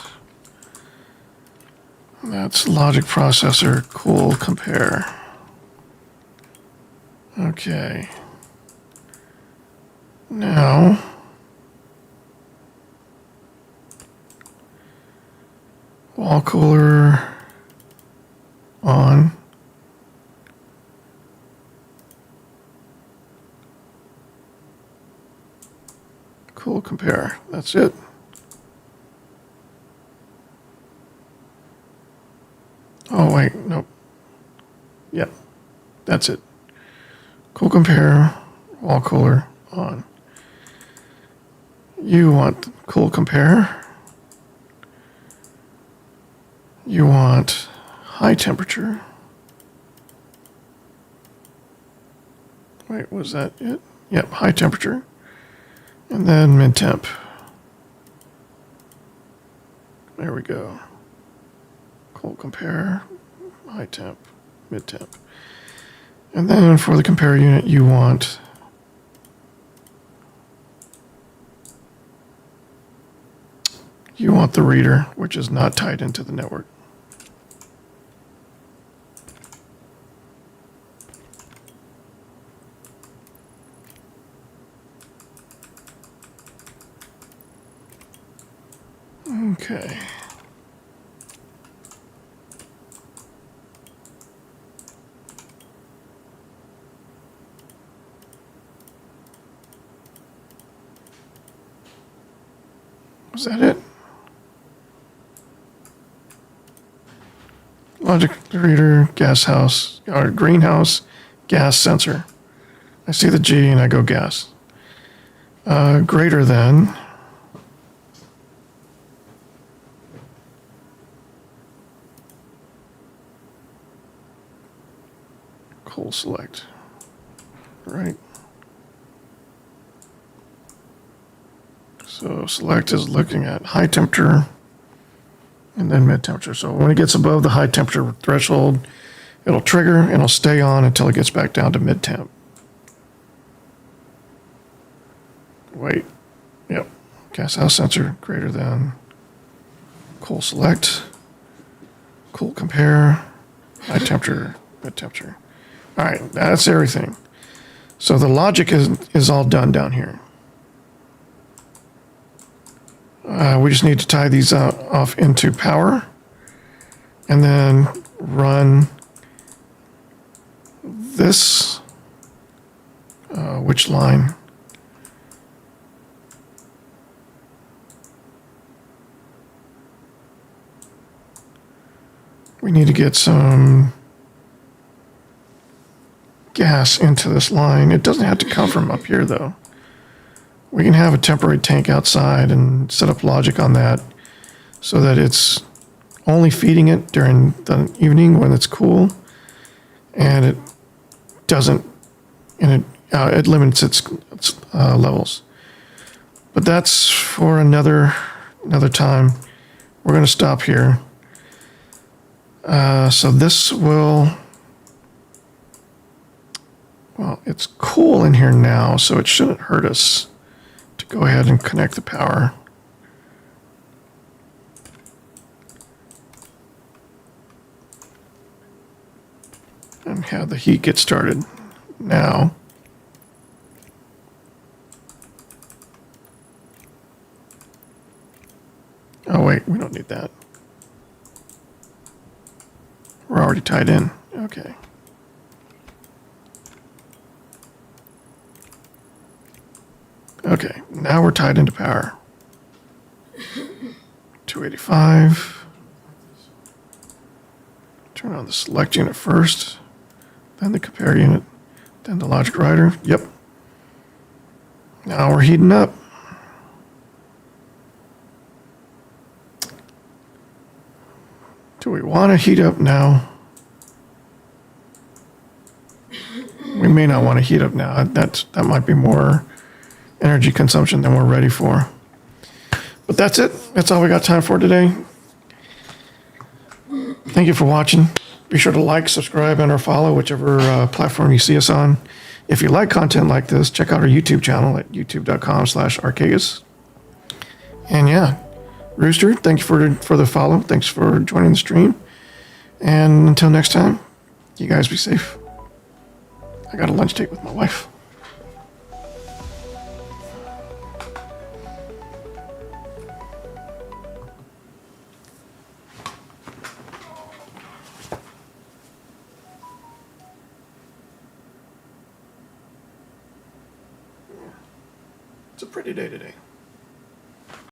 That's logic processor, cool compare. Okay. Now, wall cooler on. Cool compare. That's it. Oh, wait, nope. Yep, that's it. Cool compare, wall cooler on. You want cool compare. You want high temperature. Wait, was that it? Yep, high temperature. And then mid temp. There we go. Cold compare, high temp, mid temp. And then for the compare unit, you want the reader, which is not tied into the network. Okay. Was that it? Logic reader, gas house, or greenhouse, gas sensor. I see the G and I go gas. Greater than. Cold select. Right. So select is looking at high temperature and then mid temperature. So when it gets above the high temperature threshold, it'll trigger and it'll stay on until it gets back down to mid temp. Wait. Yep. Gas house sensor greater than cold select, cold compare, high temperature, mid temperature. All right, that's everything. So the logic is all done down here. We just need to tie these off into power and then run this, which line? We need to get some gas into this line. It doesn't have to come from up here though. We can have a temporary tank outside and set up logic on that so that it's only feeding it during the evening when it's cool, and it doesn't, and it limits its levels. But that's for another time. We're going to stop here. So this will, well, it's cool in here now, so it shouldn't hurt us to go ahead and connect the power. And have the heat get started now. Oh wait, we don't need that. We're already tied in. Okay. Okay, now we're tied into power. 285. Turn on the select unit first, then the compare unit, then the logic writer. Yep. Now we're heating up. Do we want to heat up now? We may not want to heat up now. That might be more energy consumption than we're ready for. But that's it. That's all we got time for today. Thank you for watching. Be sure to like, subscribe, and or follow whichever platform you see us on. If you like content like this, check out our YouTube channel at youtube.com/Archaeus. And yeah, Rooster, thank you for the follow. Thanks for joining the stream. And until next time, you guys be safe. I got a lunch date with my wife. It's a pretty day today.